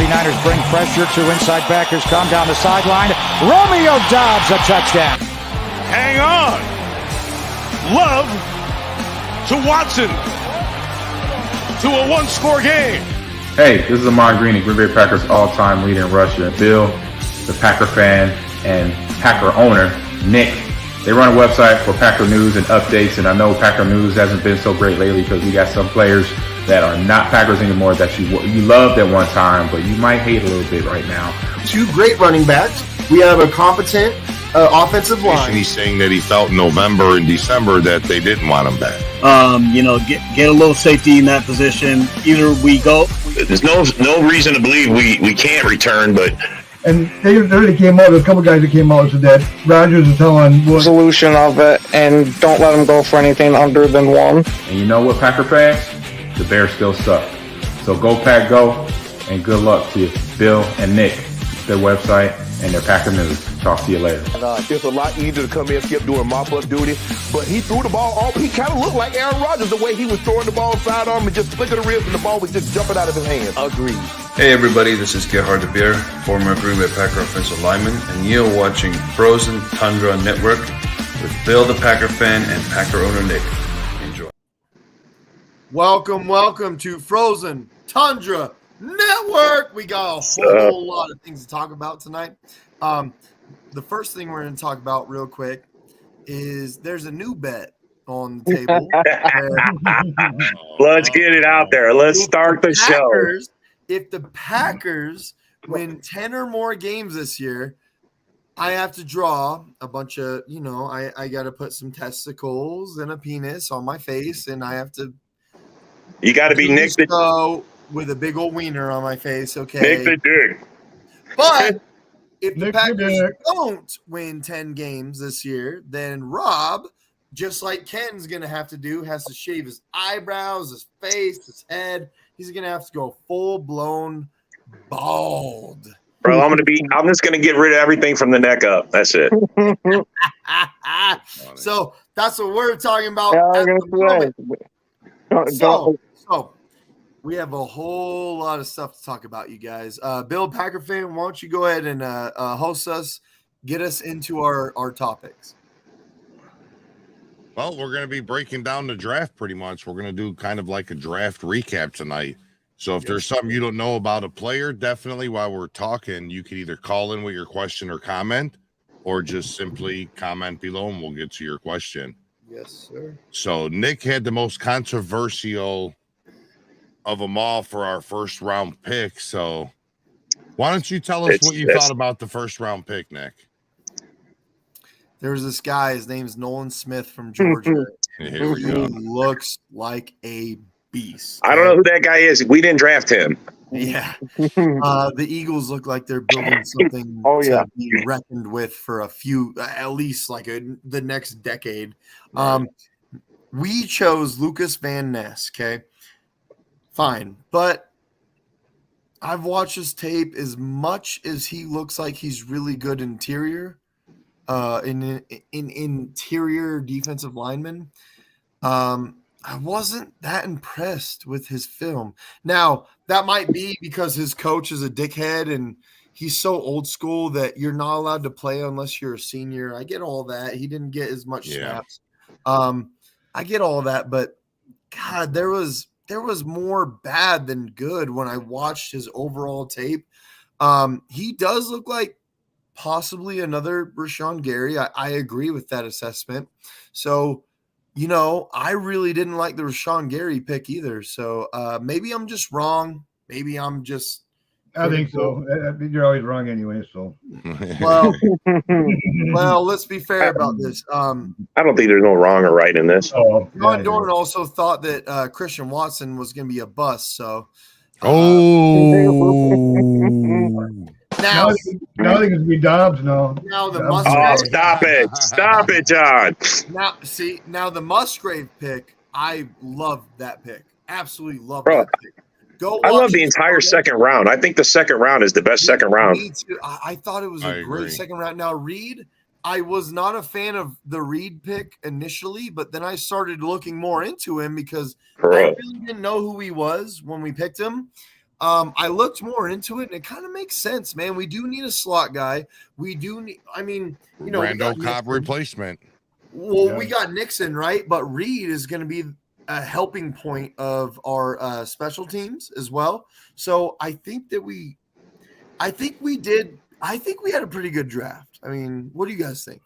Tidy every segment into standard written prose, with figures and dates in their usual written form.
49ers bring pressure. Two inside backers come down the sideline. Romeo Doubs, a touchdown. Hang on. Love to Watson to a one-score game. Hey, this is Ahman Green, Green Bay Packers all-time leader in rusher. Bill, the Packer fan and Packer owner, Nick. They run a website for Packer news and updates, and I know Packer news hasn't been so great lately because we got some players that are not Packers anymore that you loved at one time, but you might hate a little bit right now. Two great running backs. We have a competent offensive line. He's saying that he felt in November and December that they didn't want him back. Get a little safety in that position. Either we go. There's no reason to believe we can't return, but. And they already came out. There's a couple guys that came out and said that Rodgers is telling solution of it, and don't let them go for anything under than one. And you know what, Packer fans? The Bears still suck. So go Pack Go, and good luck to you, Bill and Nick, their website and their Packer news. Talk to you later. It's a lot easier to come in and skip doing mop-up duty, but he threw the ball off. He kind of looked like Aaron Rodgers the way he was throwing the ball sidearm and just flicking the ribs and the ball was just jumping out of his hands. Agreed. Hey everybody, this is Gerhard de Beer, former Green Bay Packer offensive lineman, and you're watching Frozen Tundra Network with Bill the Packer fan and Packer owner Nick. Enjoy. Welcome to Frozen Tundra Network. We got a whole lot of things to talk about tonight. The first thing we're going to talk about real quick is there's a new bet on the table. Let's get it out there. Let's start the show. If the Packers win 10 or more games this year, I have to draw a bunch of, I got to put some testicles and a penis on my face, and I have to. You got to be Nick the with a big old wiener on my face, okay? Nick the Dick. But if the Packers don't win 10 games this year, then Rob, just like Ken's going to have to do, has to shave his eyebrows, his face, his head. He's going to have to go full-blown bald. Bro, I'm just going to get rid of everything from the neck up. That's it. So that's what we're talking about. At the moment. So we have a whole lot of stuff to talk about, you guys. Bill, Packer fan, why don't you go ahead and host us, get us into our topics. Well, we're going to be breaking down the draft pretty much. We're going to do kind of like a draft recap tonight. So if there's something you don't know about a player, definitely while we're talking, you can either call in with your question or comment, or just simply comment below and we'll get to your question. Yes, sir. So Nick had the most controversial of them all for our first round pick. So why don't you tell us what you thought about the first round pick, Nick? There's this guy, his name's Nolan Smith from Georgia. Here we He go. looks like a beast. I don't know who that guy is. We didn't draft him. Yeah. The Eagles look like they're building something to be reckoned with for at least like the next decade. We chose Lucas Van Ness, okay? Fine. But I've watched his tape. As much as he looks like he's really good interior, in interior defensive lineman, I wasn't that impressed with his film. Now, that might be because his coach is a dickhead and he's so old school that you're not allowed to play unless you're a senior. I get all that. He didn't get as much snaps. I get all that, but God, there was more bad than good when I watched his overall tape. He does look like possibly another Rashawn Gary. I agree with that assessment. So, I really didn't like the Rashawn Gary pick either. So maybe I'm just wrong. Maybe I'm just. I think so. You're always wrong anyway. So. Well, let's be fair about this. I don't think there's no wrong or right in this. John Dorn also thought that Christian Watson was going to be a bust. So. Now I think it's going to be Dobbs now. Now the Musgrave. Stop it, John. Now the Musgrave pick, I love that pick. Absolutely love that pick. I love the entire second round. I think the second round is the best second round. I thought it was a great second round. Now, Reed, I was not a fan of the Reed pick initially, but then I started looking more into him because I really didn't know who he was when we picked him. I looked more into it, and it kind of makes sense, man. We do need a slot guy. We do need. I mean, Randall Cobb replacement. Well, we got Nixon, right? But Reed is going to be a helping point of our special teams as well. So I think we had a pretty good draft. I mean, what do you guys think?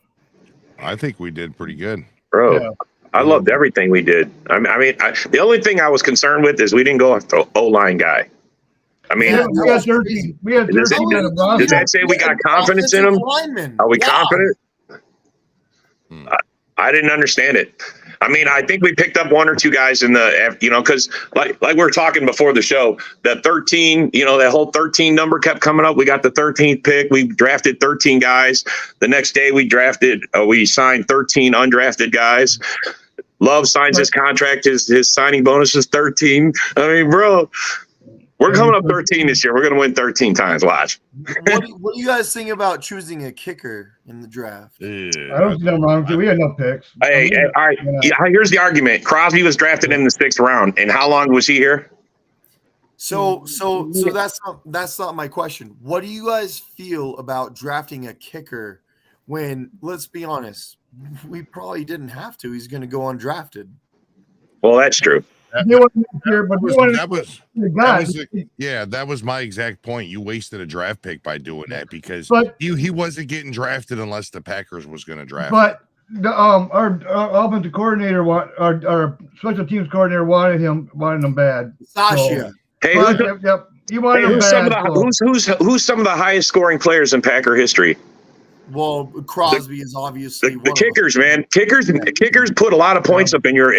I think we did pretty good, bro. Yeah. I loved everything we did. I mean, the only thing I was concerned with is we didn't go after O-line guy. I mean, we had 13. We had 13. Does that say we got confidence in him? Are we confident? I didn't understand it. I mean, I think we picked up one or two guys in the, because like we were talking before the show, that 13, that whole 13 number kept coming up. We got the 13th pick. We drafted 13 guys. The next day we signed 13 undrafted guys. Love signs his contract. His signing bonus is 13. I mean, bro, we're coming up 13 this year. We're going to win 13 times. Watch. What do you guys think about choosing a kicker in the draft? I don't see nothing wrong with it. We had no picks. Hey, all right. Yeah, here's the argument. Crosby was drafted in the 6th round. And how long was he here? So that's not my question. What do you guys feel about drafting a kicker when, let's be honest, we probably didn't have to? He's going to go undrafted. Well, that's true. That was my exact point. You wasted a draft pick by doing that because he wasn't getting drafted unless the Packers was going to draft. But our offensive coordinator, our special teams coordinator wanted him bad. Sasha. Hey, he wanted him bad. Who's some of the highest scoring players in Packer history? Well, Crosby is obviously the kickers, man. Kickers put a lot of points up in your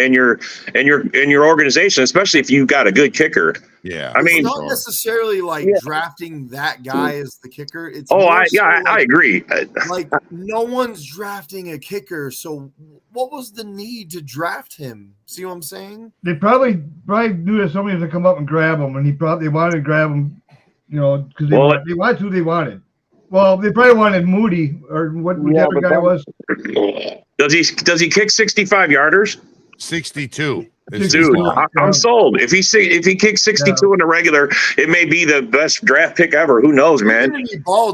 organization, especially if you've got a good kicker. Yeah, I mean, it's not necessarily like drafting that guy as the kicker. It's I agree. Like no one's drafting a kicker, so what was the need to draft him? See what I'm saying? They probably knew that somebody was gonna come up and grab him, and they wanted to grab him, because they wanted who they wanted. Well, they probably wanted Moody or whichever guy was. Does he kick 65-yarders? 62. Dude, I'm sold. If he kicks 62 in the regular, it may be the best draft pick ever. Who knows, man?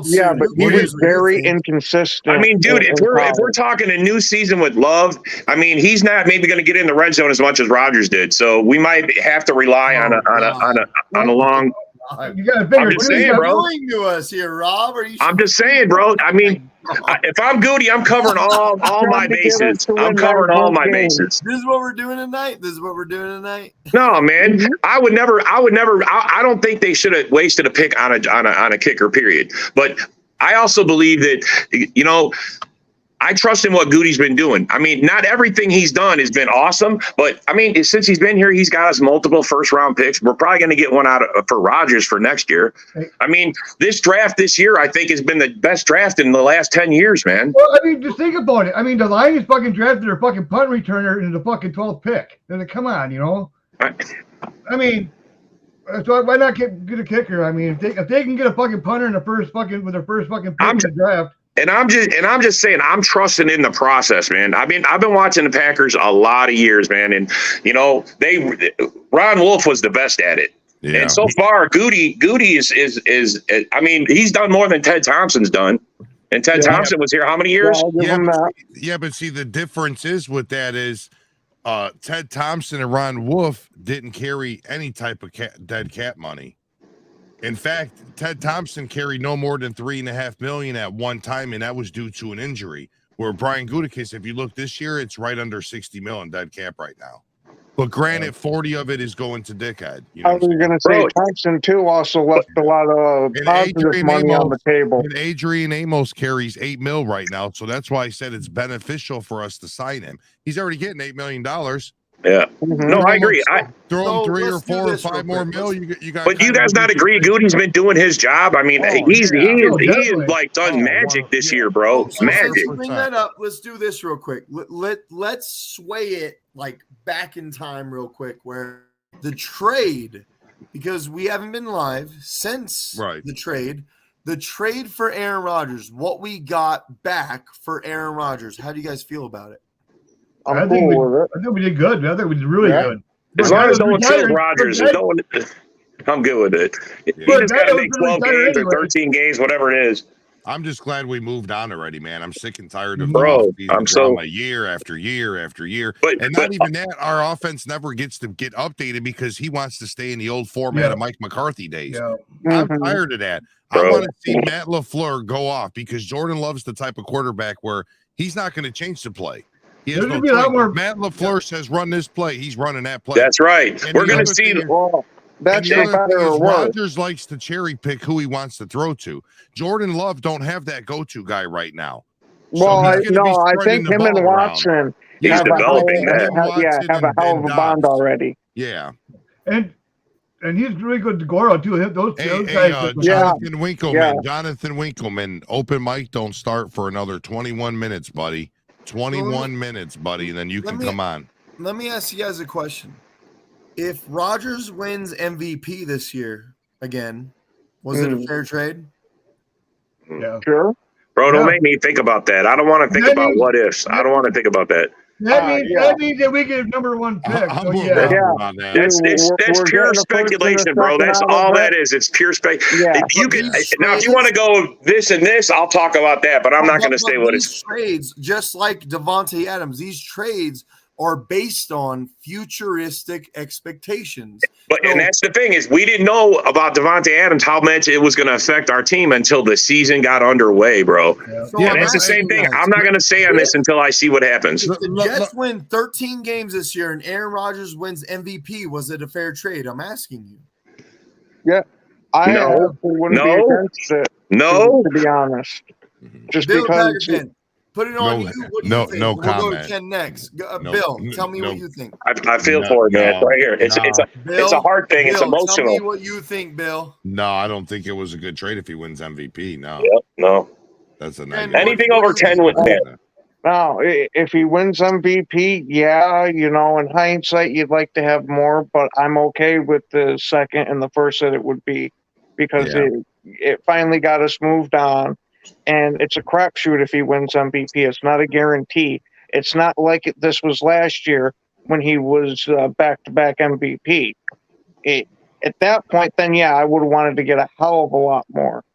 Yeah, but he was very inconsistent. I mean, dude, if we're talking a new season with Love, I mean, he's not maybe going to get in the red zone as much as Rodgers did. So we might have to rely on a long. You got a bigger. I'm just saying, bro. To us here, Rob. I'm just saying, bro. I mean, if I'm Goody, I'm covering all my bases. I'm covering all my bases. This is what we're doing tonight. No, man. I would never. I don't think they should have wasted a pick on a kicker. Period. But I also believe that I trust in what Goody's been doing. I mean, not everything he's done has been awesome, but I mean, since he's been here, he's got us multiple first-round picks. We're probably going to get one for Rodgers for next year. I mean, this draft this year, I think, has been the best draft in the last 10 years, man. Well, I mean, just think about it. I mean, the Lions fucking drafted their fucking punt returner in the fucking 12th pick. Come on, I mean, so why not get a kicker? I mean, if they can get a fucking punter in the first fucking pick in the draft. And I'm just saying, I'm trusting in the process, man. I mean, I've been watching the Packers a lot of years, man, and Ron Wolf was the best at it. Yeah. And so far, Goody is I mean, he's done more than Ted Thompson's done. And Ted Thompson was here how many years? But see, the difference is with that is Ted Thompson and Ron Wolf didn't carry any type of dead cap money. In fact, Ted Thompson carried no more than $3.5 million at one time, and that was due to an injury. Where Brian Gutekunst, if you look this year, it's right under $60 million dead cap right now. But granted, 40 of it is going to Dickhead. I was going to say Thompson too also left a lot of positive money on the table. And Adrian Amos carries $8 million right now, so that's why I said it's beneficial for us to sign him. He's already getting $8 million. Yeah. No, I agree. Throw him 3 or 4 or 5 more mil. You got. But you guys not agree? Goody's been doing his job. I mean, he is like done magic this year, bro. Magic. Bring that up. Let's do this real quick. Let's sway it like back in time real quick, where the trade, because we haven't been live since the trade. The trade for Aaron Rodgers, what we got back for Aaron Rodgers. How do you guys feel about it? I think we did good. I think we did really good. As long as no one kills Rodgers. I'm good with it. He just got to make 12 games or 13 games, whatever it is. I'm just glad we moved on already, man. I'm sick and tired of I'm drama year after year after year. And not even that, our offense never gets to get updated because he wants to stay in the old format of Mike McCarthy days. Yeah. I'm tired of that. I want to see Matt LaFleur go off because Jordan Love's the type of quarterback where he's not going to change the play. He has no choice. Matt LaFleur says run this play. He's running that play. That's right. And we're going to see that's the better or worse. Rodgers likes to cherry pick who he wants to throw to. Jordan Love don't have that go-to guy right now. Well, I think him and Watson have a hell of a bond already. Yeah. And he's really good to Goro too. Those guys. Jonathan Winkleman. Jonathan Winkleman. Open mic don't start for another 21 minutes, buddy. 21 minutes, buddy, and then you can come on. Let me ask you guys a question. If Rodgers wins MVP this year again, was it a fair trade? Yeah. Sure. Bro, don't make me think about that. I don't want to think about what ifs. I don't want to think about that. That means that we get #1 pick. That's pure speculation, bro. That's all that is. It's pure speculation. Now, if you want to go this and this, I'll talk about that. But I'm not going to say what it's. Trades, just like Davante Adams, these trades are based on futuristic expectations. And that's the thing is we didn't know about Davante Adams how much it was going to affect our team until the season got underway, bro. Yeah, that's the same thing. I'm not going to say on this until I see what happens. If the Jets win 13 games this year and Aaron Rodgers wins MVP, was it a fair trade? I'm asking you. Yeah, I wouldn't be against it. No, to be honest, just Bill because. Put it on you. What do you think? No we'll comment. Go to Ken next. Bill, tell me what you think. I feel for it, man. Right here. It's a hard thing. It's emotional. Tell me what you think, Bill. No, I don't think it was a good trade if he wins MVP. No. Yep, no. That's a negative. Anything over 10 with that. No, if he wins MVP, yeah, in hindsight, you'd like to have more, but I'm okay with the second and the first that it would be because it finally got us moved on. And it's a crapshoot if he wins MVP. It's not a guarantee. It's not like this was last year when he was back-to-back MVP. At that point, then, I would have wanted to get a hell of a lot more.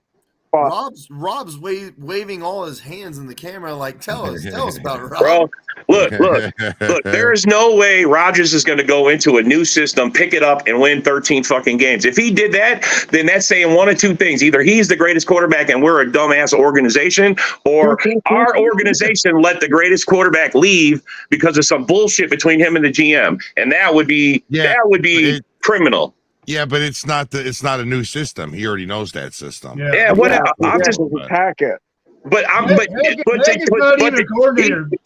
But Rob's waving all his hands in the camera like, tell us about it, Rob. Bro, look, there is no way Rodgers is going to go into a new system, pick it up, and win 13 fucking games. If he did that, then that's saying one of two things. Either he's the greatest quarterback and we're a dumbass organization, or our organization let the greatest quarterback leave because of some bullshit between him and the GM. And that would be criminal. Yeah, but it's not a new system. He already knows that system. Yeah, whatever. I'm just pack it. But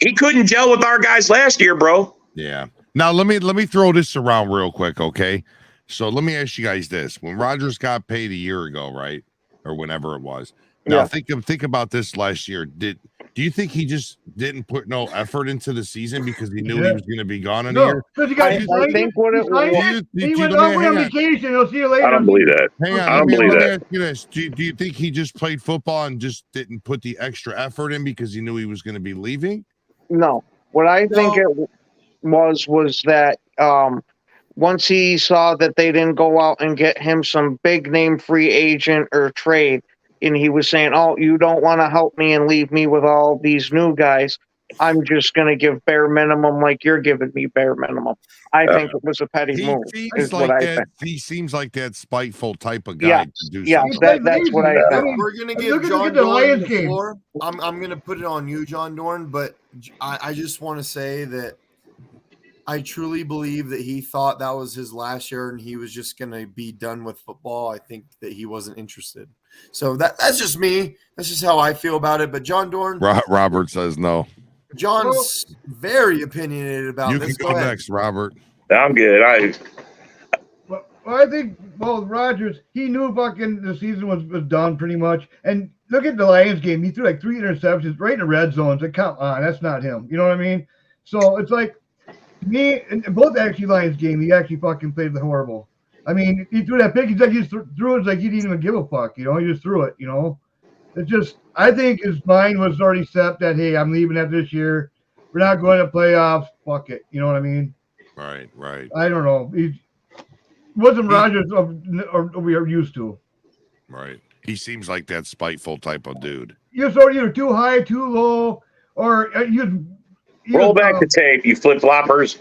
he couldn't gel with our guys last year, bro. Yeah. Now let me throw this around real quick, okay? So let me ask you guys this: when Rodgers got paid a year ago, right, or whenever it was. Now think about this last year. Do you think he just didn't put no effort into the season because he knew he was going to be gone in a year? I think what it was. He went on vacation. He'll see you later. I don't believe that. Hang on. I don't believe that. Ask you this. Do you think he just played football and just didn't put the extra effort in because he knew he was going to be leaving? No. What I think it was that once he saw that they didn't go out and get him some big name free agent or trade, and he was saying, "Oh, you don't want to help me and leave me with all these new guys. I'm just going to give bare minimum like you're giving me bare minimum." I think it was a petty move. Is what I think. He seems like that spiteful type of guy to do something. That's what I think. We're going to give John Dorn the floor. I'm going to put it on you, John Dorn, but I just want to say that I truly believe that he thought that was his last year and he was just going to be done with football. I think that he wasn't interested. So that's just me. That's just how I feel about it. But John Dorn. Robert says no. John's very opinionated about this. You can go next, Robert. I'm good. I think, Rodgers, he knew fucking the season was done pretty much. And look at the Lions game. He threw like 3 interceptions right in the red zone. So come on, that's not him. You know what I mean? So it's like me and both actually Lions game, he actually fucking played horrible. I mean, he threw that pick. He's like he just threw it like he didn't even give a fuck. He just threw it. It's just I think his mind was already set that hey, I'm leaving after this year. We're not going to playoffs. Fuck it. You know what I mean? Right. I don't know. wasn't Rodgers or we are used to. Right. He seems like that spiteful type of dude. You're sort of either too high, too low, or roll back the tape, you flip floppers.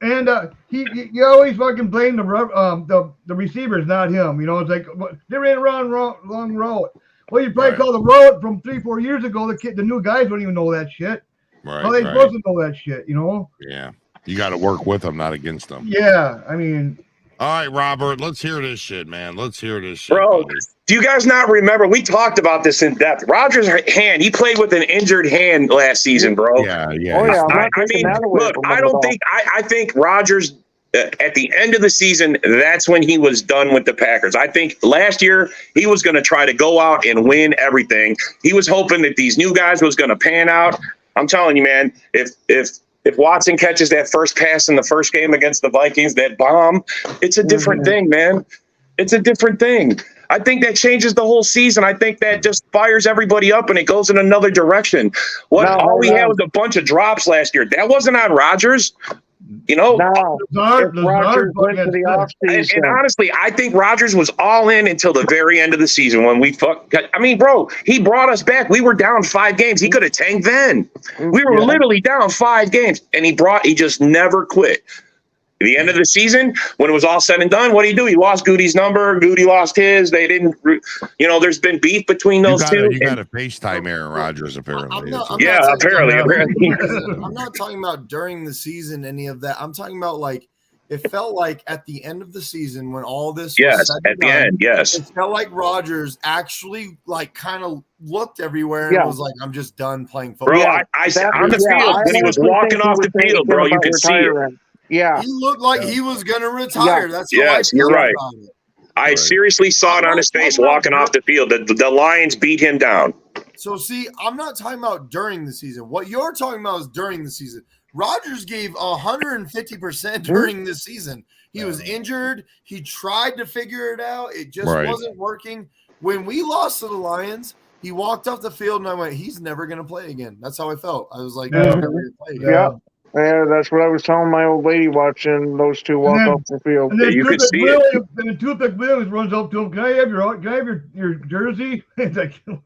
And you always fucking blame the receivers, not him. You know, it's like they ran around long route. Well, you probably call the route from 3-4 years ago. The new guys don't even know that shit. Right. How they supposed to know that shit? You know. Yeah. You got to work with them, not against them. Yeah, I mean. All right, Robert, let's hear this shit, man. Let's hear this shit. Bro, buddy. do you guys not remember? We talked about this in depth. Rodgers' hand, he played with an injured hand last season, bro. Yeah. Oh, yeah. I mean, look, I think Rodgers, at the end of the season, that's when he was done with the Packers. I think last year he was going to try to go out and win everything. He was hoping that these new guys was going to pan out. I'm telling you, man, if Watson catches that first pass in the first game against the Vikings, that bomb, it's a different thing, man. It's a different thing. I think that changes the whole season. I think that just fires everybody up and it goes in another direction. All we had was a bunch of drops last year. That wasn't on Rodgers. You know, Rodgers went to the offseason. And honestly, I think Rodgers was all in until the very end of the season when I mean, bro, he brought us back. We were down 5 games. He could have tanked then. We were literally down 5 games, and he just never quit. At the end of the season, when it was all said and done, what did he do? He lost Goody's number. Goody lost his. They didn't, there's been beef between those two. You got to FaceTime Aaron Rodgers, apparently. Apparently. I'm not talking about during the season, any of that. I'm talking about like, it felt like at the end of the season when all this was said and done, it felt like Rodgers actually like kind of looked everywhere and was like, I'm just done playing football. Bro, I said on the field when he was walking off the field, bro, you could see it. Yeah, he looked like he was gonna retire. That's you're right. I seriously saw it on his face walking off the field. The Lions beat him down. So see, I'm not talking about during the season. What you're talking about is during the season. Rodgers gave 150% during the season. He was injured. He tried to figure it out. It just wasn't working. When we lost to the Lions, he walked off the field and I went, he's never gonna play again. That's how I felt. I was like, he's never gonna play again. Yeah, that's what I was telling my old lady watching those two walk off the field. And then you could see it. And then Toothpick Williams runs up to him. Can I have your jersey? It's like, some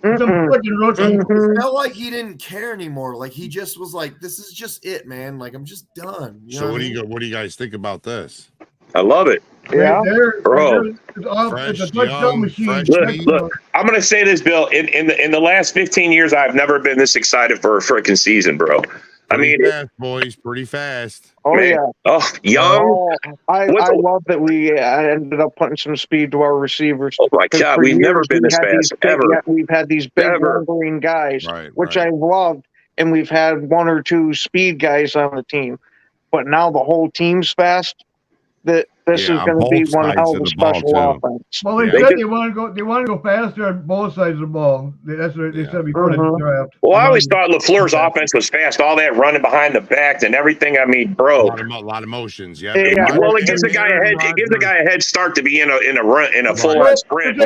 fucking rookie. It felt like he didn't care anymore. Like he just was like, this is just it, man. Like I'm just done. So what do you guys think about this? I love it. Yeah, bro. It's a touchdown machine. Look, I'm gonna say this, Bill. In the last 15 years, I've never been this excited for a freaking season, bro. Pretty fast, boys, pretty fast. Oh, man. yeah. Oh, young. I love that we ended up putting some speed to our receivers. Oh, my God. We've never been this fast, ever. We've had these big, lumbering guys, which I loved, and we've had 1 or 2 speed guys on the team. But now the whole team's fast. This is going to be one hell of a special offense. Well, they said they want to go faster on both sides of the ball. That's what they said before the draft. Well, I always thought LaFleur's offense was fast. All that running behind the back and everything. I mean, bro, a lot of motions. Yeah. Well, it gives the guy a head. It gives the guy a head start to be in a full on sprint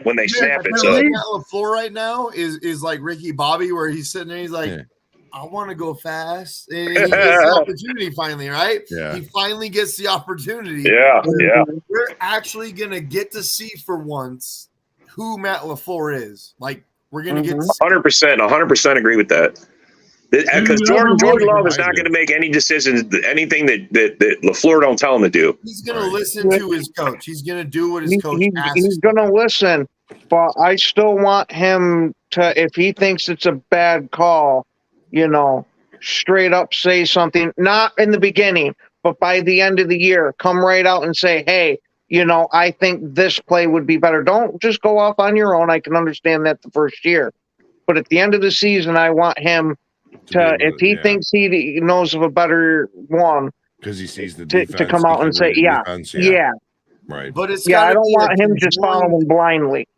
when they snap it. So LaFleur right now is like Ricky Bobby, where he's sitting there. He's like. I want to go fast. And he gets the opportunity finally, right? Yeah. He finally gets the opportunity. Yeah. We're actually going to get to see for once who Matt LaFleur is. Like, we're going to get 100% agree with that. Because Jordan Love is not going to make any decisions, anything that LaFleur don't tell him to do. He's going to listen to his coach. He's going to do what his coach asks. He's going to listen, but I still want him to, if he thinks it's a bad call, straight up say something, not in the beginning, but by the end of the year, come right out and say, hey, I think this play would be better. Don't just go off on your own. I can understand that the first year. But at the end of the season, I want him to, if he thinks he knows of a better one, because he sees the defense, to come out and say, yeah. Right. But it's I don't want him just following blindly.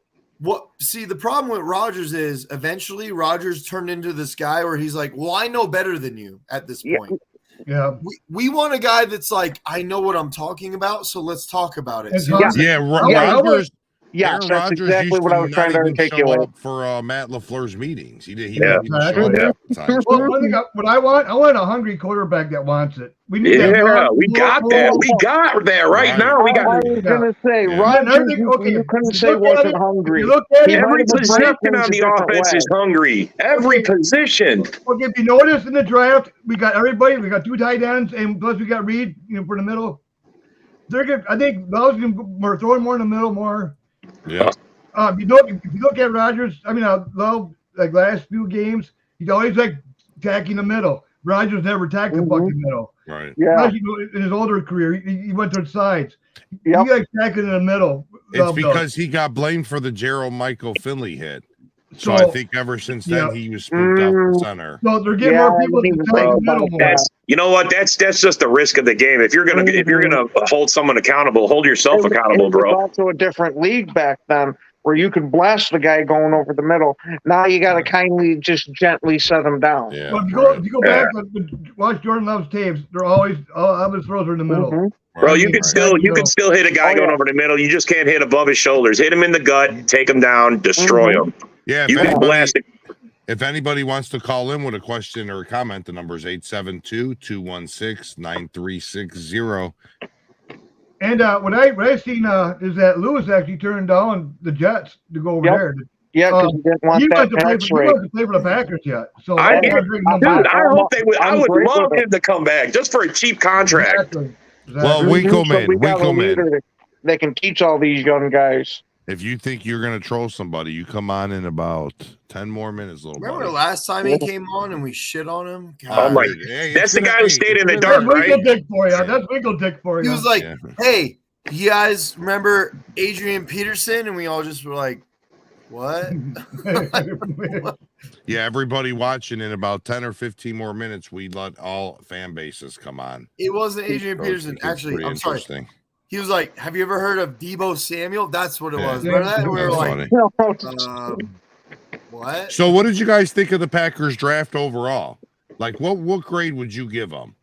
The problem with Rodgers is eventually Rodgers turned into this guy where he's like, well, I know better than you at this point. Yeah. We want a guy that's like, I know what I'm talking about, so let's talk about it. Rodgers. Yes, Aaron that's Rodgers exactly used what I was not trying to even show articulate. up for Matt LaFleur's meetings. He wouldn't even Yeah. show up half the time. Well, one thing, what I want a hungry quarterback that wants it. We need Yeah, that. we got that. We got that right now. We got I was going to say, Yeah. Rodgers, you couldn't say wasn't hungry. He might every have approached position things on a the different offense way. is hungry. Every position. Okay, if you notice in the draft, we got everybody. We got 2 tight ends, and plus we got Reed, for the middle. They're good. I think Bell's we're throwing more in the middle more. Yeah. If you look at Rodgers, Love, like last few games, he's always like attacking the middle. Rodgers never attacked the fucking middle. Right. Yeah. In his older career, he went to the sides. Yep. He like attacking in the middle. It's because he got blamed for the Gerald Michael Finley hit. So I think ever since then he was spooked out the center. So they're getting more people to attack the middle more. You know what? That's just the risk of the game. If you're gonna hold someone accountable, hold yourself accountable, bro. It was also a different league back then, where you could blast the guy going over the middle. Now you got to kindly, just gently set him down. Yeah. Well, if you go back and watch Jordan Love's tapes, they're always all his throws are in the middle. Bro, you can still hit a guy going over the middle. You just can't hit above his shoulders. Hit him in the gut, take him down, destroy him. Yeah, you can blast it. If anybody wants to call in with a question or a comment, the number is 872-216-9360. And what I've seen is that Lewis actually turned down the Jets to go over there. Yeah, because he didn't want that tax rate. He wasn't to play for the Packers yet. So I hope they would. I would love him to come back just for a cheap contract. Exactly. Well, Winkleman. They can teach all these young guys. If you think you're going to troll somebody, you come on in about 10 more minutes, little Remember buddy. last time he came on and we shit on him? God. Oh my! That's the guy who stayed in the dark, right? That's Winkle Dick for you. He was like, "Hey, you guys remember Adrian Peterson?" And we all just were like, "What?" Yeah, everybody watching in about 10 or 15 more minutes, we let all fan bases come on. It wasn't Adrian Peterson. Actually, I'm sorry. He was like, "Have you ever heard of Debo Samuel?" That's what it was. Remember that? We were like, "What?" So, what did you guys think of the Packers draft overall? Like, what grade would you give them?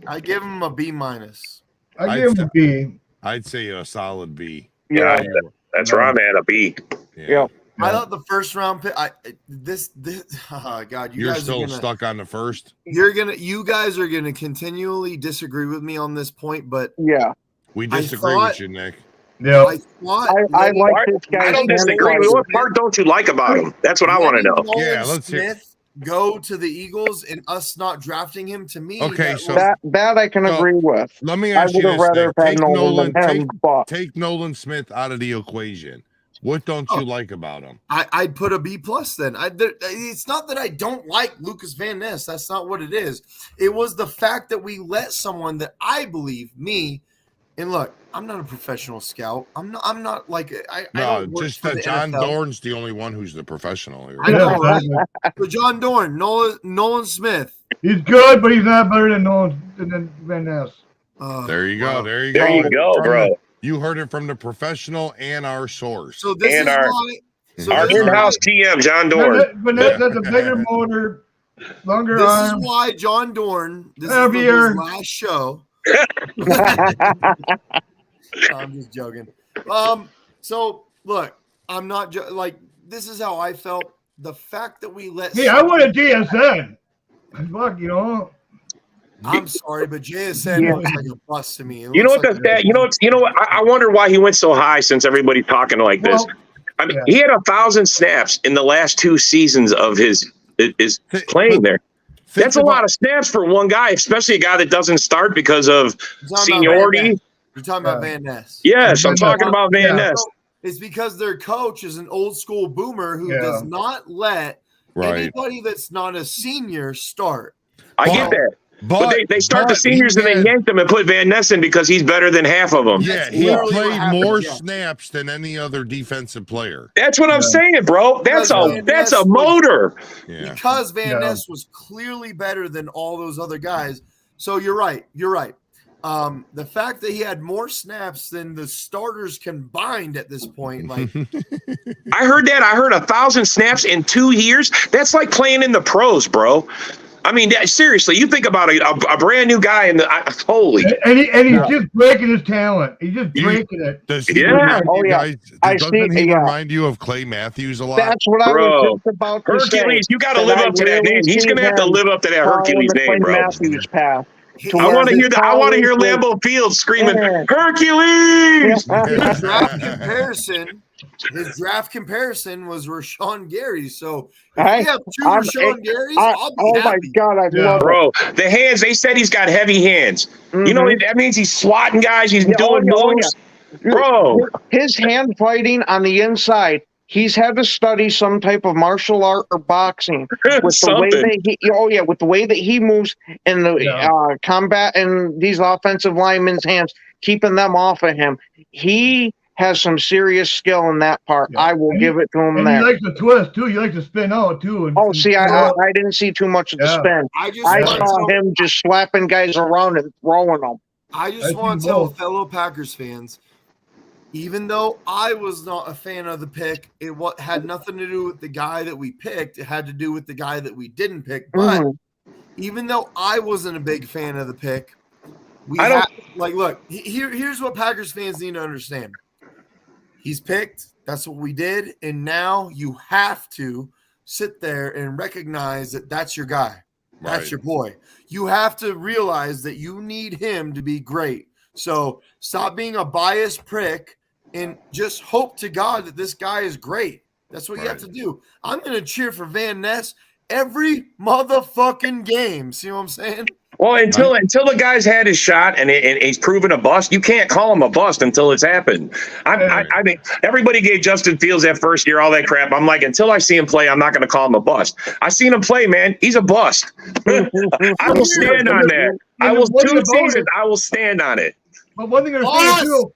I give him a B minus. I give him a B. I'd say a solid B. Yeah, that's right, man. A B. Yeah. I thought the first round pick. Oh God, you're still stuck on the first. You guys are gonna continually disagree with me on this point, but yeah, we disagree with you, Nick. Yeah, I like this guy. I don't disagree. What part don't you like about him? That's what I want to know. Yeah, let's hear. Go to the Eagles and us not drafting him. To me, okay, so that I can agree with. Let me ask you this: take Nolan Smith out of the equation. What don't you like about him? I'd put a B plus then. It's not that I don't like Lucas Van Ness. That's not what it is. It was the fact that we let someone that I believe and look, I'm not a professional scout. I'm not like just that John Dorn's the only one who's the professional here. I know, right? So John Dorn, Nolan Smith. He's good, but he's not better than Van Ness. There you go. There you go, bro. You heard it from the professional and our source. So this and is our in-house TM, John Dorn. Vanessa has a bigger motor, longer arm. This is why John Dorn, this is his last show. I'm just joking. So look, I'm not this is how I felt. The fact that we let I want a DSN. Fuck, I'm sorry, but JSN looks like a bust to me. You know what? I wonder why he went so high since everybody's talking like this. I mean, he had 1,000 snaps in the last 2 seasons of his playing there. That's a lot of snaps for one guy, especially a guy that doesn't start because of seniority. You're talking about Van Ness. Yes, I'm talking about Van Ness. It's because their coach is an old school boomer who does not let anybody that's not a senior start. I get that. But they start the seniors and they yank them and put Van Ness in because he's better than half of them. Yeah, he played more snaps than any other defensive player. That's what I'm saying, bro. That's a motor. Because Van Ness was clearly better than all those other guys. So you're right. The fact that he had more snaps than the starters combined at this point, like I heard 1,000 snaps in 2 years. That's like playing in the pros, bro. I mean, seriously, you think about a brand new guy in the holy. And he's just breaking his talent. He's just breaking it. Does he Yeah. remind you guys, doesn't he remind you of Clay Matthews a lot? That's what I was just about to say. Hercules, you got to live up to that name. He's going to have to live up to that Hercules name, bro. Matthews path. I want to hear that. I want to hear Lambeau Field screaming, Hercules! His draft comparison was Rashawn Gary. So if we have two Rashawn Garys, I'll be happy. My God, I love it. Bro, the hands, they said he's got heavy hands. You know, that means he's swatting guys. He's doing moves. Bro. His hand fighting on the inside, he's had to study some type of martial art or boxing with the way that with the way that he moves in the combat and these offensive linemen's hands, keeping them off of him. He has some serious skill in that part. I will give it to him and there. He likes to twist too. He likes to spin out too. I didn't see too much of the spin. I saw him just slapping guys around and throwing them. I just want to tell fellow Packers fans, even though I was not a fan of the pick, it had nothing to do with the guy that we picked. It had to do with the guy that we didn't pick. But even though I wasn't a big fan of the pick, look, here's what Packers fans need to understand. He's picked. That's what we did. And now you have to sit there and recognize that that's your guy. That's your boy. You have to realize that you need him to be great. So stop being a biased prick and just hope to God that this guy is great. That's what you have to do. I'm going to cheer for Van Ness every motherfucking game. See what I'm saying? Well, until the guy's had his shot and he's proven a bust, you can't call him a bust until it's happened. I mean, everybody gave Justin Fields that first year, all that crap. I'm like, until I see him play, I'm not going to call him a bust. I seen him play, man. He's a bust. I will stand on that. I will stand on it. But one thing I'm saying too,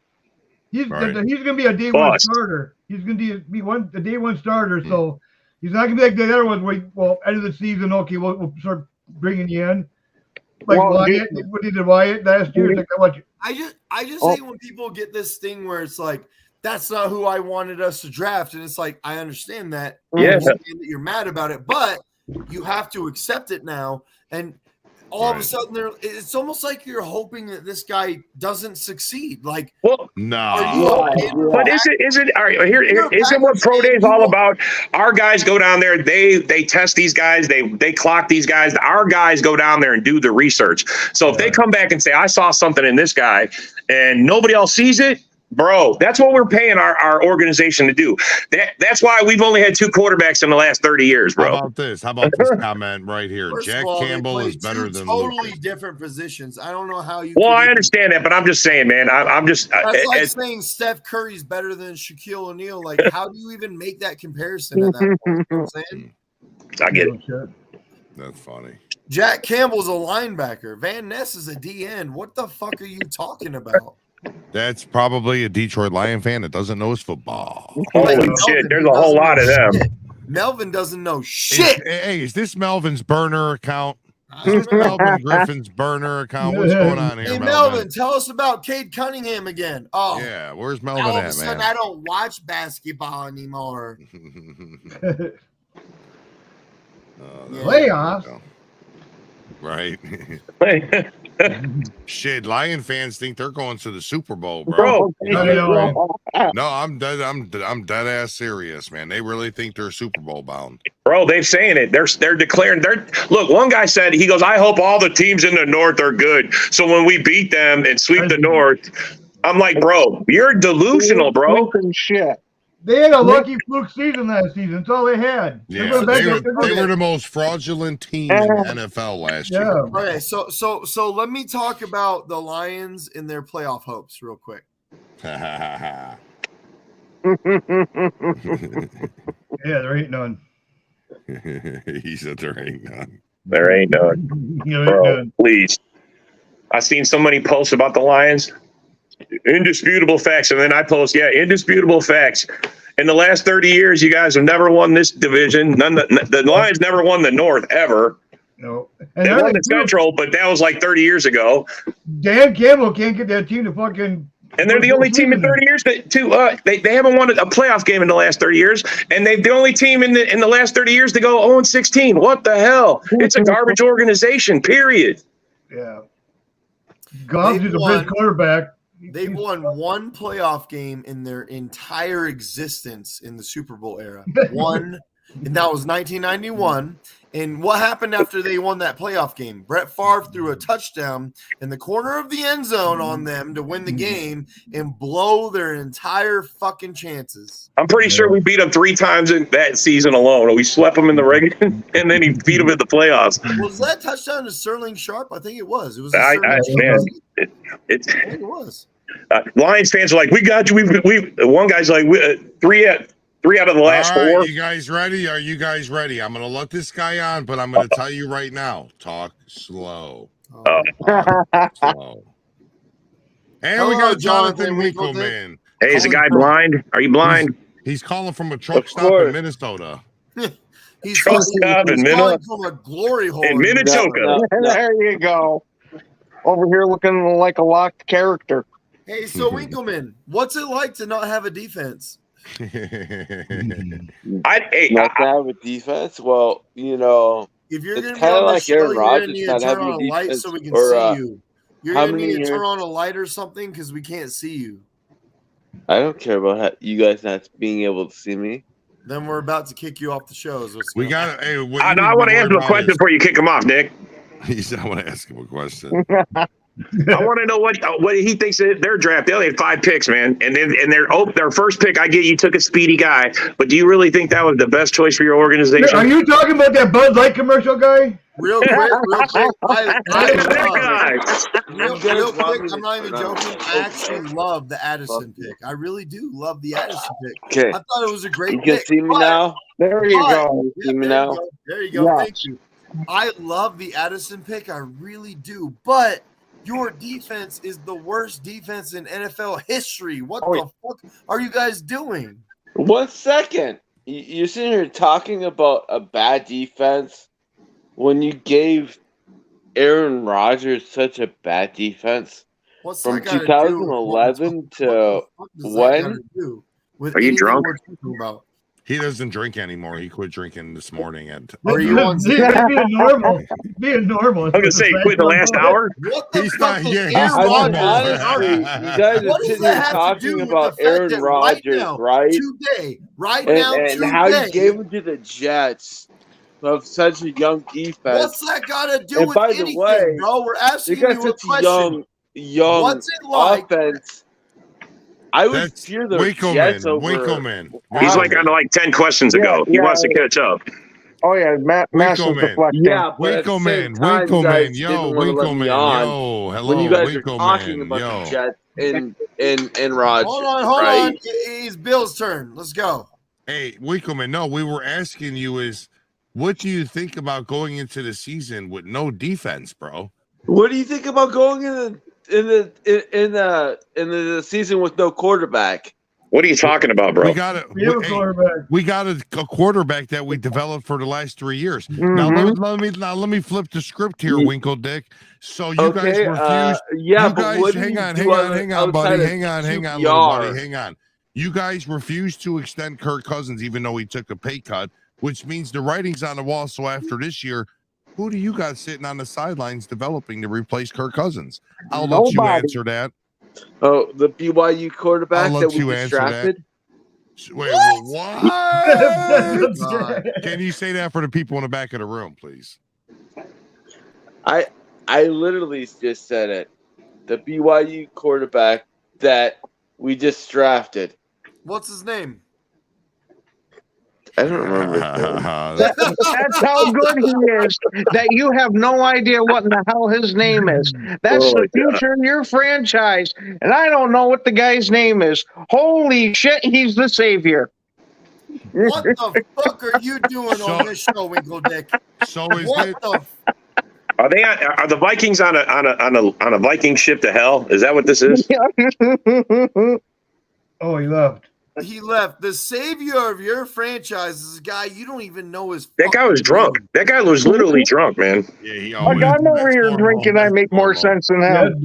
he's going to be a day one starter. He's going to be a day one starter. So he's not going to be like the other ones where, end of the season, okay, we'll start bringing you in. Like Wyatt, what did Wyatt last year? I just hate when people get this thing where it's like, that's not who I wanted us to draft. And it's like, I understand that. Yeah. I understand that you're mad about it, but you have to accept it now. And all of a sudden, it's almost like you're hoping that this guy doesn't succeed. Like, no. But isn't what pro day is all about? Our guys go down there, they test these guys, they clock these guys. Our guys go down there and do the research. So if they come back and say, I saw something in this guy and nobody else sees it, bro, that's what we're paying our organization to do. That's why we've only had 2 quarterbacks in the last 30 years, bro. How about this comment right here? First Jack of all, Campbell is better than totally Lucas. different positions. I don't know how you. Well, I understand that, but I'm just saying, man. I'm just. That's like saying Steph Curry's better than Shaquille O'Neal. Like, how do you even make that comparison at that point? You know what I'm saying? I get it. That's funny. Jack Campbell's a linebacker. Van Ness is a DN. What the fuck are you talking about? That's probably a Detroit Lion fan that doesn't know his football. Holy shit, there's a whole lot of them. Melvin doesn't know shit. Hey, is this Melvin's burner account? Is this Melvin Griffin's burner account? What's going on here, Hey, Melvin, tell us about Cade Cunningham again. Oh, yeah, where's Melvin all of a at, sudden, man? I don't watch basketball anymore. Playoffs. Right. Shit, Lion fans think they're going to the Super Bowl, bro. No, I'm dead ass serious, man. They really think they're Super Bowl bound. Bro, they're saying it. They're declaring. Look, one guy said, he goes, I hope all the teams in the North are good. So when we beat them and sweep the North, I'm like, bro, you're delusional, bro. Shit. They had a lucky fluke season last season. That's all they had. Yeah, they were the most fraudulent team in the NFL last year. Okay, so let me talk about the Lions and their playoff hopes real quick. Yeah, there ain't none. He said there ain't none. There ain't none. Bro, please. I've seen so many posts about the Lions. Indisputable facts. And then I post, indisputable facts. In the last 30 years, you guys have never won this division. The Lions never won the North ever. No. They won the Central, but that was like 30 years ago. Dan Campbell can't get that team to fucking And they're the only team in 30 years they haven't won a playoff game in the last 30 years, and they're the only team in the last 30 years to go 0-16. What the hell? It's a garbage organization. Period. Yeah. Goff is a big quarterback. They won one playoff game in their entire existence in the Super Bowl era. One, and that was 1991. And what happened after they won that playoff game? Brett Favre threw a touchdown in the corner of the end zone on them to win the game and blow their entire fucking chances. I'm pretty sure we beat them 3 times in that season alone. We swept them in the regular, and then he beat them in the playoffs. Was that touchdown to Sterling Sharp? I think it was. It was. It was. Lions fans are like, we got you. We one guy's like, three out of the last 4. You guys ready? Are you guys ready? I'm gonna let this guy on, but I'm gonna tell you right now: talk slow. Slow. And we got Jonathan Winkleman. Hey, is the guy blind? Are you blind? He's calling from a truck stop in Minnesota. He's calling from a glory hole in Minnesota. There you go. Over here looking like a locked character. Hey, so Winkleman, what's it like to not have a defense? Not to have a defense? Well, you know, if you're it's kind of like Aaron Rodgers not having a defense. So we can see you. You're going to need to turn on a light or something because we can't see you. I don't care about you guys not being able to see me. Then we're about to kick you off the show. So we got it. Hey, I want to answer a question before you kick him off, Nick. He said, I want to ask him a question. I want to know what he thinks of their draft. They only had 5 picks, man. And then their first pick, I get you took a speedy guy, but do you really think that was the best choice for your organization? Are you talking about that Bud Light commercial guy? Real quick. Real quick, I'm not even joking. I actually love the Addison pick. I really do love the Addison pick. Okay. I thought it was a great pick. You can see me now? There you go. See me now? There you go. Thank you. I love the Addison pick. I really do. But your defense is the worst defense in NFL history. What the fuck are you guys doing? 1 second. You're sitting here talking about a bad defense when you gave Aaron Rodgers such a bad defense. What's from 2011 to when? Are you drunk? He doesn't drink anymore. He quit drinking this morning. Are you on being normal? Being normal. I'm gonna say quit the last hour. What the he's not. Yeah, he's honestly, you guys are sitting here talking about Aaron Rodgers, right? Today, and how you gave him to the Jets of such a young defense. What's that got to do with anything, bro? We're asking you a question. Young What's it like? Offense. I would fear the Jets over. Winkleman. He's like on like 10 questions ago. He wants to catch up. Oh yeah, massive deflection. Yeah, Winkleman, yo, Winkleman, yo, hello, when you guys Winkleman, are talking about the Jets and Rodgers. Hold on. It's Bill's turn. Let's go. Hey, Winkleman, no, we were asking you is, what do you think about going into the season with no defense, bro? What do you think about going in the season with no quarterback? What are you talking about, bro? We got a quarterback that we developed for the last 3 years. Mm-hmm. Now let me flip the script here, Winkle Dick. So you guys refused. Hang on, buddy. Hang on, little buddy. Hang on. You guys refused to extend Kirk Cousins, even though he took a pay cut, which means the writing's on the wall. So after this year, who do you got sitting on the sidelines developing to replace Kirk Cousins? I'll let you answer that. Oh, the BYU quarterback that we just drafted? Wait, what? Can you say that for the people in the back of the room, please? I literally just said it. The BYU quarterback that we just drafted. What's his name? I don't remember. That's how good he is, that you have no idea what in the hell his name is. That's the future of your franchise, and I don't know what the guy's name is. Holy shit, he's the savior. What the fuck are you doing on this show, Winkle Dick? So is it? Are the Vikings on a Viking ship to hell? Is that what this is? Oh, he left. he left. The savior of your franchise is a guy you don't even know his. That guy was drunk. That guy was literally drunk, man. Yeah, he Like, I'm over here drinking. I make more sense than him.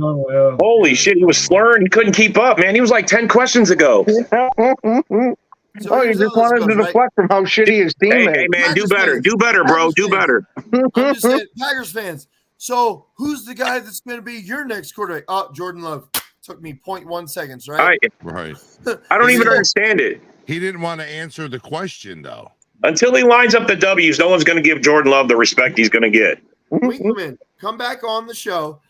Holy shit, he was slurring. He couldn't keep up, man. He was like 10 questions ago. Oh, you just wanted to deflect from how shitty his team is. Hey, man, do better. Do better, bro. Do better. I'm just saying, Packers fans. So, who's the guy that's going to be your next quarterback? Oh, Jordan Love. Took me 0.1 seconds, right? Right. I don't even understand it. He didn't want to answer the question, though. Until he lines up the W's, no one's going to give Jordan Love the respect he's going to get. Winkleman, come back on the show.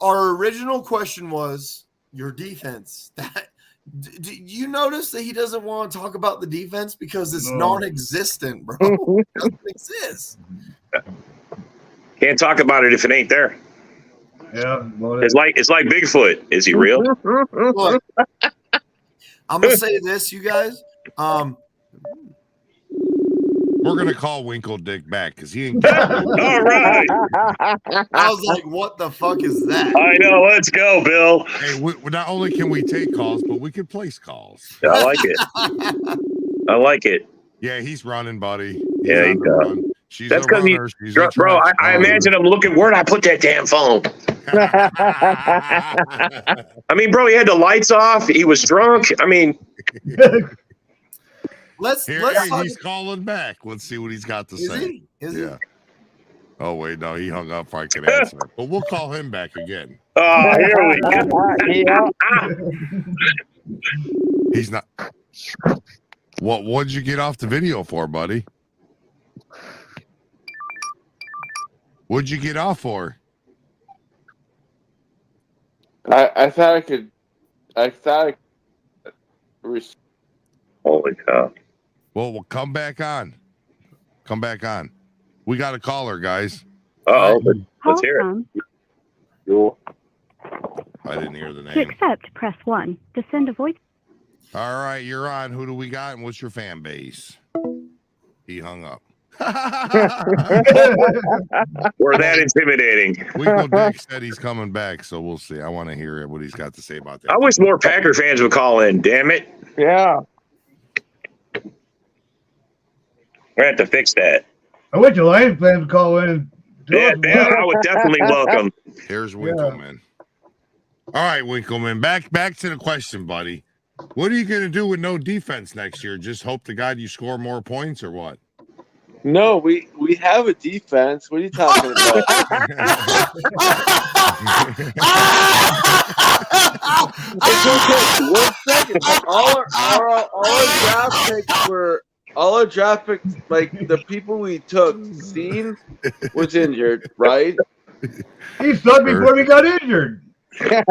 Our original question was your defense. Do you notice that he doesn't want to talk about the defense because it's non-existent, bro? It doesn't exist. Can't talk about it if it ain't there. Yeah, it's like Bigfoot. Is he real? Look, I'm gonna say this, you guys. We're gonna call Winkle Dick back because he ain't. All right. I was like, "What the fuck is that?" I know. Let's go, Bill. Hey, not only can we take calls, but we can place calls. Yeah, I like it. I like it. Yeah, he's running, buddy. Yeah, he's run. That's because bro. I imagine him looking. Where'd I put that damn phone? I mean, bro, he had the lights off. He was drunk. I mean, he's calling back. Let's see what he's got to say. Is he? Oh wait, no, he hung up. I can answer, but we'll call him back again. Oh, here we go. He's not. What'd you get off the video for, buddy? What'd you get off for? I thought I could. Holy cow! Well, we'll come back on. Come back on. We got a caller, guys. Oh, let's hear it. I didn't hear the To name. accept, press 1. To send a voice. All right, you're on. Who do we got, and what's your fan base? He hung up. We're that intimidating. Winkle Dick said he's coming back, so we'll see. I want to hear what he's got to say about that. I wish more Packer fans would call in. Damn it! Yeah. We're gonna have to fix that. I went to Lions fans to call in. Yeah, I would definitely welcome. Here's Winkleman. All right, Winkleman. Back to the question, buddy. What are you going to do with no defense next year? Just hope to God you score more points, or what? No, we have a defense. What are you talking about? It's okay. 1 second. All our draft picks, like the people we took, Steen was injured, right? He sucked before he got injured. Yeah.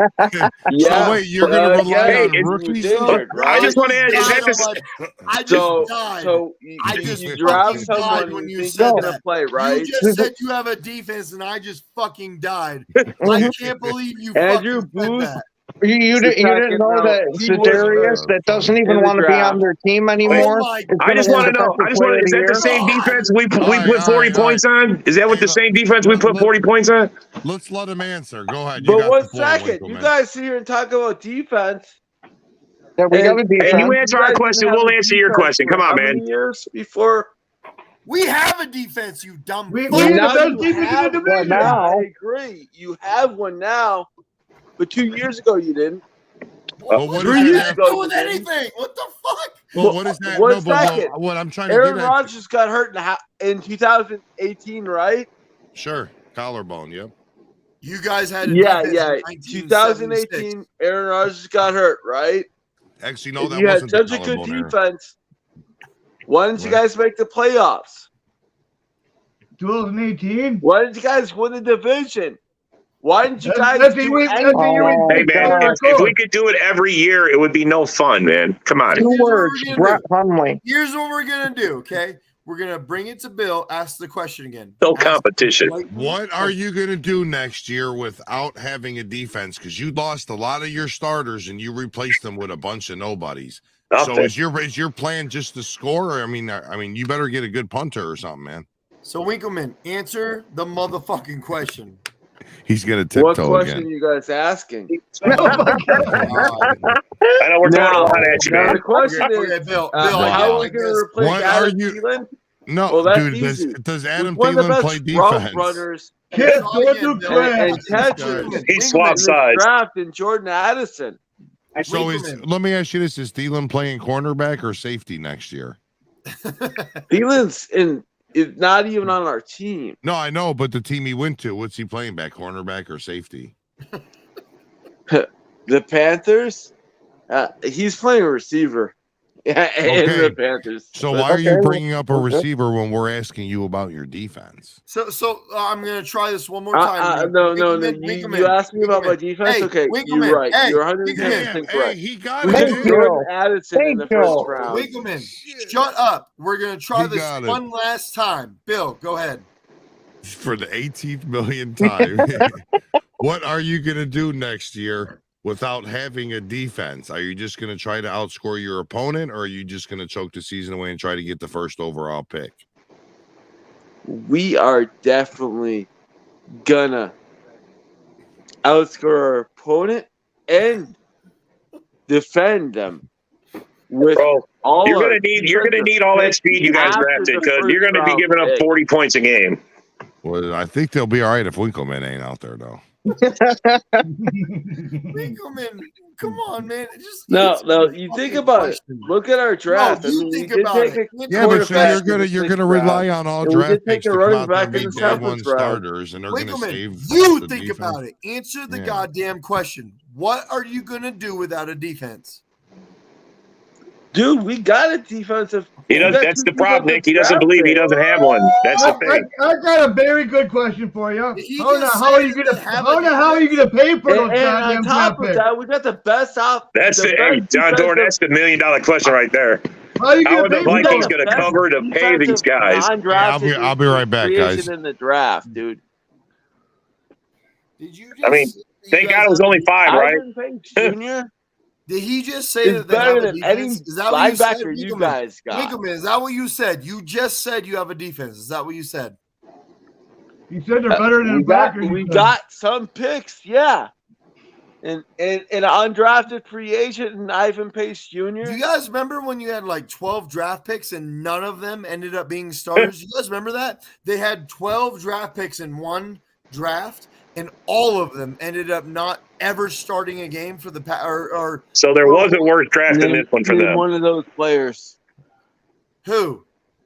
So wait, you're going to rely on rookies? I just want to add, is that I just died. So you draft someone when you think they're going to play, right? You just said you have a defense, and I just fucking died. I can't believe you Andrew fucking said Booth. that. You didn't know that Cedarius that doesn't even want to be on their team anymore. I just want to know. Is that the same defense we put 40 points on? Is that what the same defense we put 40 points on? Let's let him answer. Go ahead. But 1 second. You guys sit here and talk about defense. Yeah, we got a defense. And you answer our question, we'll answer your question. Come on, man. Years before. We have a defense, you dumb. We now have you the defense have in the one division. now. I agree. You have one now, but 2 years ago you didn't. Well, what 3 years that ago do you with didn't. anything? What the fuck? Well, what is that? One No, but second. what I'm trying to Aaron get at. Rodgers got hurt in 2018, right? Sure. Collarbone, yep. You guys had a Yeah. defense in 1976. 2018, Aaron Rodgers got hurt, right? Actually, no, that you had wasn't such a good collarbone error. defense. Why didn't you guys make the playoffs? 2018. Why didn't you guys win the division? Why didn't you guys That's do the year anything? Hey, man, if we could do it every year, it would be no fun, man. Come on. 2 words, Brett Hundley. Here's what we're gonna do, okay? We're gonna bring it to Bill. Ask the question again. No competition. What are you going to do next year without having a defense? Because you lost a lot of your starters and you replaced them with a bunch of nobodies. So is your plan just to score? I mean, you better get a good punter or something, man. So Winkleman, answer the motherfucking question. He's gonna tiptoe What question again. are you guys asking? I know we're throwing a lot at you, Now man. the question Okay, is, Bill, how are we I going to guess- replace What are Adam you- Thielen? No, Well, that's dude. easy. Does Adam He's one of the Thielen best play route defense? runners Kids, Try don't again, do Bill. crap. and catchers He in swapped this sides. draft in Jordan Addison. So Winkleman. let me ask you this: is Thielen playing cornerback or safety next year? Thielens is not even on our team. No, I know, but the team he went to, what's he playing back? Cornerback or safety? The Panthers, he's playing a receiver. In the Panthers. So why are you bringing up a receiver when we're asking you about your defense? So I'm gonna try this one more time. No. You asked me about my defense. Hey, okay, Winkleman, you're right. hey, You're 110% correct. He got We it. took dude. Jordan Addison in the first round. Winkleman, shut up. We're gonna try He this got it. one last time. Bill, go ahead. For the 18th millionth time. What are you gonna do next year without having a defense? Are you just gonna try to outscore your opponent, or are you just gonna choke the season away and try to get the first overall pick? We are definitely gonna outscore our opponent and defend them with all. You're gonna need all that speed you guys drafted because you're gonna be giving up 40 points a game. Well, I think they'll be all right if Winkleman ain't out there, though. Winkleman, come on, man. No. You think about it. Look at our draft. No, you think we did about take it. a Yeah, but so quarterback you're in the gonna 6th rely round, on all and we draft did picks take to a come running out there back and in be the day 7th one round. starters, and they're gonna Winkleman, save. you the think defense. about it. Answer the Yeah. goddamn question. What are you gonna do without a defense? Dude, we got a defensive. That's the problem, Nick. He doesn't believe he doesn't have one. That's the thing. I got a very good question for you. How are you gonna pay for those And on goddamn top draft of picks? that, we got the best off. That's the the hey, best John Dorn. That's defensive- the $1 million question right there. How are you How gonna are the pay for Vikings those? going to cover to pay these guys? Non-drafted I'll be right back, free guys. agent in the draft, dude. Did you? I mean, thank God it was only 5, right? Ivan Pace Jr. Did he just say is that they have better a than any defense? Is that what you said? linebacker you Winkleman? guys got. Winkleman, is that what you said? You just said you have a defense. Is that what you said? You said they're better than we the Packers. we got some picks, yeah. And an undrafted free agent and Ivan Pace Jr. Do you guys remember when you had like 12 draft picks and none of them ended up being starters? You guys remember that? They had 12 draft picks in one draft, and all of them ended up not ever starting a game for the or So there was a worse draft than this one for them. One of those players. Who?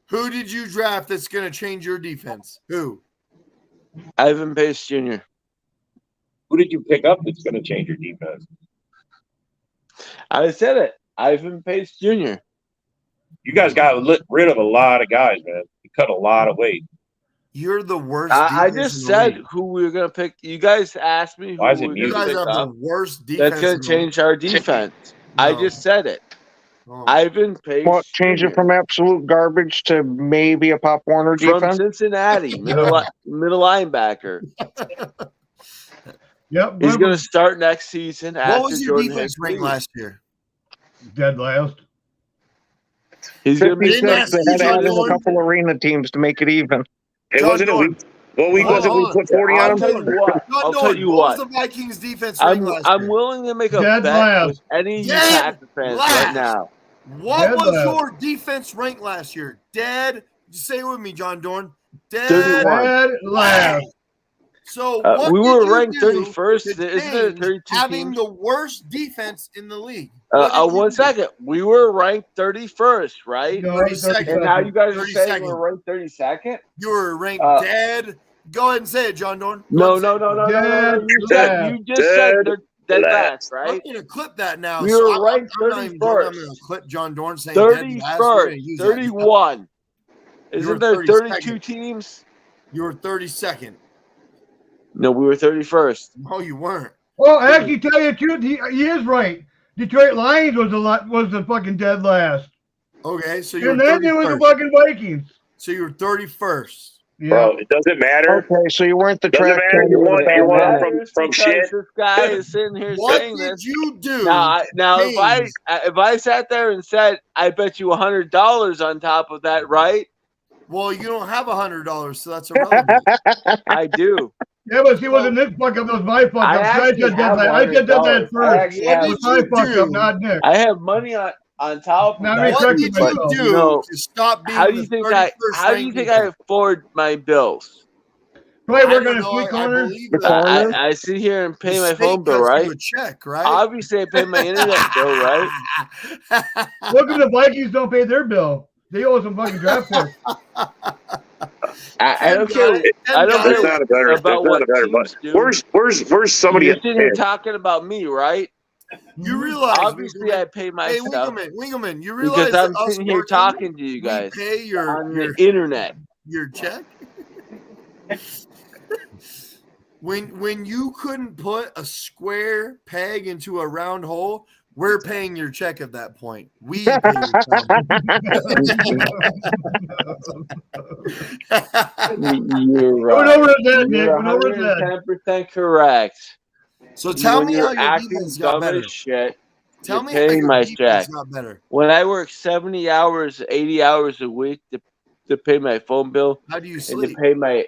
Who did you draft that's going to change your defense? Who? Ivan Pace Jr. Who did you pick up that's going to change your defense? I said it. Ivan Pace Jr. You guys got rid of a lot of guys, man. You cut a lot of weight. You're the worst. I defense just in the said league. who we were going to pick. You guys asked me who Why is it we were you? You going guys to have pick the up. worst defense. That's going in to the league. change our defense. I No. just said it. Oh. Ivan Pace What, change Jr. it from absolute garbage to maybe a Pop Warner from defense? Cincinnati, middle linebacker. Yep. He's going to start next season after What was your Jordan defense Hicks rank leaves. last year? Dead last. He's going to be 56. They had to add in a Jordan. couple arena teams to make it even. It John wasn't a Dorn. week. What week was it? We put 40 I'll on tell them? you what. John I'll Dorn, tell you what what. was the Vikings defense rank last I'm year? willing to make a Dead bet last. with any of you Dead Packer fans last. right now. What Dead was last. your defense rank last year? Dead. Say it with me, John Dorn. Dead 31. Dead last. So what We did were you ranked do 31st. to Isn't there change 32 having teams? the worst defense in the league? What did you 1 do? second. We were ranked 31st, right? No, 32nd. And now you guys are 32nd. saying we're ranked 32nd? You were ranked Uh, dead. Go ahead and say it, John Dorn. Go No. ahead and say Dead You just said they're dead last, it. I'm right? going to clip that now. We so were ranked I'm not even joking. I'm 31st. going to clip John Dorn saying dead last. We're gonna 31st, use that. 31. You Isn't were there 32 32nd. teams? You were 32nd. No, we were 31st. No, you weren't. Well, actually, tell you the truth, he is right. Detroit Lions was the fucking dead last. Okay, so you were And then there was the 31st. fucking Vikings. So you were 31st. Yeah. Bro, it doesn't matter. Okay, so you weren't the Doesn't track matter. You won Matters from because shit. This guy is sitting here What saying did this. you do? Now, if I sat there and said, I bet you $100 on top of that, right? Well, you don't have $100, so that's irrelevant. I do. Yeah, but see, wasn't Nick's fuck up. That was my fuck up. I just did that first. It was my fuck up, not Nick. I have money on top of that. What did you do to stop being how do you think I afford my bills? Right, we're gonna sweet corner. I sit here and pay my phone bill, right? A check, right? Obviously, I pay my internet bill, right? Look at the Vikings don't pay their bill. They owe some fucking draft picks. I don't care. I don't care about what teams do. Where's somebody? You're sitting here talking about me, right? You realize, obviously, I pay my stuff. Winkelman, you realize because I'm sitting here talking to you guys pay on the internet. Your check. When you couldn't put a square peg into a round hole, we're paying your check at that point. We pay your You're right. You're 110% correct. So tell me how your acting defense got better. Shit, tell me paying how my your defense check. got better. When I work 70 hours, 80 hours a week to pay my phone bill, how do you sleep? And to pay my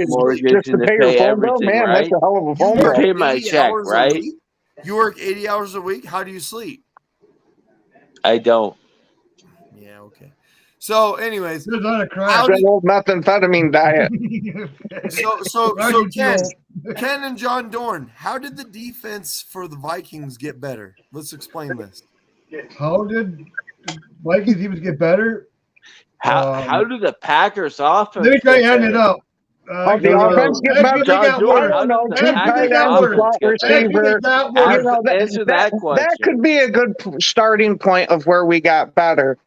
mortgage just and to pay your phone everything, bill, man, right? that's a hell of a phone bill. Pay my check, right? You work 80 hours a week. How do you I don't. Yeah, okay. So, anyways, there's not a crime. That old methamphetamine diet. So Ken and John Dorn, how did the defense for the Vikings get better? Let's explain this. How did the Vikings even get better? How do the Packers offense? Let me try to hand it up. The offense get better. That could be a good starting point of where we got better.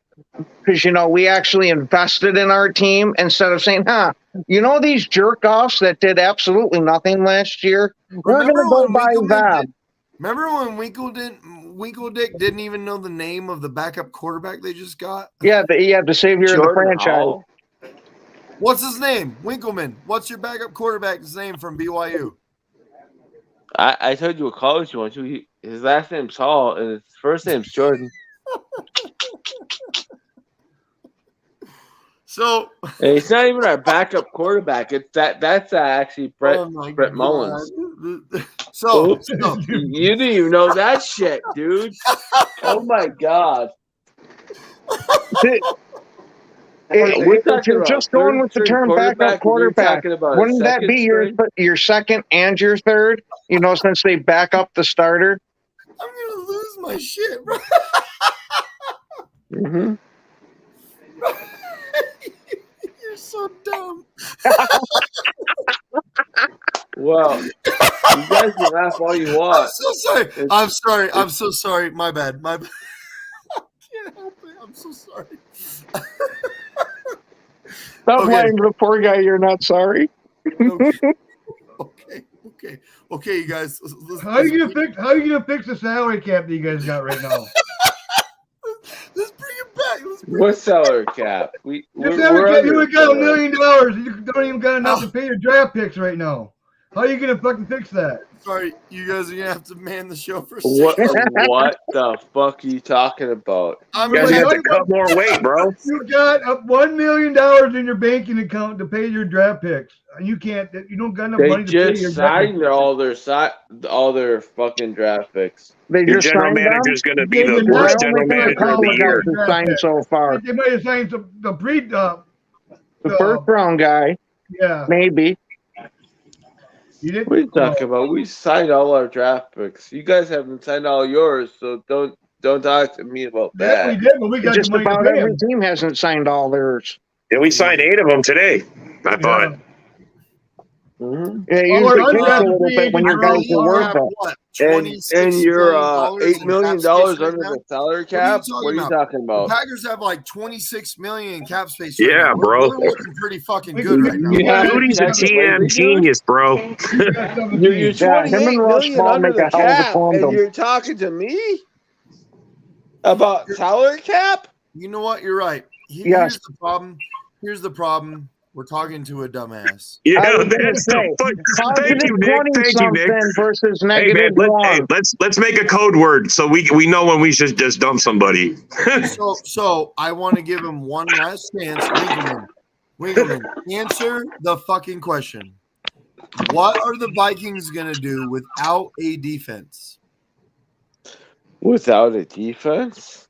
Because, we actually invested in our team instead of saying, these jerk-offs that did absolutely nothing last year, we're going to go buy them. Remember when Winkledick didn't even know the name of the backup quarterback they just got? Yeah, the savior of the franchise. Hall. What's his name? Winkelman. What's your backup quarterback's name from BYU? I told you what college he went to. His last name's Hall, and his first name's Jordan. So and he's not even our backup quarterback. It's that's actually Brett Mullins. So you didn't even know that shit, dude. Oh my god. If you're just going with the term backup quarterback, wouldn't that be your second and your third? Since they back up the starter. I'm gonna lose my shit, bro. Mm-hmm. You're so dumb. Well, you guys can laugh all you want. I'm so sorry. I'm so sorry. My bad. I can't help it. I'm so sorry. Stop lying to the poor guy. You're not sorry. Okay, you guys. How are you gonna fix the salary cap that you guys got right now? Let's bring it back. What salary cap? You got $1 million. You don't even got enough to pay your draft picks right now. How are you gonna fucking fix that? Sorry, you guys are gonna have to man the show for a second. What the fuck are you talking about? You guys have to cut more weight, bro. You got $1 million in your banking account to pay your draft picks. You can't. You don't got enough money to pay your just signed all their fucking draft picks. Your general manager's going to be the worst general manager of the year. Signed so far. They might have signed the first round guy. Yeah, maybe. What are you talking about? We signed all our draft picks. You guys haven't signed all yours, so don't talk to me about that. Yeah, we did, but we got just about every team hasn't signed all theirs. Yeah, we signed 8 of them today. I thought. Mm-hmm. Yeah, you usually take a little bit when your guys are worth it. And you're $8 million under the salary cap. What are you talking about? The Packers have like $26 million in cap space. Right now. Bro, we're looking pretty fucking good right now. Rudy's a GM genius, bro. You're $28 million under the cap, and you're talking to me about salary cap. You know what? You're right. Here's the problem. Here's the problem. We're talking to a dumbass. Yeah, that's the fuck. Thank you, Nick. Thank you, Nick. Versus hey, man, let's make a code word so we know when we should just dump somebody. so I want to give him one last chance. Winkelman, answer the fucking question. What are the Vikings going to do without a defense? Without a defense?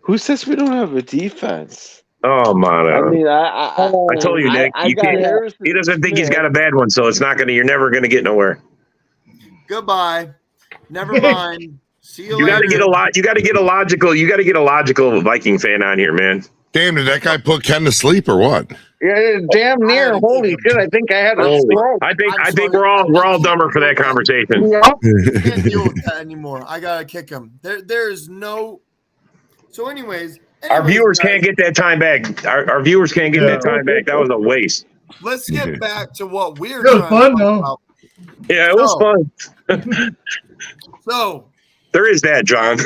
Who says we don't have a defense? Oh, man. I mean, I told you, Nick. I got Harrison He doesn't think he's Smith. got a bad one, so it's not going to. You're never going to get nowhere. Goodbye. Never mind. See you You got later. to get a lot. You got to get a logical. You got to get a logical Viking fan on here, man. Damn, did that guy put Ken to sleep or what? Yeah, damn near. Holy shit! I think I had a stroke. I think we're all dumber for that conversation. Can't deal with that anymore. I gotta kick him. There's no. So, anyways, Our viewers guys, can't get that time back. Our viewers can't get that time back. That was a waste. Let's get back to what we're It was trying fun, to though. talk Yeah, it was fun. So There is that, John.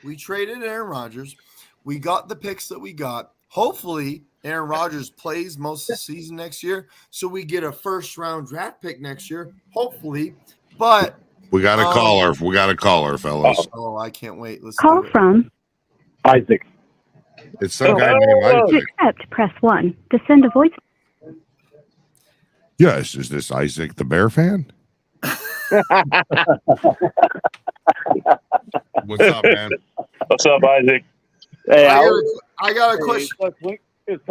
we traded Aaron Rodgers. We got the picks that we got. Hopefully, Aaron Rodgers plays most of the season next year, so we get a first-round draft pick next year. Hopefully, but We got a caller. We got a caller, fellas. oh, I can't wait. Let's Call do it. from. Isaac. It's some guy named To Isaac. accept, press 1. To send a voice. Yes, is this Isaac the Bear fan? What's up, man? What's up, Isaac? Hey, I got a question. It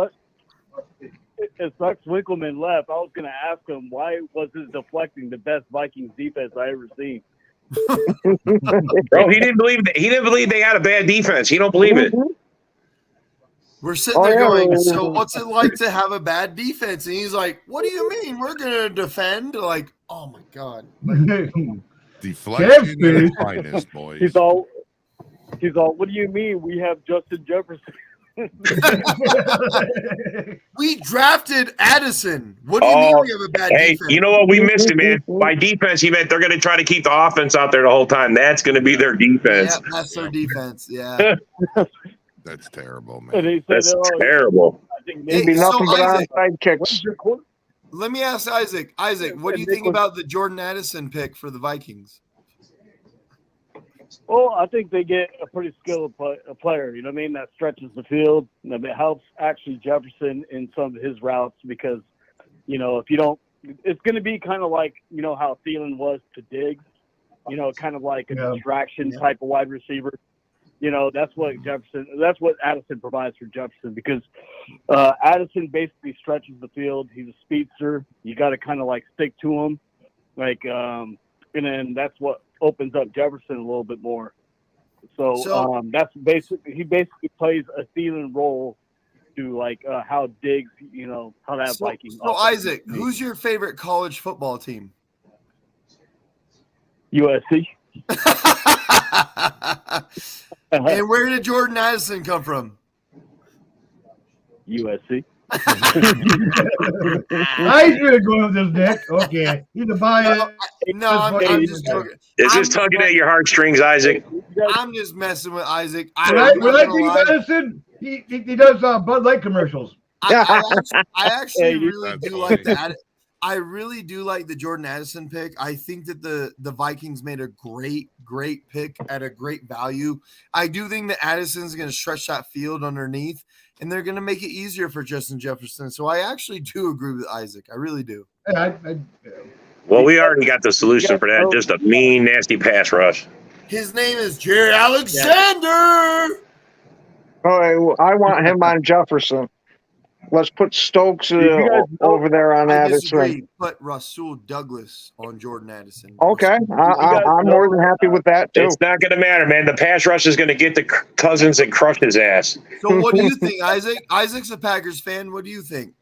sucks Winkleman left. I was going to ask him why was his deflecting the best Vikings defense I ever seen. Bro, he didn't believe they had a bad defense. He don't believe it. We're sitting there going, so what's it like to have a bad defense? And he's like, what do you mean? We're going to defend? Like, oh, my God. Deflection at its finest, boys. He's all, what do you mean? We have Justin Jefferson. We drafted Addison. What do you mean we have a bad Hey, defense? you know what? We missed it, man. By defense, he meant they're going to try to keep the offense out there the whole time. That's going to be their defense. Yeah, that's their defense. Yeah. That's terrible, man. And he said, That's terrible. I think Hey, maybe so Nothing but Isaac, onside kicks. let me ask Isaac. Isaac, what do you think about the Jordan Addison pick for the Vikings? Well, I think they get a pretty skilled player, you know what I mean, that stretches the field. And it helps actually Jefferson in some of his routes because, you know, if you don't, it's going to be kind of like, you know, how Thielen was to Diggs, you know, kind of like a distraction type of wide receiver. You know, that's what Addison provides for Jefferson because Addison basically stretches the field. He's a speedster. You got to kind of like stick to him. Like, and then that's what opens up Jefferson a little bit more. So that's he basically plays a Thielen role to like how Diggs, you know, how that Viking. So Isaac, who's your favorite college football team? USC. And where did Jordan Addison come from? USC. I should have gone with this, Nick. Okay. He's a buy it. No, I'm just joking. It's just tugging at your heartstrings, Isaac. I'm just messing with Isaac. When I think of Addison, he does Bud Light commercials. I actually really That's do funny. like the I really do like the Jordan Addison pick. I think that the Vikings made a great pick at a great value. I do think that Addison's going to stretch that field underneath, and they're going to make it easier for Justin Jefferson. So I actually do agree with Isaac. I really do. Well, we already got the solution for that. Just a mean, nasty pass rush. His name is Jerry Alexander. Oh, I want him on Jefferson. Let's put Stokes over there on I Addison. disagree. Put Rasul Douglas on Jordan Addison. Okay, I'm more than happy with that too. It's not going to matter, man. The pass rush is going to get the Cousins and crush his ass. So what do you think, Isaac? Isaac's a Packers fan. What do you think?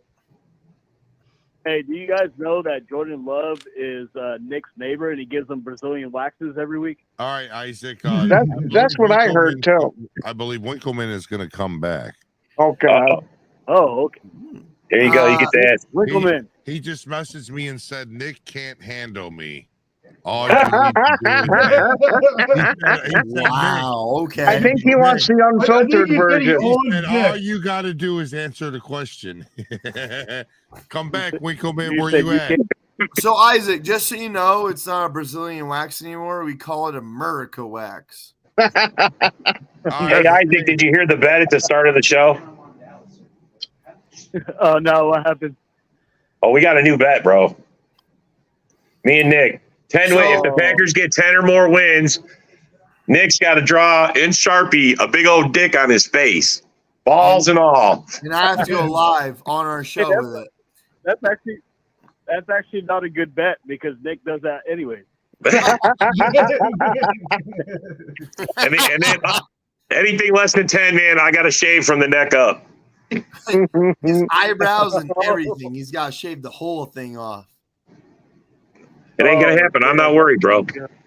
Hey, do you guys know that Jordan Love is Nick's neighbor and he gives them Brazilian waxes every week? All right, Isaac. That's what I heard too. I believe Winkleman is going to come back. Okay. Oh, okay. There you go. You get that. Winkleman. He just messaged me and said, Nick can't handle me. All you need to do is Wow. Okay. I think he wants the unfiltered version. He said, all you got to do is answer the question. Come back, Winkleman. Where you at? So Isaac, just so you know, it's not a Brazilian wax anymore. We call it America wax. Hey, Isaac, did you hear the bet at the start of the show? Oh, no, what happened? Oh, we got a new bet, bro. Me and Nick. 10 wins. If the Packers get 10 or more wins, Nick's got to draw in Sharpie a big old dick on his face. Balls and all. And I have to go live on our show with it. That's actually not a good bet because Nick does that anyway. and then anything less than 10, man, I got to shave from the neck up. His eyebrows and everything. He's got to shave the whole thing off. It ain't gonna happen. I'm not worried, bro.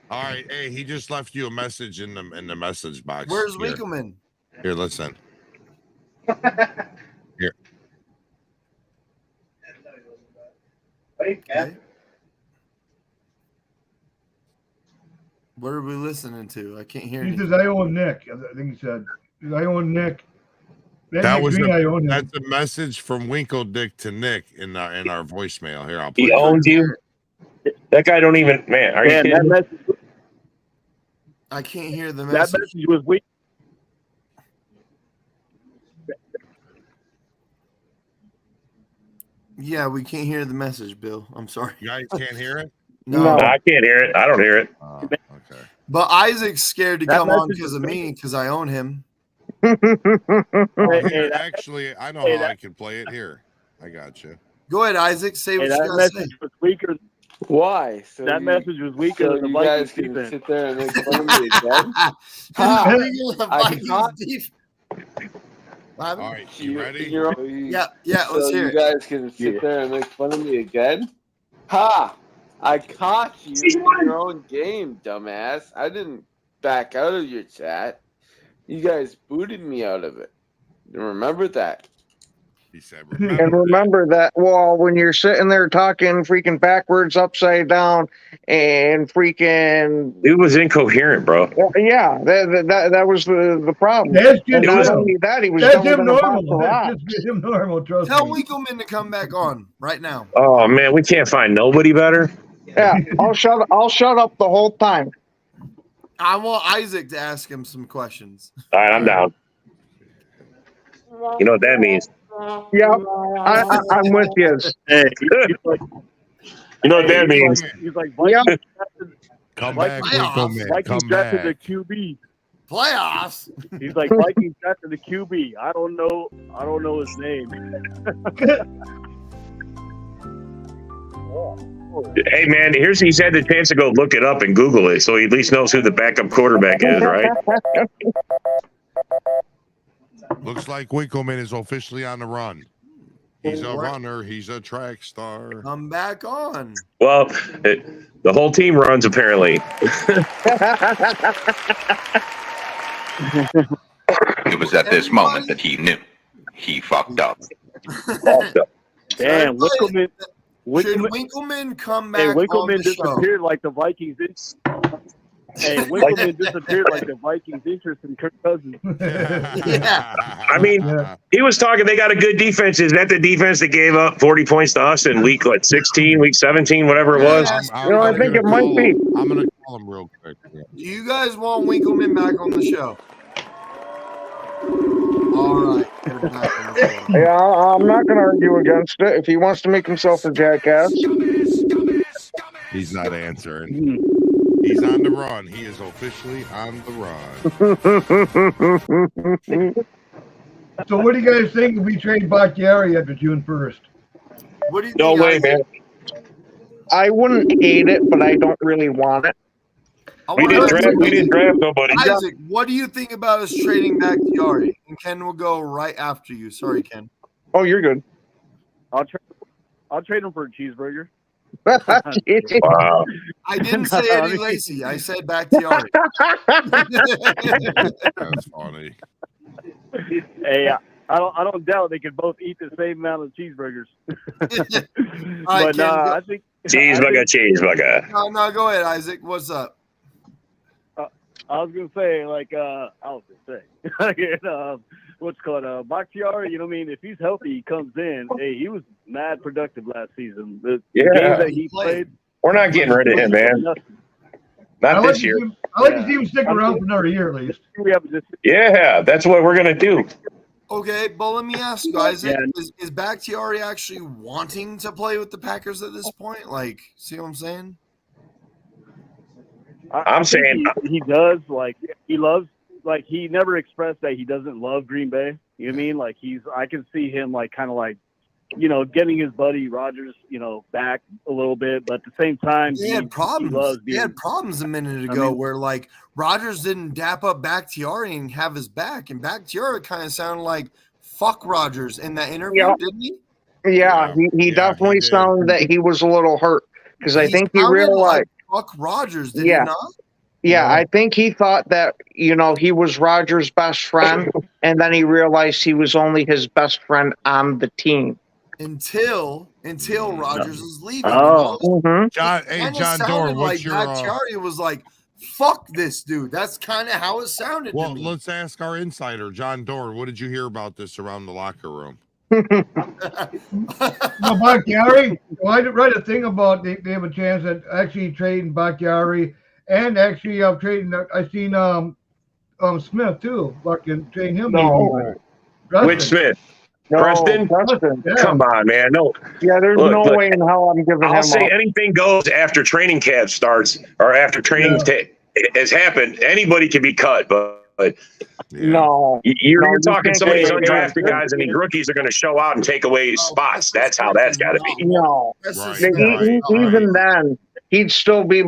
All right, hey, he just left you a message in the message box. Where's Winkleman? Here, listen. Here. Okay. What are we listening to? I can't hear He anything. says, I own Nick. I think he said, I own Nick. That's a message from Winkle Dick to Nick in our voicemail. Here, I'll play He owns you. That guy don't even, man. Are you kidding? I can't hear the message. That message was weak. Yeah, we can't hear the message, Bill. I'm sorry. You guys can't hear it? No, I can't hear it. I don't hear it. Okay. But Isaac's scared to come on because of me, because I own him. Actually, I know how I can play it. Here, I got you. Go ahead, Isaac. Say what you that got to say. message was weaker. Why? So that message was weaker so than the you Vikings guys can defense. sit there and make fun of me again. All right, you ready? Yeah, let's hear it. You guys can sit there and make fun of me again? Ha! I caught you in your own game, dumbass. I didn't back out of your chat. You guys booted me out of it. Remember that. He said, And remember that, well, when you're sitting there talking freaking backwards, upside down, and freaking... It was incoherent, bro. Yeah, that was the problem. That's And just not him. only that, he was That's dumbing him than a box of normal. rocks. That's just him normal, trust Tell me. Winkleman to come back on right now. Oh man, we can't find nobody better. Yeah, I'll shut up the whole time. I want Isaac to ask him some questions. All right, I'm down. You know what that means? Yeah, I'm with you. Hey. You know what that means? He's like, Yeah. Come back, Winkle Man. Vikings Come drafted back. the QB. Playoffs. He's like, Vikings drafted the QB. I don't know his name. Hey man, he's had the chance to go look it up and Google it, so he at least knows who the backup quarterback is, right? Looks like Winkleman is officially on the run. He's a runner. He's a track star. Come back on. Well, the whole team runs apparently. It was at this moment that he knew he fucked up. Damn, Winkleman. Should Winkleman come back Hey, Winkleman on the show? disappeared like the Vikings. Hey, Winkleman disappeared like the Vikings' interest in Kirk Cousins. Yeah. I mean, he was talking. They got a good defense. Is that the defense that gave up 40 points to us in week 16, week 17, whatever it was? I think it might be. I'm gonna call him real quick. Do you guys want Winkleman back on the show? All right. Yeah, I'm not going to argue against it. If he wants to make himself a jackass. He's not answering. He's on the run. He is officially on the run. So what do you guys think if we trade Bakhtiari after June 1st? What do you No think, way, Isaac? man. I wouldn't hate it, but I don't really want it. We didn't draft nobody. Isaac, what do you think about us trading back to Yari? And Ken will go right after you. Sorry, Ken. Oh, you're good. I'll trade him for a cheeseburger. Wow. I didn't say Eddie Lacy. I said back to Yari. That's funny. Hey, I don't doubt they could both eat the same amount of cheeseburgers. All right, But Ken, I think Cheeseburger. No, go ahead, Isaac. What's up? I was gonna say what's called Bakhtiari. You know what I mean? If he's healthy, he comes in. Hey, he was mad productive last season. The games that he played. We're not getting rid of him, man. Not this year. I like to see him stick around for another year at least. Yeah, that's what we're gonna do. Okay, but let me ask you guys: is Bakhtiari actually wanting to play with the Packers at this point? Like, see what I'm saying? I'm saying he does. Like, he loves. Like, he never expressed that he doesn't love Green Bay. You know what I mean? Like, I can see him like kind of like, getting his buddy Rodgers, back a little bit, but at the same time, He had problems. He had problems a minute ago where like Rodgers didn't dap up Bakhtiari and have his back, and Bakhtiari kind of sounded like fuck Rodgers in that interview, didn't he? Yeah, he definitely sounded that he was a little hurt because I think he realized fuck Rodgers, did he not? Yeah, I think he thought that, he was Rodgers' best friend, and then he realized he was only his best friend on the team. Until Rodgers is leaving. John Doerr, what's your Bakhtiari was like, fuck this dude. That's kind of how it sounded to me. Let's ask our insider, John Doerr. What did you hear about this around the locker room? Bakhtiari, I read a thing about they have a chance at actually trading Bakhtiari and actually trading. I seen Smith too. Fucking trading him. Which Smith? Preston? Yeah. Come on, man. No. Yeah, there's no way in hell I'm giving him I'll say up. anything goes after training camp starts or after training has happened. Anybody can be cut, but no. You're talking some of these undrafted guys and these rookies are going to show out and take away spots. That's how that's got to be. No. Even then, he'd still be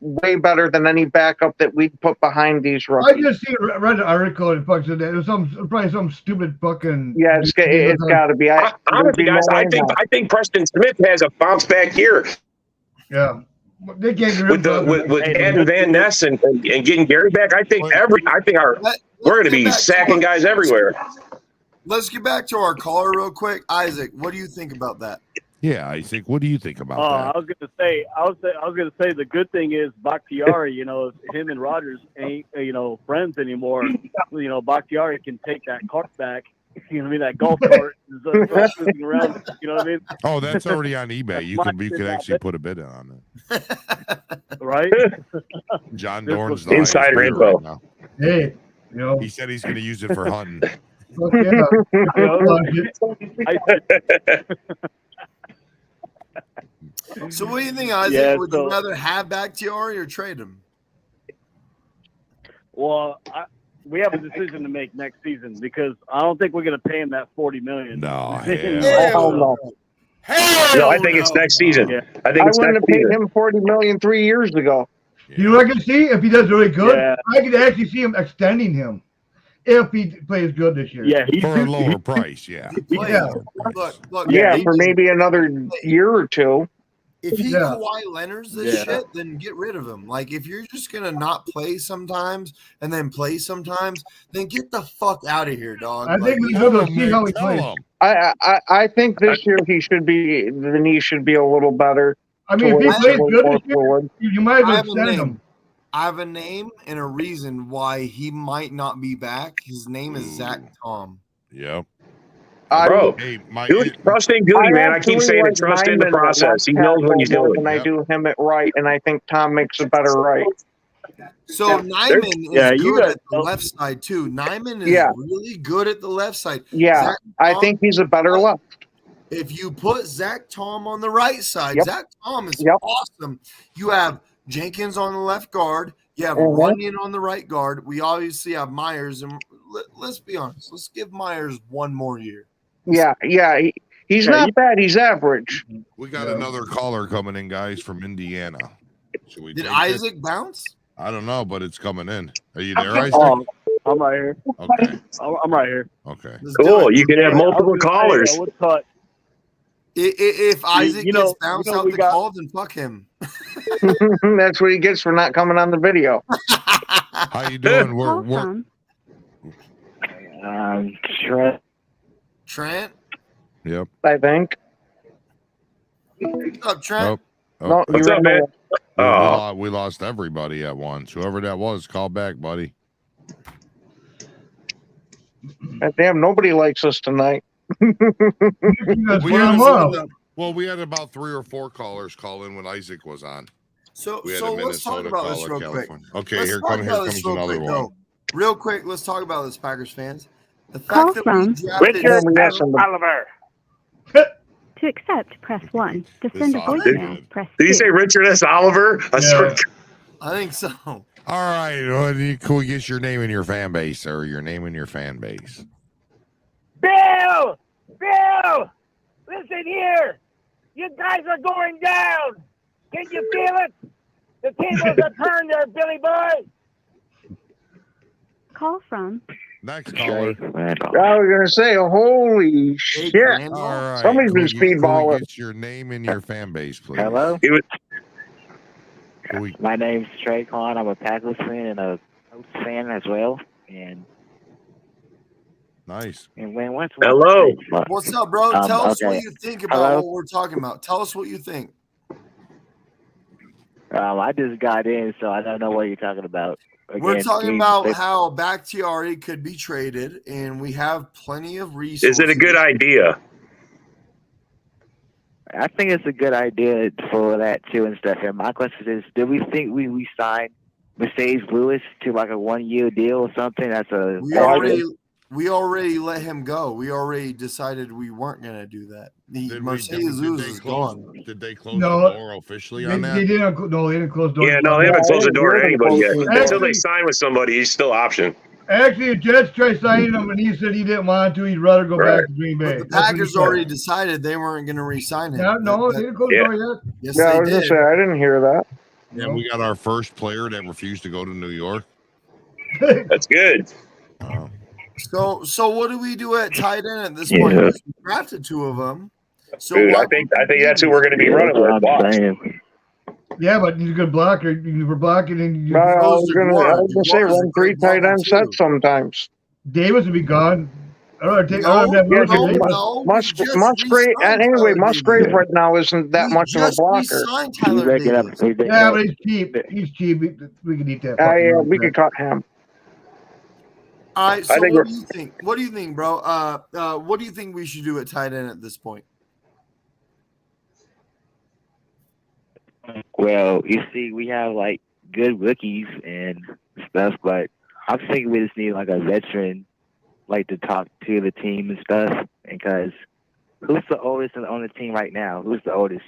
way better than any backup that we'd put behind these rookies. I just read an article and fucking said that it was probably some stupid fucking. Yeah, it's got to be. Honestly, guys, I think Preston Smith has a bounce back here. Yeah, they can't with Adam Van Ness and getting Gary back. I think we're going to be sacking guys everywhere. Let's get back to our caller real quick, Isaac. What do you think about that? Yeah, Isaac, what do you think about that? I was gonna say the good thing is Bakhtiari, him and Rodgers ain't friends anymore. Bakhtiari can take that cart back. You know what I mean? That golf cart is moving around. You know what I mean? Oh, that's already on eBay. You could actually put a bid on it. Right? John Dorn's the insider info. Right now. Hey, he said he's going to use it for hunting. So what do you think, Isaac? Would you rather have Bakhtiari or trade him? Well, we have a decision to make next season because I don't think we're going to pay him that $40 million. No, hell no. I think it's next season. Yeah. I think it's wouldn't next have paid season. him $40 million 3 years ago. You know what I can see? If he does really good, Yeah. I could actually see him extending him if he plays good this year. Yeah, for a lower price. Yeah. Look. For maybe another year or two. If he Kawhi Leonard's this shit, then get rid of him. Like, if you're just gonna not play sometimes and then play sometimes, then get the fuck out of here, dog. I think we should see how he plays. I think this year the knee should be a little better. I mean, if he plays good this year, you might as well extend him. I have a name and a reason why he might not be back. His name is Zach Tom. Yep. Bro, trust in Goody, man. I keep saying trust in the process. He knows what he's doing. And I do him at right, and I think Tom makes a better right. So Nyman is good at the left side too. Nyman is really good at the left side. Yeah, I think he's a better left. If you put Zach Tom on the right side, Zach Tom is awesome. You have Jenkins on the left guard. You have Runyon on the right guard. We obviously have Myers, and let's be honest. Let's give Myers one more year. Yeah. He's not bad. He's average. We got another caller coming in, guys, from Indiana. Did Isaac bounce? I don't know, but it's coming in. Are you there, Isaac? I'm right here. Okay. I'm right here. Okay. Cool. You can have multiple callers. If Isaac gets bounced out the call, then fuck him. That's what he gets for not coming on the video. How you doing? We're Trent? Yep. I think. What's up, Trent? No, what's up, man? We lost everybody at once. Whoever that was, call back, buddy. Damn, nobody likes us tonight. We had about 3 or 4 callers call in when Isaac was on. So let's talk about this real quick. Okay, here comes another one. Real quick, let's talk about this, Packers fans. The fact Call that from we drafted Oliver. To accept, press 1. To This send a sounds voicemail, good. press 2. Did you say Richard S. Oliver? I think so. All right. Well, can we get your name and your fan base, or your name and your fan base? Bill! Bill! Listen here! You guys are going down! Can you feel it? The tables are turned there, Billy boy! Call from Next caller. I was gonna say, holy shit! All right. Somebody's been Can we speedballing. get your name and your fan base, please? Hello? Can we- My name's Trey Khan. I'm a Packers fan and a Colts fan as well. And nice. And when once Hello. What's up, bro? Tell us what okay. you think about Hello? what we're talking about. Tell us what you think. I just got in, so I don't know what you're talking about. We're Again, talking we- about how Bakhtiari could be traded, and we have plenty of resources. Is it a good idea? I think it's a good idea for that too and stuff. And my question is, do we think we signed Mercedes Lewis to like a 1-year deal or something? That's a We already let him go. We already decided we weren't going to do that. The Mercedes Lewis is gone. Did they close the door officially on that? They didn't. No, they didn't close the door. Yeah, no, they haven't closed the door to anybody yet. Actually- Until they sign with somebody, he's still option. Actually, the Jets tried signing him, and he said he didn't want to. He'd rather go back to Green Bay. The Packers already decided they weren't going to re-sign him. No, they didn't close the door yet. Yes, Yeah, I they was gonna did. say I didn't hear that. Yeah, we got our first player that refused to go to New York. That's good. So what do we do at tight end at this point? Yeah. We drafted 2 of them. So Dude, I what- think that's who we're going to be running with. Watch. Yeah, but he's a good blocker. We're blocking, and you No, I was gonna say run 3 tight end sets sometimes. Davis would be gone. I don't take. Yeah, No, Musgrave. And anyway, Musgrave right now isn't that much of a blocker. Yeah, but he's cheap. He's cheap. We can eat that. Yeah, we could cut him. All right, so I think what we're- do you think? What do you think, bro? What do you think we should do at tight end at this point? Well, you see, we have like good rookies and stuff, but I'm thinking we just need like a veteran, like to talk to the team and stuff. Because who's the oldest on the team right now? Who's the oldest?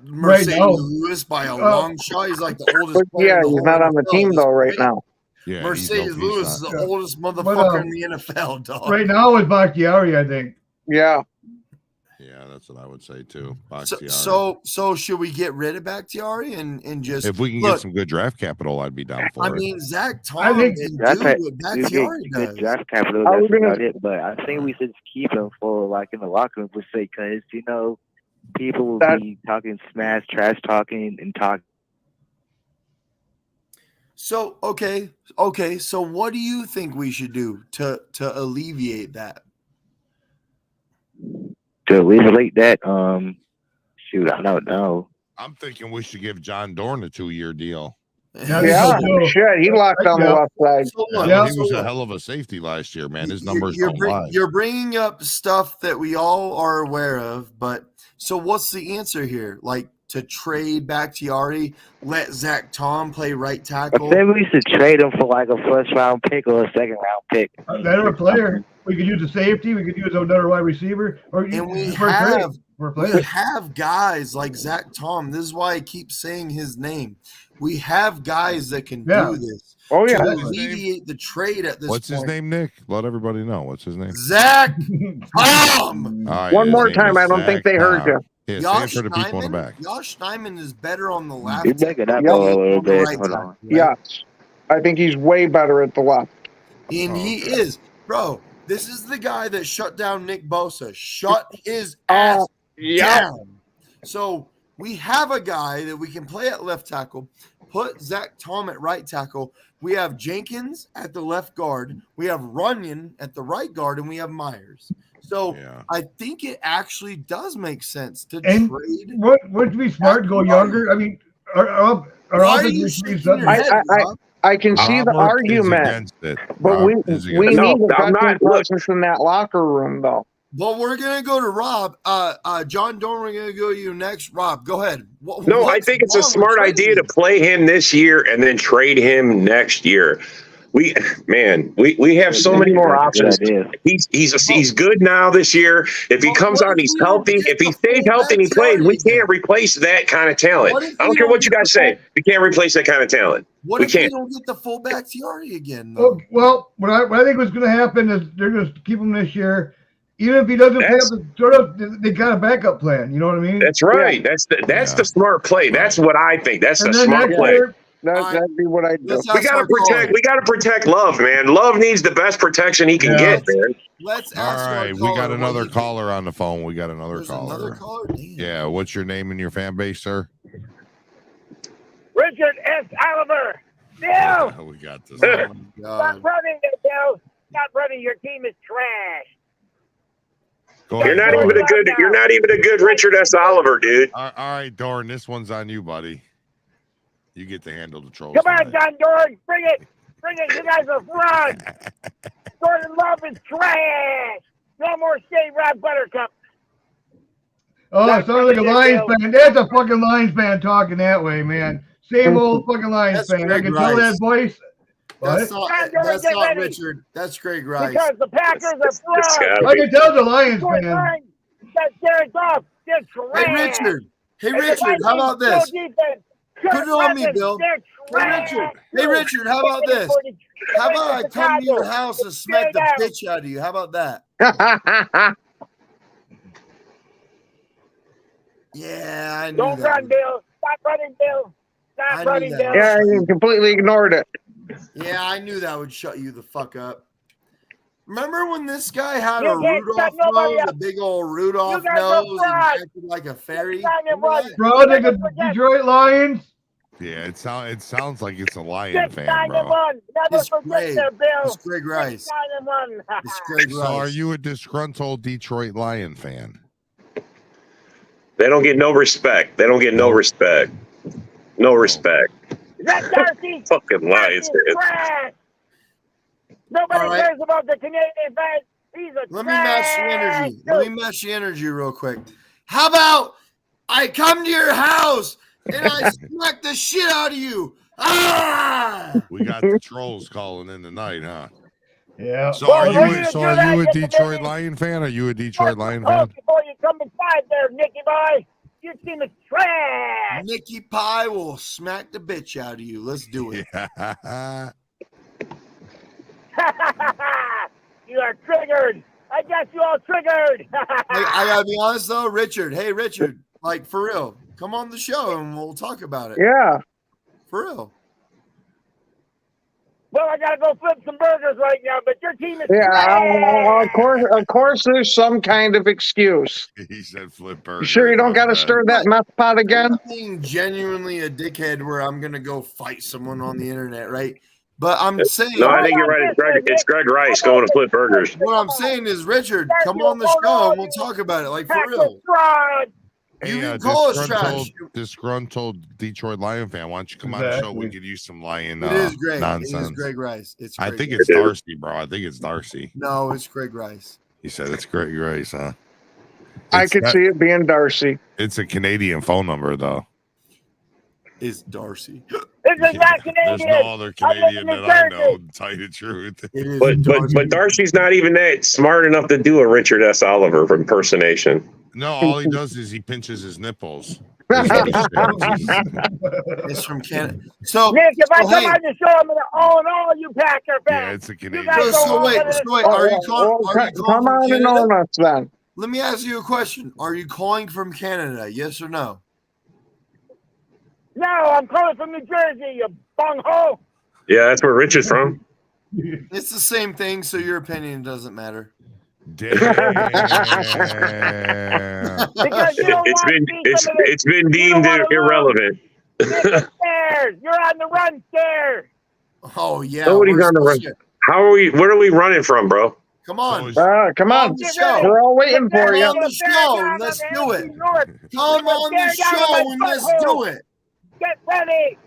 Mercedes now. Lewis by a long shot. He's like the oldest. But player yeah, in the he's whole not on the NFL. team though right now. Yeah, Mercedes Lewis is the oldest But, motherfucker in the NFL, dog. Right now is Bakhtiari, I think. Yeah. Yeah, that's what I would say too. So, Bakhtiari. so should we get rid of Bakhtiari and just If we can look, get some good draft capital, I'd be down for I it. mean, Zach Tom I think can That's do right. what We Bakhtiari get good does. draft capital. I was That's gonna- about it. But I think we should keep him for like in the locker room per se, because people will be talking smash, trash talking, and talk. So okay. So what do you think we should do to alleviate that? To alleviate that, shoot, I don't know. I'm thinking we should give John Dorn a 2-year deal. Yeah, shit, he locked down the left side. So look, He so was a look. hell of a safety last year, man. His You're- numbers you're, don't bring- lie. you're bringing up stuff that we all are aware of, but so what's the answer here? Like to trade Bakhtiari, let Zach Tom play right I tackle? think we should trade him for like a first-round pick or a second-round pick. Better player. We could use a safety. We could use another wide receiver. Or And we for a trade. have For a we player. have guys like Zach Tom. This is why I keep saying his name. We have guys that can Yeah. do this. Oh yeah. To alleviate the trade at this What's his point. name, Nick? Let everybody know. What's his name? Zach Tom. One more time, I don't think they heard you. Yeah, say it Josh for the people in the Snyman. back. Josh Snyman is better on the left. You make it up Yep. a little on the bit. right Hold tackle, on. right? Yes. I think he's way better at the left. And he is, bro. This is the guy that shut down Nick Bosa. Shut his Oh, ass yeah. down. So we have a guy that we can play at left tackle, put Zach Tom at right tackle. We have Jenkins at the left guard. We have Runyon at the right guard, and we have Myers. So I think it actually does make sense to And trade. would be smart to go younger? I mean, our Why are offense you needs to be shaking something. your head, Rob? I can see the Robert is argument, against it. but Rob we is we against need it. a veteran presence in that locker room, though. Well, we're gonna go to Rob. John Dorn, we're gonna go to you next. Rob, go ahead. No, I think it's a smart idea to play him this year and then trade him next year. we have so many more options. He's good now this year. If he comes out and he's healthy, if he stays healthy and he plays, we can't replace that kind of talent. I don't care what you guys say. We can't replace that kind of talent. What we if can't. we don't get the fullback Tiari again? Though? Well, what I think was going to happen is they're going to keep him this year. Even if he doesn't play up the sort of, they got a backup plan. You know what I mean? That's right. Yeah. That's the smart play. That's what I think. That's the smart play. That'd be what I do. We gotta protect Love, man. Love needs the best protection he can get, man. Let's All right, we got another caller on the phone. We got another caller. Another caller? Yeah, what's your name and your fan base, sir? Richard S. Oliver. Bill! We got this. Stop running it, Bill. Stop running. Your team is trash. You're not even a good Richard S. Oliver, dude. All right, Dorn, this one's on you, buddy. You get to handle the trolls. Come on, John Dorn. Bring it. Bring it. You guys are fraud. Jordan Love is trash. No more State Rob Buttercup. Oh, it sounds like a Lions fan. That's a fucking Lions fan talking that way, man. Same old fucking Lions fan. I can tell that voice. That's not Richard. That's Greg Rice. Because the Packers are fraud. I can tell the Lions fan. That's Jared Goff. They're trash. Hey, Richard. How about this? Put it on me, Bill. Hey, Richard. How about this? How about I come to your house and smack the bitch out of you? How about that? Yeah, I knew Don't that. run, Bill. Stop running, Bill. Stop running, Bill. Yeah, you completely ignored it. Yeah, I knew that would shut you the fuck up. Remember when this guy had a Rudolph nose, a big old Rudolph nose, and acted like a fairy? Bro, they the Detroit Lions. Yeah, it sounds like it's a Lion fan, bro. It's Greg Rice. It's Greg Rice. So are you a disgruntled Detroit Lion fan? They don't get no respect. No respect. Is that Darcy? Fucking Lions. Nobody cares about the Canadian fans. He's a Let me match the energy real quick. How about I come to your house and I smack the shit out of you? Ah! We got the trolls calling in tonight, huh? Yeah. So are you a Detroit Lion fan? Are you a Detroit Lion fan? Before you come inside there, Nicky boy, your team is trash. Nicky Pie will smack the bitch out of you. Let's do it. Yeah. You are triggered. I got you all triggered. I gotta be honest though, Richard. Hey, Richard, like for real, come on the show and we'll talk about it. Yeah, for real. Well, I gotta go flip some burgers right now, but your team is of course. There's some kind of excuse. He said flip burgers. You sure you don't got to stir that meth pot again? I'm being genuinely a dickhead where I'm gonna go fight someone on the internet, right? But I'm saying, no, I think you're right. It's Greg Rice going to flip burgers. What I'm saying is, Richard, come on the show and we'll talk about it, like for real. You can call us trash. Disgruntled Detroit Lion fan. Why don't you come on the show? We could use some Lion nonsense. It is Greg Rice. I think it's Darcy, bro. I think it's Darcy. No, it's Greg Rice. He said it's Greg Rice, huh? I could see it being Darcy. It's a Canadian phone number, though. Is Darcy. This is not Canadian. There's no other Canadian that I know, to tell you the truth. But Darcy's not even that smart enough to do a Richard S. Oliver impersonation. No, all he does is he pinches his nipples. It's from Canada. So, Nick, if I come on the show, I'm going to own all you Packer fans. Yeah, it's a Canadian. So wait. Are you calling come on from and own us then? Let me ask you a question. Are you calling from Canada? Yes or no? No, I'm calling from New Jersey, you bunghole. Yeah, that's where Rich is from. It's the same thing, so your opinion doesn't matter. It's been deemed irrelevant. Stairs. You're on the run, stairs. Oh yeah. Nobody's on the run. How are we? Where are we running from, bro? Come on. Come on. We're all waiting for you. Come on the show. Let's do it. Come on the show and let's do it. Get ready.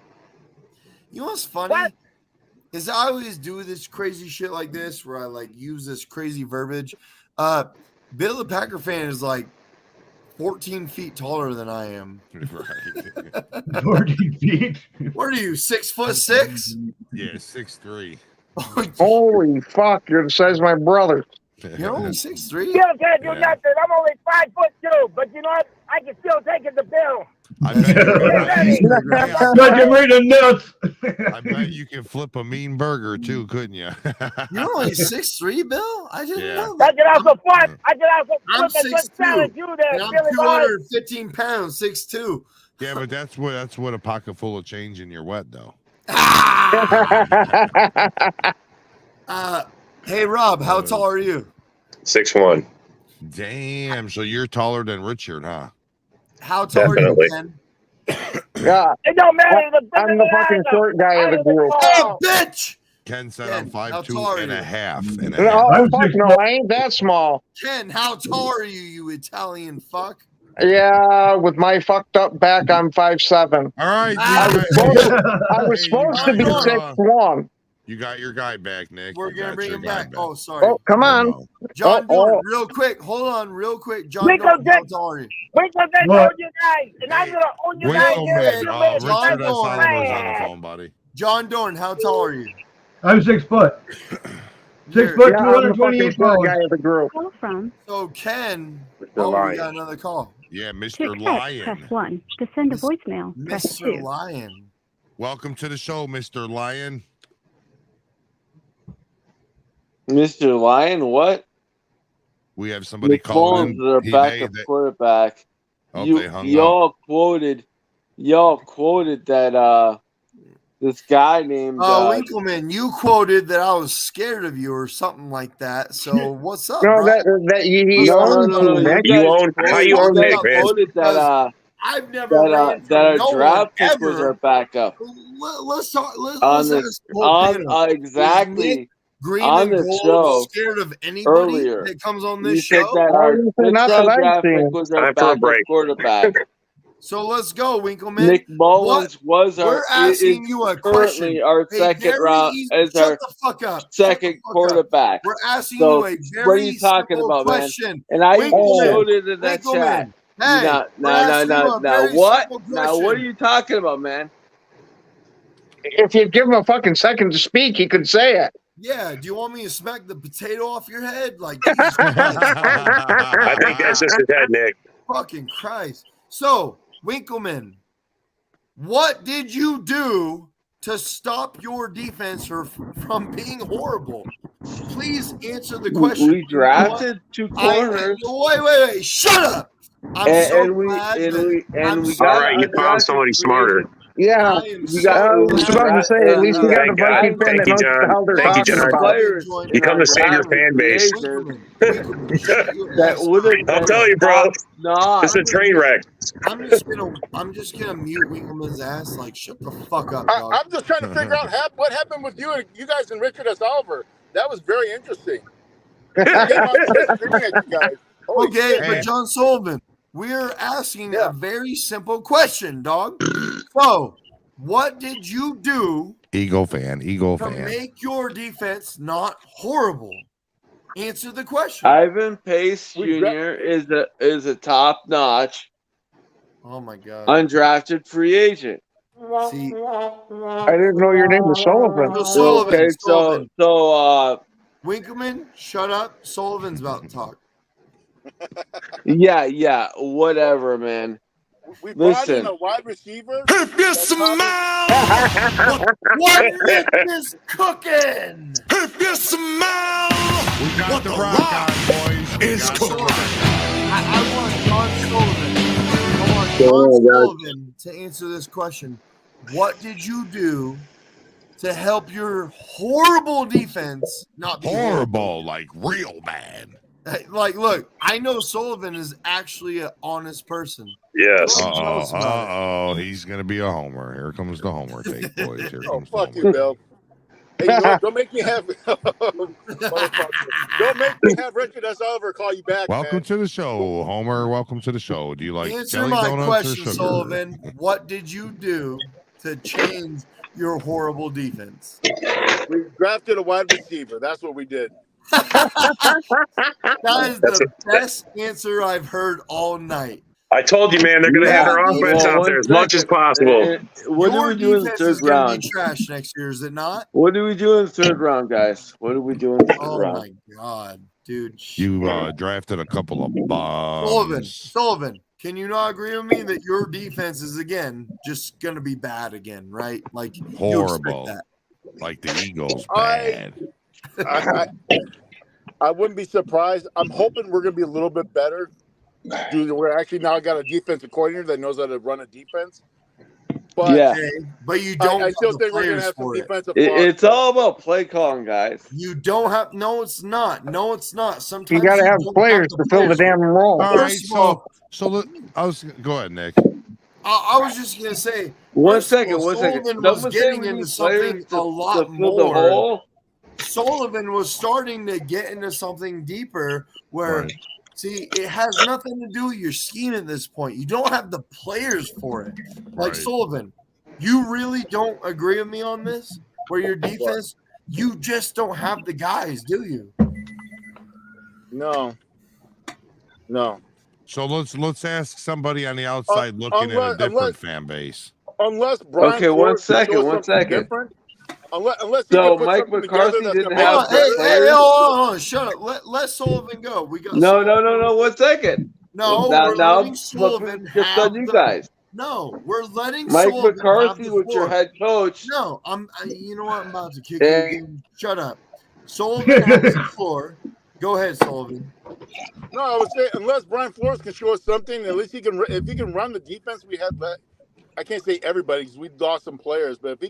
You know what's funny? Is I always do this crazy shit like this where I like use this crazy verbiage. Bill the Packer fan is like 14 feet taller than I am. Right. 14 feet. What are you, 6'6"? Yeah, 6'3". Holy fuck! You're the size of my brother. You're only 6'3". Still can't do nothing. I'm only 5'2", but you know what? I can still take it to Bill. I bet you can flip a mean burger too, couldn't you? You're only 6'3", Bill. I didn't know I that. can also flip. I can also I'm flip a good salad. 6'2", You there, and I'm Billy boy? 215 pounds, 6'2". Yeah, but that's what a pocket full of change in your wet though. Hey Rob, how tall are you? 6'1". Damn, so you're taller than Richard, huh? How tall are you, Ken? Yeah. It don't matter. I'm the fucking short guy of the group. Oh, bitch! Ken said I'm how 5'2" tall are and you? a half. And a No, half. fuck no, I ain't that small. Ken, how tall are you, you Italian fuck? Yeah, with my fucked up back, I'm 5'7". All right, I was supposed to be 6'1". You got your guy back, Nick. We're You gonna got bring your him guy back. Oh, sorry. Oh, come on. John Oh, Dorn, oh. real quick. Hold on, real quick. John Winkle Dorn, how Dick. tall are you? Winkle Dick What? own you guys, and I'm gonna own you guys. Winkleman, John Richard S. Dorn. Oliver's on the phone, buddy. John Dorn, how tall are you? I'm 6 foot. 6 You're- foot, Yeah, I'm the fucking 228 short pounds. guy of the group. Call from. So Ken, Mr. we Lion. got another call. Yeah, To Mr. accept, Lion. press 1. To send a voicemail, press Mr. 2. Lion. Welcome to the show, Mr. Lion. Mr. Lion, what? We have somebody Nick calling. Mullins, their backup quarterback. Oh, You they hung y'all quoted that this guy named Winkleman, you quoted that I was scared of you or something like that. So what's up, No, bro? that he owns you, Nick. You own how you own Nick, man? quoted that I've never ran from that no our draft one pick was ever. our backup. Let's talk. On Let's this, ask the whole on panel. Is exactly Nick Green on and this Gold show scared of anybody earlier. that comes on You this said show? that our Not that I've draft pick seen. was our Time for a backup break. quarterback. So let's go, Winkleman. Nick Mullins was We're our asking is you a currently question. our A second very round easy- as Shut our the fuck up. second quarterback. We're asking So you a very what are you talking simple about, man? question. And I even Winkleman, showed it in that chat. Winkleman. Hey, we're asking you a Now very what? simple Now what are question. you talking about, man? If you give him a fucking second to speak, he could say it. Yeah, do you want me to smack the potato off your head? Like, Jesus Christ. I think that's just his head, Nick. Fucking Christ. So, Winkleman, what did you do to stop your defense from being horrible? Please answer the question. We drafted two corners. Wait. Shut up. I'm All right, you found somebody smarter. Yeah, I was about to say, at least we got a Viking fan that knows what the hell they're talking about. You come to save your fan base. That would have. I'll tell you, bro. No, It's a train wreck. I'm just gonna mute Winkleman's ass. Like, shut the fuck up, dog. I'm just trying to figure out what happened with you guys and Richard S. Oliver. That was very interesting. Okay, but John Sullivan, we're asking a very simple question, dog. So, what did you do Eagle fan. to make your defense not horrible? Answer the question. Ivan Pace Jr. is a top notch. Oh my god. Undrafted free agent. See, I didn't know your name was Sullivan. Sullivan. Okay, Sullivan. so Winkleman, shut up. Sullivan's about to talk. yeah, whatever, man. We brought in Listen. a wide receiver. If you smell What Nick is cooking? If you smell We got what the the rock rock on, boys. We is got the cooking. rock. I want John Sullivan. To answer this question. What did you do to help your horrible defense not be Horrible, like real bad. Like, look, I know Sullivan is actually an honest person. Yes. Tell us about it. He's gonna be a homer. Here comes the homer take, boys. Here Oh, comes the fuck homer. you, Bill. Hey, don't make me have don't make me have Richard S. Oliver call you back. Welcome man. to the show, Homer. Welcome to the show. Do you like Answer jelly my donuts or question, sugar? Sullivan. What did you do to change your horrible defense? We drafted a wide receiver. That's what we did. That is the best answer I've heard all night. I told you, man, they're going to have their offense out there as much as possible. What do we do in the third round? Be trash next year, is it not? What do we do in the third round, guys? What do we do in the third round? Oh my god, dude! You drafted a couple of bombs. Sullivan, can you not agree with me that your defense is again just going to be bad again, right? Like Horrible. You expect that. Like the Eagles, bad. I wouldn't be surprised. I'm hoping we're going to be a little bit better. Dude, we're actually now got a defensive coordinator that knows how to run a defense. But but you don't. I still think we're going to have some defensive. It's all about play calling, guys. You don't have. No, it's not. No, it's not. Sometimes You got to have players to fill the damn role. All right, so I was go ahead, Nick. I was just gonna say. One second. Sullivan was getting into something a lot more. Sullivan was starting to get into something deeper where. Right. See, it has nothing to do with your scheme at this point. You don't have the players for it. Like Sullivan, you really don't agree with me on this? Where your defense, you just don't have the guys, do you? No. So let's ask somebody on the outside looking at a different fan base. Unless Brian. Okay, one second. Unless so Mike McCarthy didn't have. Hey, shut up. Let Sullivan go. We got no. 1 second. No, we're letting Sullivan just on you guys. No, we're letting Mike Sullivan McCarthy was your head coach. No, you know what? I'm about to kick you again. Shut up. Sullivan has the floor. Go ahead, Sullivan. No, I would say unless Brian Flores can show us something, at least he can. If he can run the defense we had, I can't say everybody because we lost some players, but if he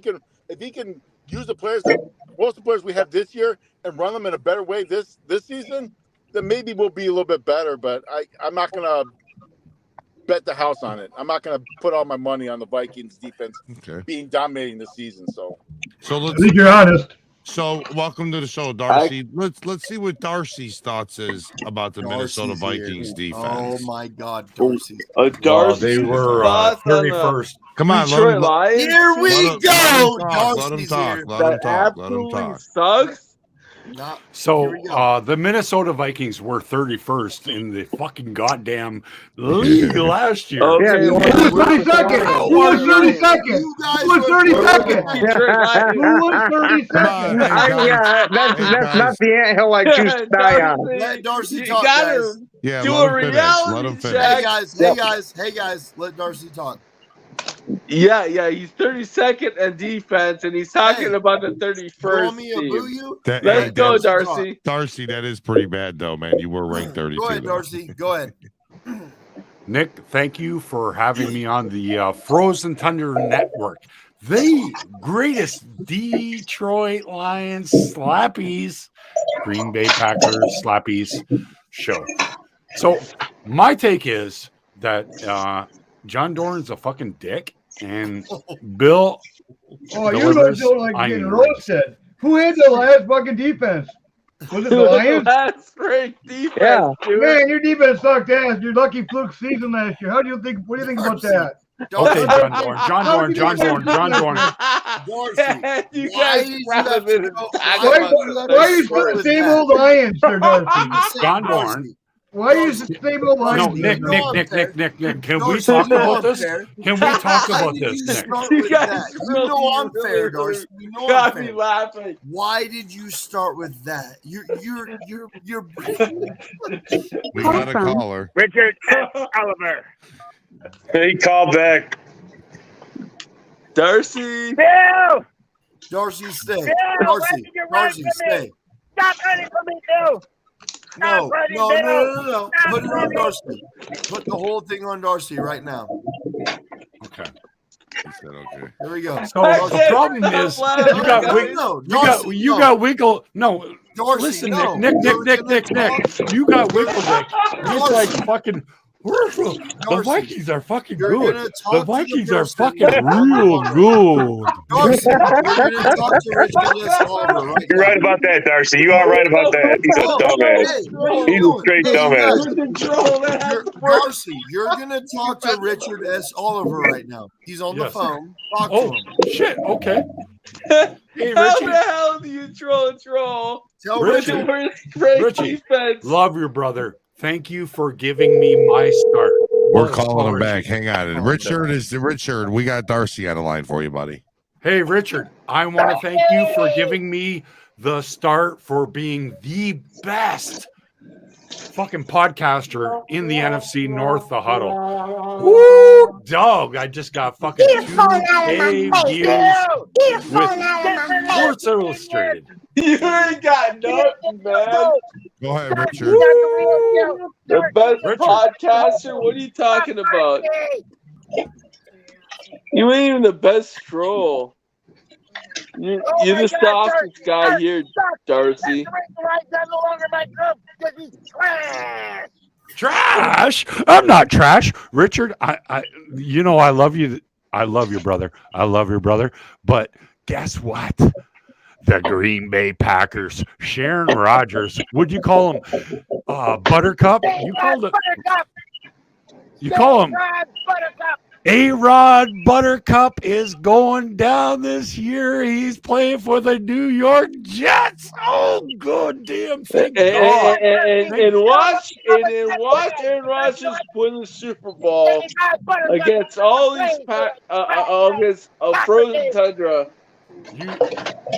can use the players most of the players we have this year and run them in a better way this season, then maybe we'll be a little bit better. But I'm not gonna bet the house on it. I'm not gonna put all my money on the Vikings defense being dominating this season. So I think you're honest. So welcome to the show, Darcy. Let's see what Darcy's thoughts is about the Minnesota Vikings defense. Oh my God, Darcy! They were 31st. Come on, Detroit Lions. Here we go. Let him talk. Let him talk. Sucks. So the Minnesota Vikings were 31st in the fucking goddamn league last year. Okay, who was 32nd? Who was 32nd? Who was 32nd? Who was 32nd? Yeah, that's not the anthill I choose to die on. Let Darcy talk, guys. Yeah, do a reality check. Hey guys, let Darcy talk. Yeah, he's 32nd in defense, and he's talking about the 31st team. Let's go, Darcy. Darcy, that is pretty bad, though, man. You were ranked 32. Go ahead, Darcy. Go ahead. Nick, thank you for having me on the Frozen Tundra Network. The greatest Detroit Lions slappies, Green Bay Packers slappies show. So my take is that John Doran's a fucking dick, and Bill. Oh, you don't like getting roasted. Who had the last fucking defense? Was it the Lions? Last ranked defense. Yeah, man, your defense sucked ass. Your lucky fluke season last year. What do you think about that? Okay, John Dorn. Darcy, you guys why are you the same old Lions, Sir Darcy? John Dorn. Why is the same old Lions? No, Nick. Can we talk about this? Can we talk about this, Nick? You guys know I'm fair, Darcy. You know I'm fair. Laughing. Why did you start with that? You're. We got a caller. Richard Oliver. He called back. Darcy. Bill. Darcy, stay. Bill, Darcy, stay. Stop running for me, Bill. No. Put it on Darcy. Put the whole thing on Darcy right now. Okay. He said okay. There we go. So the problem is you got Winkle. No, Darcy, listen, no. Nick. You got Winkle Dick. He's like fucking. The Vikings are fucking good. The Vikings are fucking real good. Darcy, you're going to talk to Richard S. Oliver right You're right about that, Darcy. You are right about that. He's a dumbass. He's a straight dumbass. Darcy, you're going to talk to Richard S. Oliver right now. He's on the phone. Talk to him. Shit. Okay. Hey, Richard. How the hell do you troll? Tell Richie, love your brother. Thank you for giving me my start. We're calling him back. Hang on. Richard, we got Darcy on the line for you, buddy. Hey, Richard, I want to thank you for giving me the start for being the best fucking podcaster in the NFC North, the Huddle. Woo, dog. I just got fucking 2K views with Sports Illustrated. You ain't got nothing, man. Go ahead, Richard. The best podcaster? What are you talking about? You ain't even the best troll. You're the softest guy here, Darcy. Trash? I'm not trash, Richard. I love you. I love your brother. I love your brother. But guess what? The Green Bay Packers, Sharon Rodgers. Would you call him Buttercup? You called it. You call him A-Rod Buttercup is going down this year. He's playing for the New York Jets. Oh, good damn! Thank God. And watch Aaron Rodgers win the Super Bowl against all these against frozen tundra.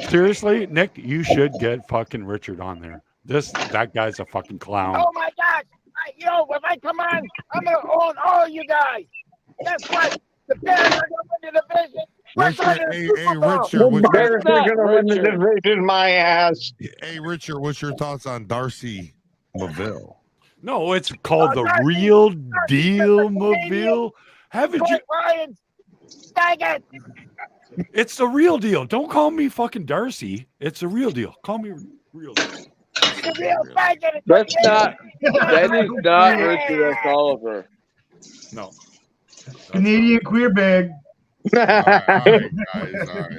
Seriously, Nick, you should get fucking Richard on there. That guy's a fucking clown. Oh my gosh! If I come on, I'm gonna own all you guys. Guess what? The Bears are gonna win the division. Richard, The Bears are gonna win the division, my ass. Hey, Richard, what's your thoughts on Darcy Maville? No, it's called the Real Deal Mobile. Haven't you? It's the real deal. Don't call me fucking Darcy. It's the real deal. Call me Real Deal. That is not Richard S. Oliver. No. Canadian queer bag. All right,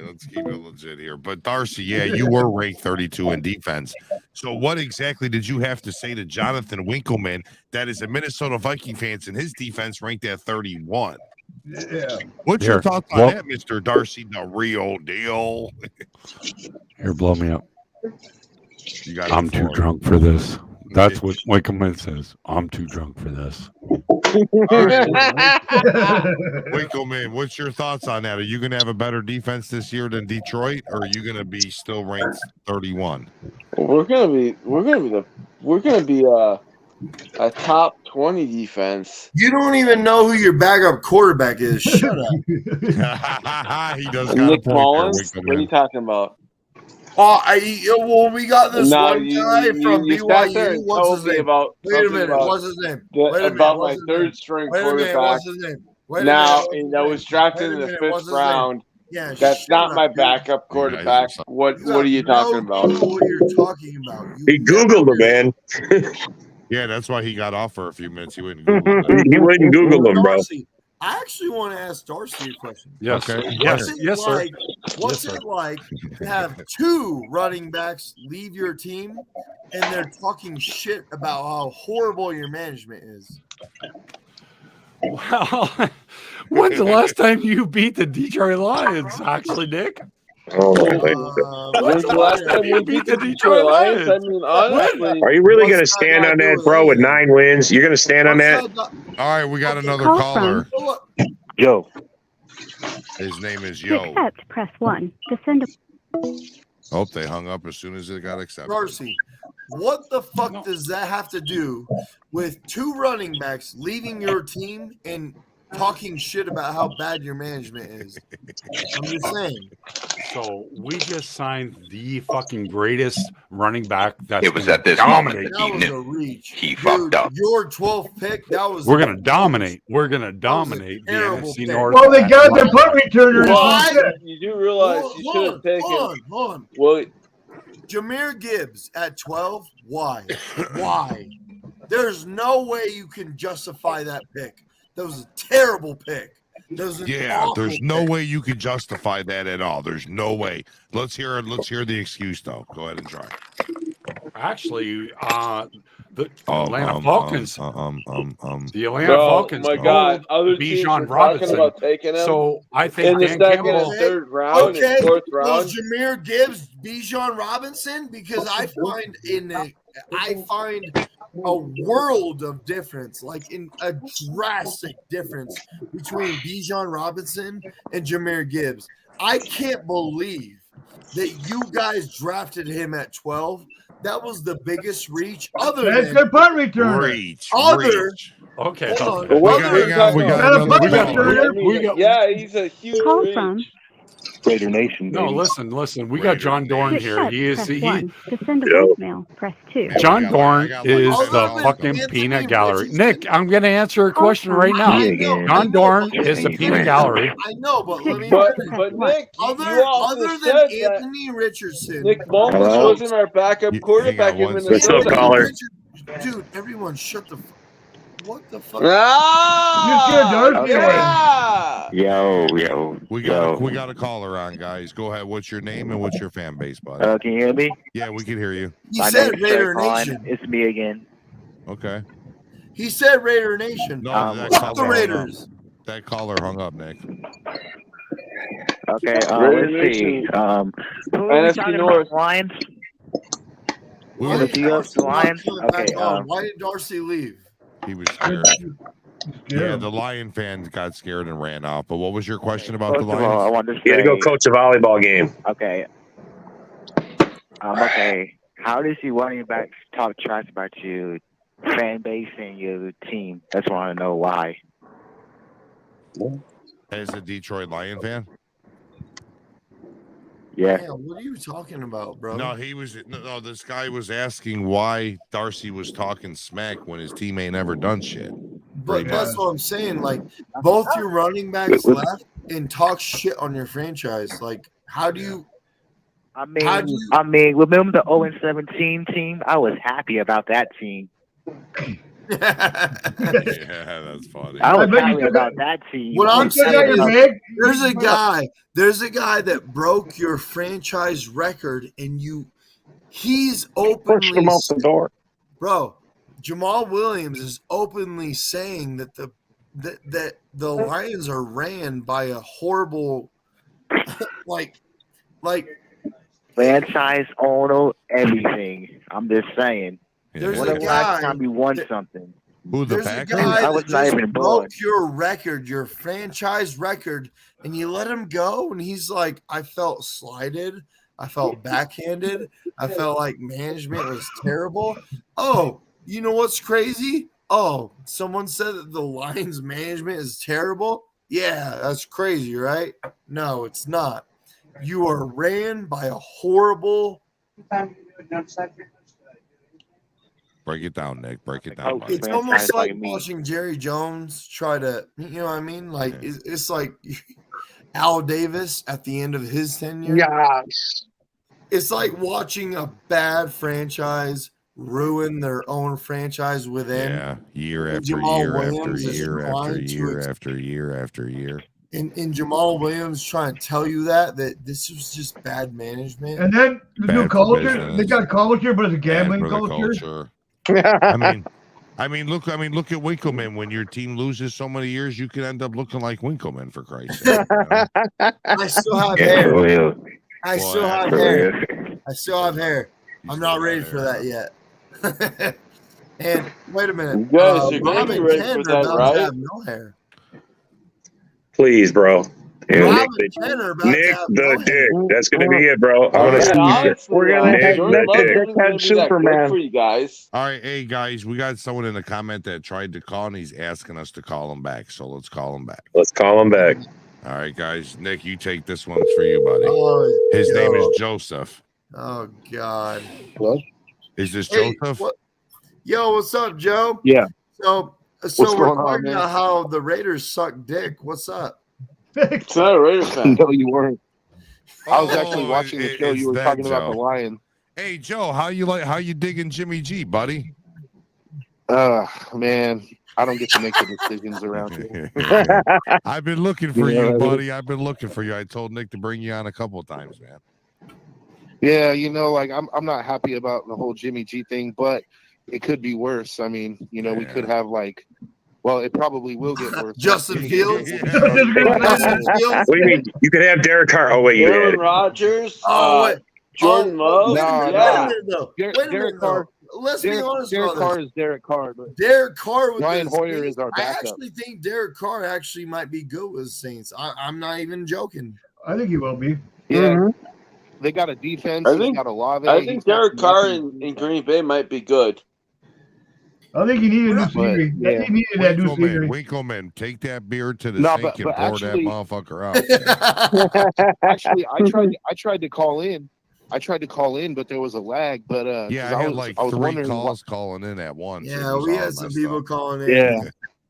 let's keep it legit here. But Darcy, yeah, you were ranked 32 in defense. So what exactly did you have to say to Jonathan Winkleman that is a Minnesota Viking fans and his defense ranked at 31? Yeah. What's your thoughts on that, Mr. Darcy, the real deal? Here, blow me up. I'm too drunk for this. That's what Winkleman says. I'm too drunk for this. Winkleman, what's your thoughts on that? Are you going to have a better defense this year than Detroit, or are you going to be still ranked 31? We're gonna be a top 20 defense. You don't even know who your backup quarterback is. Shut up. He does. Nick Mullins. What are you talking about? We got this one guy from BYU. What's his name? Wait a minute. What's his name? About my third string quarterback. What's his name? Now, that was drafted in the 5th round. Yeah, that's not my backup quarterback. What are you talking about? What you're talking about? He Googled him, man. Yeah, that's why he got off for a few minutes. He wouldn't Google him. He wouldn't Google him, bro. I actually want to ask Darcy a question. Yes. Okay. What's it like to have two running backs leave your team and they're talking shit about how horrible your management is? Well, when's the last time you beat the Detroit Lions, actually, Nick? When's the last time you beat the Detroit Lions? I mean, honestly. Are you really going to stand on that, bro, with 9 wins? You're going to stand on that? All right, we got another caller. Yo. His name is To Yo. accept, press 1. To send a... Hope they hung up as soon as it got accepted. Darcy, what the fuck does that have to do with two running backs leaving your team and talking shit about how bad your management is? I'm just saying. So we just signed the fucking greatest running back. That's It was at this moment that he That was a knew reach. he fucked up. Your 12th pick, that was. We're gonna dominate. We're gonna dominate the terrible NFC pick. North. Well, they got their punt returner. Why? You do realize you should have taken. Hold on. Well, Jameer Gibbs at 12. Why? Why? There's no way you can justify that pick. That was a terrible pick. Yeah, there's no way you can justify that at all. There's no way. Let's hear the excuse though. Go ahead and try. Actually, the Atlanta Falcons. The Atlanta Falcons. Oh my God! Other teams were talking about taking him. So I think in the Dan second Campbell, and third round, and fourth round. Was Jameer Gibbs Bijan Robinson? Because I find a world of difference, like in a drastic difference between Bijan Robinson and Jahmyr Gibbs. I can't believe that you guys drafted him at 12. That was the biggest reach other That's than good punt returner. Reach. Okay. Hold on. We got yeah, he's a huge Call reach. from Raider Nation. No, baby. listen. We got John Dorn to here. accept, He is press he. 1. To send a voicemail, press 2. John Dorn is Other the than fucking Anthony peanut gallery. Richardson. Nick, I'm going to answer a question right now. I know, John Dorn is the peanut gallery. I know, but let me But finish. Nick, you also Other than said that Anthony Richardson, Nick Bomas wasn't our backup quarterback in Minnesota. Dude, everyone shut the. What the fuck? Ah! Yeah. Yo. We got a caller on, guys. Go ahead. What's your name and what's your fan base, bud? Can you hear me? Yeah, we can hear you. He My said name's Raider Trey Klein. Nation. It's me again. Okay. He said Raider Nation. No, that Fuck the caller hung Raiders. up. That caller hung up, Nick. Okay, Raider let's see. Nation. Who are we NFC talking North. about? Lions? Why The did Seahawks, the Lions? Okay, Why did Darcy leave? He was scared. Yeah, the Lion fans got scared and ran off. But what was your question about First the of all, I Lions? want to say, You had to go coach a volleyball game. okay. Okay. How does your running back talk trash about your fan base and your team? That's why I want to know why. As a Detroit Lion fan? Yeah. Man, what are you talking about, bro? No, this guy was asking why Darcy was talking smack when his team ain't ever done shit. But that's what I'm saying. Like, both your running backs left and talk shit on your franchise. Like, how do you? I mean, remember the 0-17 team? I was happy about that team. Yeah, that's funny. I was happy about that team. What I'm saying is, Meg? there's a guy that broke your franchise record, and he's openly Pushed him out the door. Bro, Jamal Williams is openly saying that the Lions are ran by a horrible, like franchise owner, everything. I'm just saying. There's when a the last guy time you won something? Who, the There's Packers? a guy I was that not just even broke born. your record, your franchise record, and you let him go, and he's like, I felt slighted. I felt backhanded. I felt like management was terrible. Oh, you know what's crazy? Oh, someone said that the Lions management is terrible. Yeah, that's crazy, right? No, it's not. You are ran by a horrible. Break it down, Nick. Break it down. It's almost like watching Jerry Jones try to, you know what I mean? Like, it's like Al Davis at the end of his tenure. Yes. It's like watching a bad franchise ruin their own franchise within. Yeah, year after Jamal year after Williams is year after trying to year after year after year. And Jamal Williams trying to tell you that this was just bad management. And then the new Bad for culture, business. they got culture, but it's a Bad gambling for the culture. I mean, look at Winkleman. When your team loses so many years, you can end up looking like Winkleman, for Christ's sake. I still have hair. I Boy, still have for hair. I still have hair. I'm not ready for that yet. And wait a minute. You guys are Rob gonna be and ready Ken for are that, about right? to have no hair. Please, bro. Rob and Ken are about to Nick have the no hair. Dick. That's gonna be it, bro. I want to see you. Honestly, We're gonna have Jordan Nick Love the isn't Dickhead gonna be that good Superman. for you guys. All right, hey guys, we got someone in the comment that tried to call, and he's asking us to call him back. So let's call him back. Let's call him back. All right, guys. Nick, you take this one. It's for you, buddy. Oh, His name is yo. Joseph. Oh God. What? Is this Hey, Joseph? Yo, what's up, Joe? Yeah. So What's we're going on, talking man? about how the Raiders suck dick. What's up? It's not a Raiders fan. No, you weren't. I was actually Oh, watching the show. it's You were that talking about Joe. the Lion. Hey, Joe, how you digging Jimmy G, buddy? Man, I don't get to make the decisions around here. I've been looking for Yeah, you, right. buddy. I've been looking for you. I told Nick to bring you on a couple of times, man. Yeah, like I'm not happy about the whole Jimmy G thing, but it could be worse. I mean, we could have well, it probably will get worse. Justin Fields. What do you mean? You could have Derek Carr. Oh wait, you Aaron had Rodgers. Oh, wait. Jordan Love. No, yeah. Wait a minute, though. Wait a minute, though. let's be honest Derek about Carr this. is Derek Carr, but Derek Carr with Brian the Hoyer Saints, is our I backup. actually think Derek Carr actually might be good with the Saints. I'm not even joking. I think he will be. Yeah, they got a defense. I He's think got a Olave. I he's think got Derek some Carr weapons. in Green Bay might be good. I think he needed new But, scenery. yeah. He needed that new scenery. Winkleman, take that beer to the No, sink but and pour actually- that motherfucker out. Actually, I tried to call in. But there was a lag. But Yeah, 'cause I had was like I was 3 wondering calls calling in at once. Yeah, It was we all had some messed people up. calling in. Yeah.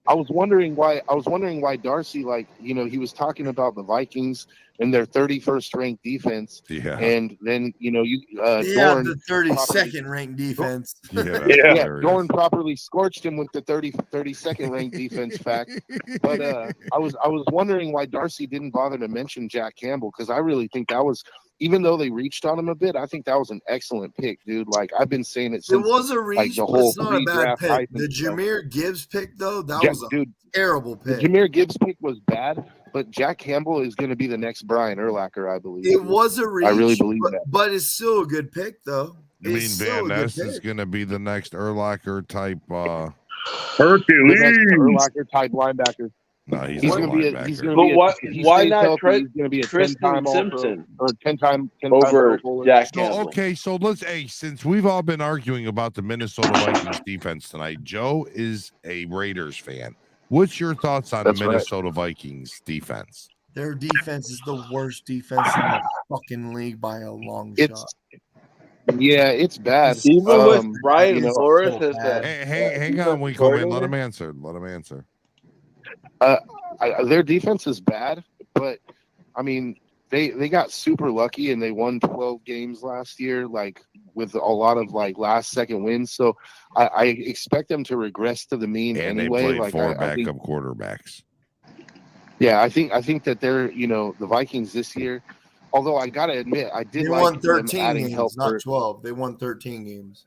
I was wondering why Darcy, like, you know, he was talking about the Vikings and their 31st ranked defense. Yeah. And then, you know, They have Dorn the 32nd ranked defense. Yeah, Dorn properly scorched him with the 32nd ranked defense fact. But I was wondering why Darcy didn't bother to mention Jack Campbell, because I really think that was, even though they reached on him a bit, I think that was an excellent pick, dude. Like, I've been saying it It since was a like reach, the but whole it's not a bad pre-draft pick. hype The and stuff. Jameer Gibbs pick, though, that Jack- was a dude, terrible The pick. Jameer Gibbs pick was bad, but Jack Campbell is going to be the next Brian Urlacher, I believe. It dude. was a reach. I really believe but, that. but it's still a good pick, though. You mean It's still Van a good Ness is pick. going to be the next Urlacher type? The next Urlacher type linebacker. No, he's He's not going a to be. linebacker. He's going to But be. why- If he why stays not healthy, Tre- he's going to be a Tristan 10-time All-Pro Simpson or 10-time over Pro Bowler. Jack So Campbell? okay, so let's since we've all been arguing about the Minnesota Vikings defense tonight, Joe is a Raiders fan. What's your thoughts on That's the right. Minnesota Vikings defense? Their defense is the worst defense in the fucking league by a long It's shot. yeah, it's bad. Even with Brian you know, Flores so as bad. the Hang on, Winkleman. Let him answer. Let him answer. Their defense is bad, but I mean, they got super lucky and they won 12 games last year, like with a lot of like last second wins. So I expect them to regress to the mean And anyway. they played Like 4 I think, backup quarterbacks. yeah, I think that they're, you know, the Vikings this year. Although I gotta admit, I did They like won them 13 adding help games, not for 12. They won 13 games.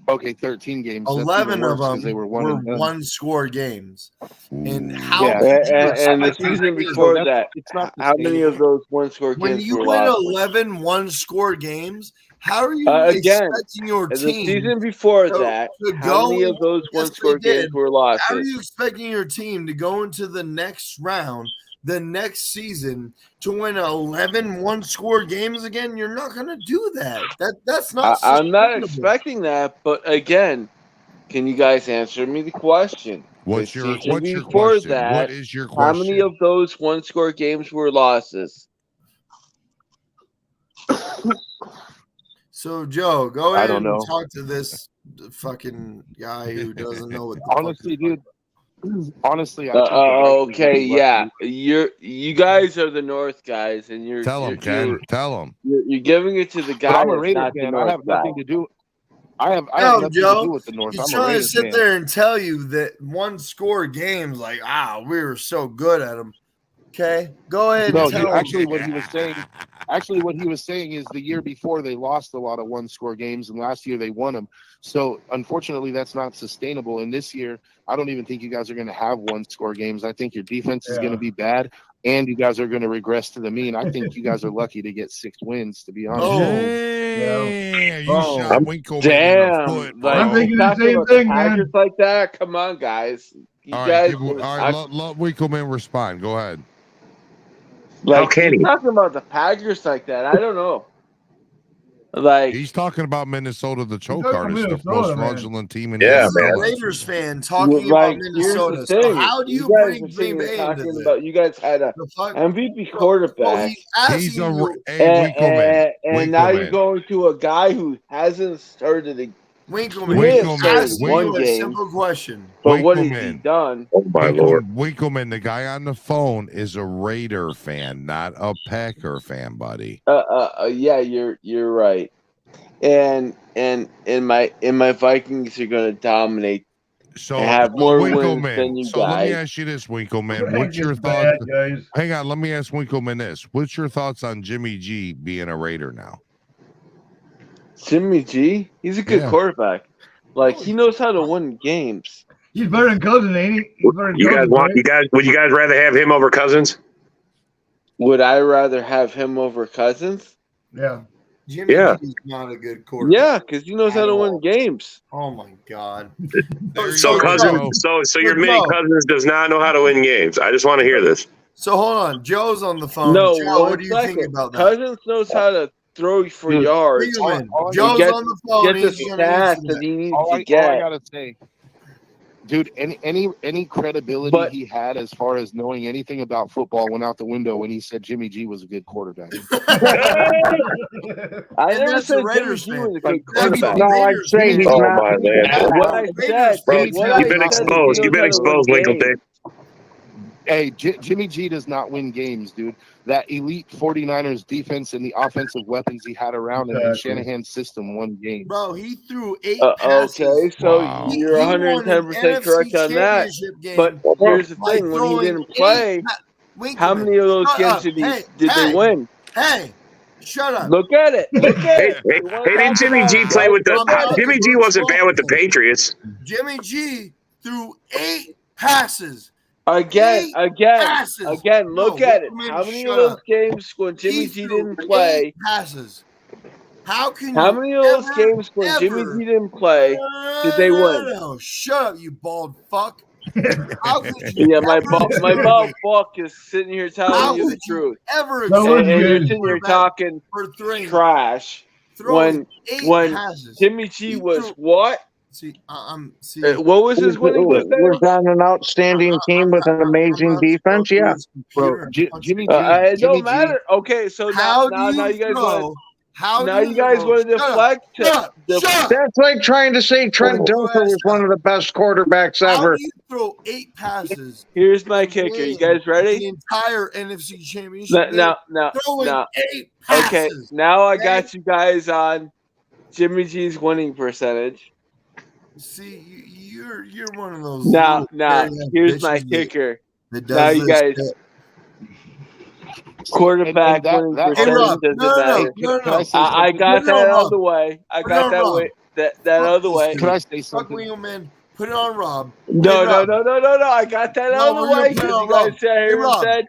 okay 13 games. That's 11 even of worse 'cause them they were one were and done. one-score games. And how Yeah. could you And the expect season them to- before that's- that, it's not how many of those one-score when games you were win lost? 11 one-score games, how are you Again, expecting your the team season before to- that, to how go many of in- those yes, one-score they did. games were How are losses? you expecting your team to go into the next round, the next season, to win 11 one-score games again? You're not going to do that. That's not. I'm not sustainable. expecting that, but again, can you guys answer me the question? What's The your season question? before that, What is your how many question? of those one-score games were losses? So, Joe, go I ahead don't and know. talk to this fucking guy who doesn't know what the Honestly, dude. Honestly, I think Okay, yeah, you guys are the North guys, and you're Tell him, Ken. Tell him. you're giving it to the But guy I'm a that's Raider not the fan. North I have nothing guy. to do. I have No, nothing Joe, to do with the North. he's I'm a trying to Raider sit fan. there and tell you that one-score games, like, we were so good at them. Okay, go ahead No, and tell him. actually, what he was saying is the year before they lost a lot of one-score games, and last year they won them. So unfortunately, that's not sustainable. And this year, I don't even think you guys are going to have one-score games. I think your defense is going to be bad, and you guys are going to regress to the mean. I think you guys are lucky to get 6 wins, to be honest. Damn, you Oh. shot Winkleman in the Damn, foot, like I'm bro. thinking the talking same about thing, the man. Packers like that. Come on, guys. You All guys, right, let Winkleman respond. Go ahead. like can you're he? talking about the Packers like that. I don't know. Like He's talking about Minnesota, the choke talking artist, the Minnesota, most man. fraudulent team in Yeah, This is the a man. Raiders fan talking like, about here's Minnesota. the So thing. how do you guys bring are Green sitting here Bay into talking this? about you guys had a The fuck? MVP So quarterback, he's asking He's a you, hey Winkleman. and now you're Winkleman. going to a guy who hasn't started a Winkleman, He he's has asking one you a game. simple question. But what has he Winkleman. done? Oh my lord. Winkleman, the guy on the phone, is a Raider fan, not a Packer fan, buddy. Yeah, you're right. And my Vikings are going to dominate So and have more wins than Winkleman. you So let me guys. ask you this, Winkleman. Ain't What's your this bad, thoughts? guys? Hang on, let me ask Winkleman this. What's your thoughts on Jimmy G being a Raider now? Jimmy G, he's a good Yeah. quarterback. Like he knows how to win games. He's better than Cousins, ain't he? He's better than You guys Cousins, right? would you guys rather have him over Cousins? Would I rather have him over Cousins? Yeah. Jimmy Yeah. G's not a good quarterback. Yeah, because he knows how to win games. Oh my god. So Cousins, so your mini Cousins does not know how to win games. I just want to hear this. So hold on, Joe's on the phone. No, Joe, one what do you think second. about that? Cousins knows how to throw for yards. Joe's Get- on the phone. Get the He's gonna stats answer that he needs All to I get. gotta say, dude, any credibility he had as far as knowing anything about football went out the window when he said Jimmy G was a good quarterback. I And never that's said a Jimmy Raiders G fan. was a good That'd be quarterback. the Raiders fan. Oh my man. What I said, Bro, what I you've been said is exposed. he You've knows been how to win exposed, Winkle games. Dick. Hey, Jimmy G does not win games, dude. That elite 49ers defense and the offensive weapons he had around him in Shanahan's system won games. Bro, he threw 8 Okay, passes. so He you're won an 110% correct NFC on that. championship game But here's the by thing: when he throwing didn't 8 play, how many of those Shut games up. did Hey, they win? Hey, shut up. Look at it. Look at Hey, it. hey, You wanna hey, didn't talk Jimmy about G it, play bro? with the? Look at it. Jimmy G wasn't bad with the Patriots. Jimmy G threw 8 passes. Again, passes. look No, at it. Winkleman, How many of shut those up. games when Jimmy He G threw didn't play? 8 passes. How can How you many of those ever, games when Jimmy ever- G didn't play did they win? No, shut up, you bald fuck. How could you Yeah, ever my bald fuck is sitting here telling How you the could you truth. ever And you're explain sitting here quarterback talking for throwing trash throwing when 8 passes? Jimmy G was what? See, What was his winning Was percentage? that an outstanding team with an amazing defense? Yeah. Bro, Jimmy G. It Jimmy don't matter. Okay, so How now do you guys throw? want How now do you guys throw? want to deflect. That's like trying to say Trent Dilfer was one of the best quarterbacks How ever. do you throw 8 passes? Here's my kicker. You guys ready? The entire NFC Championship. No, throwing no. 8 Okay, passes. now I got you guys on Jimmy G's winning percentage. See, you're one of those. Now, little here's my bitches kicker. that Now does you this guys, shit. quarterback winning Hey, percentage Rob, doesn't no. matter. Can I say I something? got Put it that on out of Rob. the way. I Put it got on that Rob. way. That out of the way. Can I say Fuck something? Wheelman. Put it on Rob. No, Hey, no. I got that out of the we're gonna way put it because on you guys Rob. sat Hey, here and Rob, said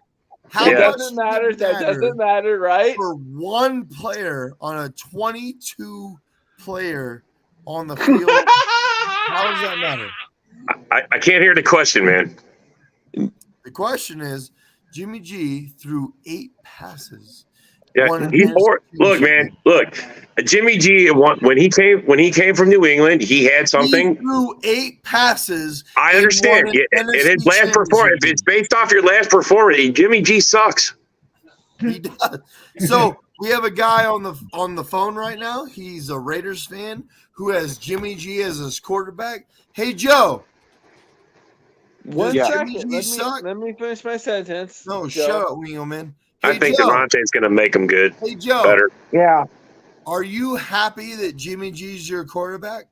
how that much doesn't does matter. it That doesn't matter, right? for one player on a 22 player on the field? How does that matter? I can't hear the question, man. The question is, Jimmy G threw 8 passes. Yeah, he's bored. Look, man. Look, Jimmy G. When he came from New England, he had something. He threw 8 passes. I understand. and won an And his NFC last performance, if it's based off your last performance, Jimmy G sucks. He does. So we have a guy on the phone right now. He's a Raiders fan who has Jimmy G as his quarterback. Hey, Joe. One Does second. Jimmy G suck? Let me finish my sentence. No, Joe. shut up, Wheelman. I Hey, think Joe. Devontae's going to make him good. Hey, Joe. Better. Yeah. Are you happy that Jimmy G's your quarterback?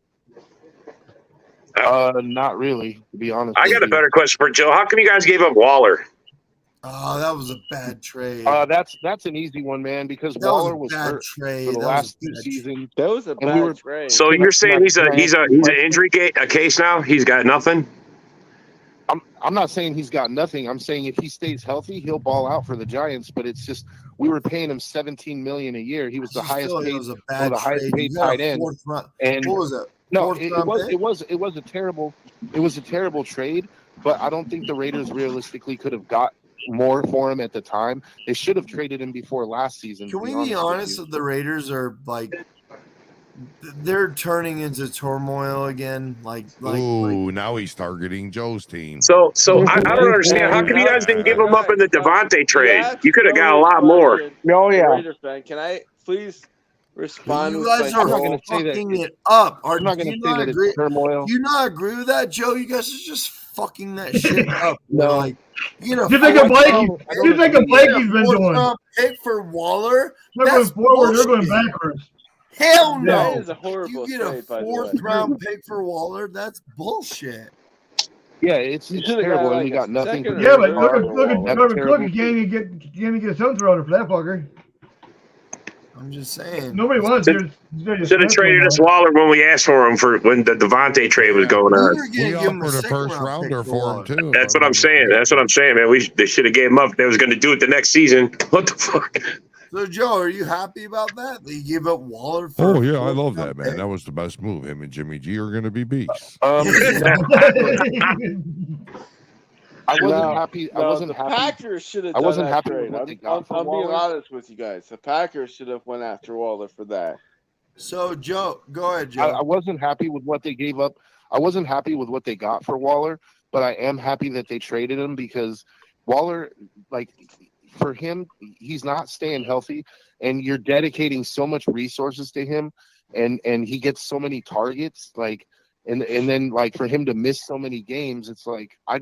Not really, to be honest. I got a better question for Joe. How come you guys gave up Waller? Oh, that was a bad trade. That's an easy one, man, because That Waller was was a bad hurt trade. for the That last was a 2 bad seasons. That was a And we were- bad trade. So you're saying he's an injury case now? He's got nothing? I'm not saying he's got nothing. I'm saying if he stays healthy, he'll ball out for the Giants. But it's just we were paying him $17 million a year. He was the highest paid, It was a one bad of the highest trade. paid You got a tight end. fourth round- And what was it? No, Fourth it round was pick? it was a terrible trade. But I don't think the Raiders realistically could have got more for him at the time. They should have traded him before last season. Can to we be be honest with honest you. that the Raiders are like they're turning into turmoil again? Ooh, now he's targeting Joe's team. So I don't understand. How come you guys didn't give him up in the Devontae trade? You could have got a lot more. Oh, yeah. Raider fan, can I please respond? You with guys my are troll? fucking it up. I'm not going to say that agree? it's turmoil. Do you not agree with that, Joe? You guys are just fucking that shit up. No. Like, you know, You think of Blakey's been doing? Pick for Waller. They're going That's forward. They're bullshit. going backwards. Hell no. That is a horrible You get a trade, by the way. fourth round pick for Waller. That's bullshit. Yeah, it's You should've terrible, got, and we like, got a nothing. second for Yeah, Derek but look Carr. at That's Cook. terrible. He can't even get a seventh rounder for that fucker. I'm just saying. Nobody wants. Should have traded us Waller when we asked for him for when the Devontae trade was going on. We offered a first rounder for him too. That's what I'm saying. That's what I'm saying, man. They should have gave him up. They was going to do it the next season. What the fuck? So, Joe, are you happy about that? They gave up Waller for. Oh yeah, I love that, man. That was the best move. Him and Jimmy G are going to be beasts. I wasn't happy. I wasn't the happy. Packers should have I done wasn't that happy trade. with what they I'm got for being Waller. honest with you guys. The Packers should have went after Waller for that. So, Joe, go ahead, Joe. I wasn't happy with what they gave up. I wasn't happy with what they got for Waller, but I am happy that they traded him because Waller, like, for him, he's not staying healthy, and you're dedicating so much resources to him, and he gets so many targets, like, and then like for him to miss so many games, it's like I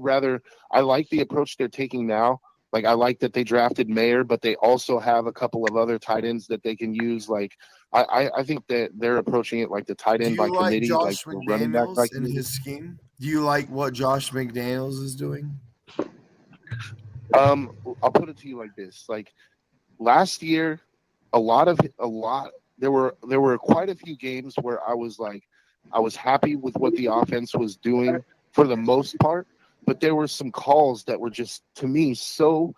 like the approach they're taking now. Like, I like that they drafted Mayer, but they also have a couple of other tight ends that they can use. Like, I think that they're approaching it like the tight end by committee, like the running back by in committee. his scheme? Do you like what Josh McDaniels is doing? I'll put it to you like this: like last year, there were quite a few games where I was happy with what the offense was doing for the most part, but there were some calls that were just, to me, so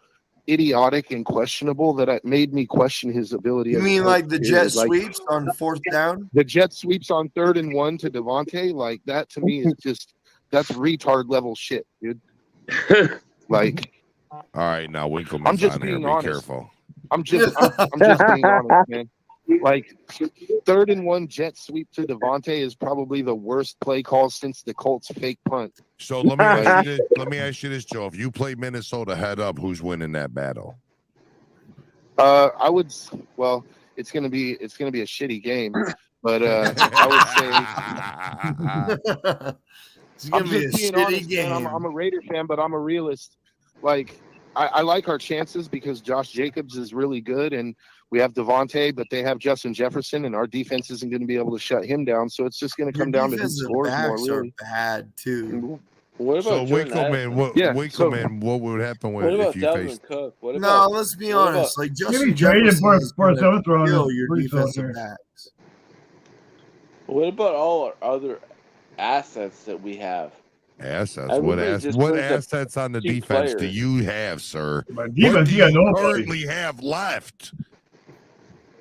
idiotic and questionable that it made me question his ability. You as a mean coach, like the period. jet sweeps on 4th down? The jet sweeps on 3rd and 1 to Devontae, like that to me is just that's retard level shit, dude. Like, all right, now Winkleman's I'm just on here. being Be honest. careful. I'm just being honest, man. Like 3rd and 1 jet sweep to Devontae is probably the worst play call since the Colts fake punt. So let me ask you this, Joe. If you play Minnesota head up, who's winning that battle? I would. Well, it's gonna be a shitty game, but I would say It's gonna I'm be a just being shitty honest, man. game. I'm a Raider fan, but I'm a realist. Like, I like our chances because Josh Jacobs is really good, and we have Devontae, but they have Justin Jefferson, and our defense isn't going to be able to shut him down. So it's just going to come down to who scores more. Really, bad too. What So about Jordan Winkleman, what would happen What about if you Dalvin faced? Cook? What No, about, let's be what honest. about- Like Maybe Justin traded Jefferson is for a gonna 7th rounder. kill your Pretty defensive soldier. backs. What about all our other assets that we have? Assets. Everybody just What brings up assets on the cheap defense do players. you have, sir? But What defense, do you got you nobody. currently have left?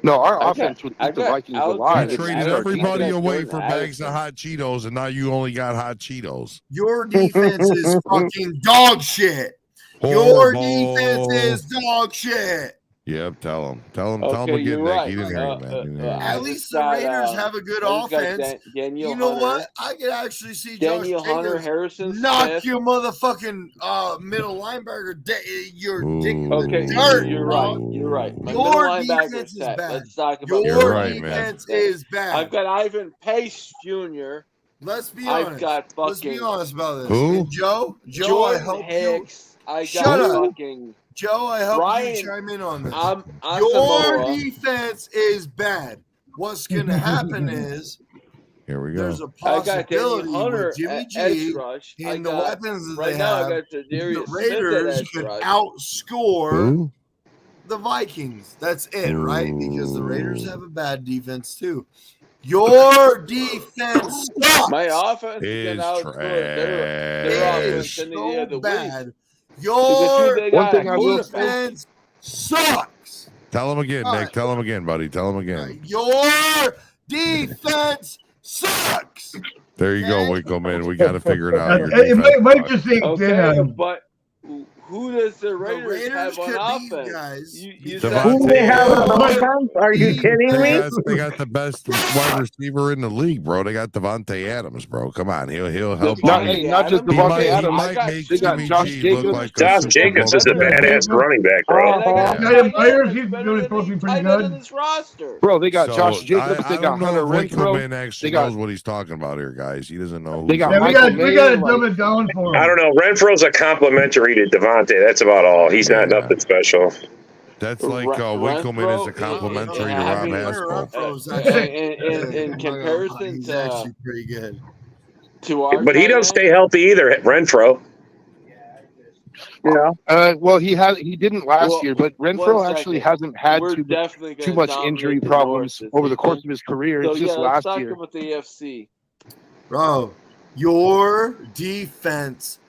no, our I offense got- would I keep the got Vikings Alexander alive. You It's traded just our everybody defense. away Jordan for bags of Addison. hot Cheetos, and now you only got hot Cheetos. Your defense is fucking dog shit. Your Horrible. defense is dog shit. Yep, tell him Okay, again, you're Nick. right. He didn't hear you, man. He didn't hear you. At least the Raiders have a good I just got offense. Daniel You know Hunter. what? I could actually see Daniel Josh Hunter, Jacobs Harrison knock Smith. your motherfucking middle linebacker your dick in Okay, the dirt. you're right. You're right. My Your middle linebacker defense is set. bad. Let's talk about Your middle right, man. defense linebacker is set. bad. I've got Ivan Pace Jr. Let's be I've honest. got Let's be fucking honest about this. Who? And Joe, I Jordan hope Hicks. I Shut got up. fucking Joe, I hope Ryan. you chime in on this. I'm Your Samoa. defense is bad. What's going to happen is Here we go. there's a I got Daniel possibility Hunter with Jimmy at G edge rush. I and the got weapons that right they now. have. I got The Darius Smith at Raiders edge could rush. outscore Who? the Vikings. That's it, right? Because the Raiders have a bad defense too. Your defense sucks. My offense is Is gonna outscore their It offense is any day of the so week. bad. Because Your they got a quarterback. defense sucks. Tell him again, All Nick. right. Tell him again, buddy. Tell him again. Your defense sucks. There you go, Winkleman. We got to figure it out. Your It defense might sucks. just say, Okay, but who does the Raiders, Raiders have on could be, offense? guys. You Devontae said Who they have on Adams. offense? Are you kidding me? They got the best wide receiver in the league, bro. They got Devontae Adams, bro. Come on, he'll help Not, you. hey, not just He might, Devontae he Adams. might make They got Jimmy Josh G look Jacobs. like a Josh Super Jacobs Bowl is a champion. badass running back, bro. And I got Got him players. Myers He's better doing than supposed to be any pretty tight end good. in this roster. Bro, they got So, Josh Jacobs. I They got don't know Hunter if Renfro. Winkleman actually They got knows what he's talking about here, guys. He doesn't know. They Who's got Yeah, Michael we got to Mayer. dumb Like, it down for I him. don't know. Renfro's a complimentary to Devontae. That's about all. He's not nothing special. That's like Winkleman is a complimentary to I Rob mean, Haskell. in comparison He's to actually pretty good. our But he tight doesn't end, stay healthy either, Renfro. Yeah. well, he didn't last year, but Renfro one actually second. hasn't had We're too definitely too gonna much dominate injury the problems North this over the course season. of his career. So It's just yeah, let's last talk year. about the AFC. Bro, your defense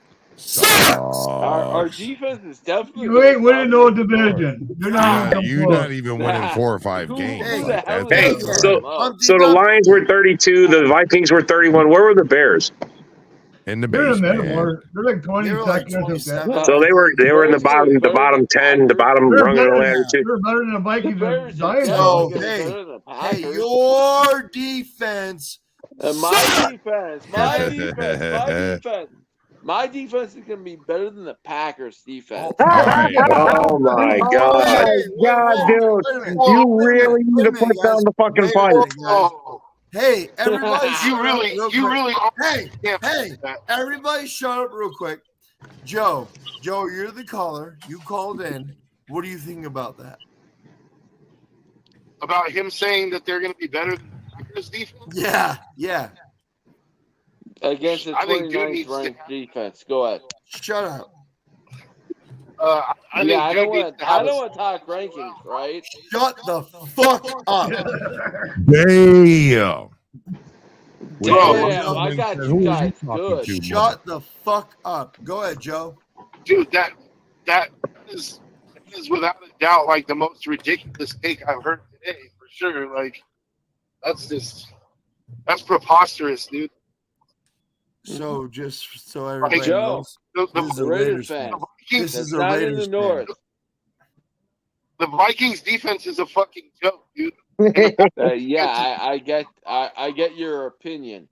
Our defense is definitely. You ain't winning no division. You're not even You're close. not even winning 4 or 5 games. Like, that's Hey, so the Lions were 32, the Vikings were 31. Where were the Bears? In the They're in the basement. middle. They're like 20 seconds. So they were in the bottom 10, the bottom rung of the ladder too. They're better than the Vikings and Giants. So, though. hey, your defense. My defense is going to be better than the Packers defense. Oh my God. Dude. You really need to put down the fucking punch. Hey, everybody! You really. Hey! Everybody, shut up real quick. Joe, you're the caller. You called in. What do you think about that? About him saying that they're going to be better than the Packers defense? Yeah. Against the 29th ranked defense. Go ahead. Shut up. I don't want to talk rankings, right? Shut the fuck up. Damn. Damn, I got you guys good. Shut the fuck up. Go ahead, Joe. Dude, that is without a doubt like the most ridiculous take I've heard today, for sure. Like, that's preposterous, dude. So just so everybody Joe, knows, this is a Raiders fan. This is a not Raiders in the fan. North. The Vikings defense is a fucking joke, dude. I get your opinion.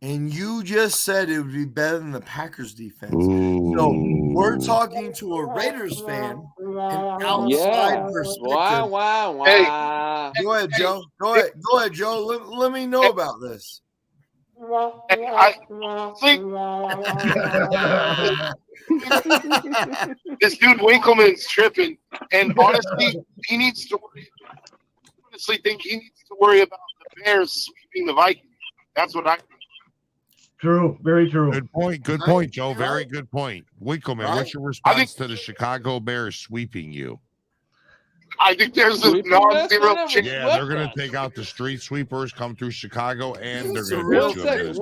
And you just said it would be better than the Packers defense. So we're talking to a Raiders fan, an outside perspective. Wow. Hey, go ahead, Joe. Go ahead, Joe. Let me know about this. I think this dude Winkleman's tripping, and honestly, he needs to worry. Honestly, think he needs to worry about the Bears sweeping the Vikings. That's what I think. True, very true. Good point, Joe. Very good point. Winkleman, what's your response to the Chicago Bears sweeping you? I think there's a non-zero chance. Yeah, they're going to take out the street sweepers, come through Chicago, and they're going to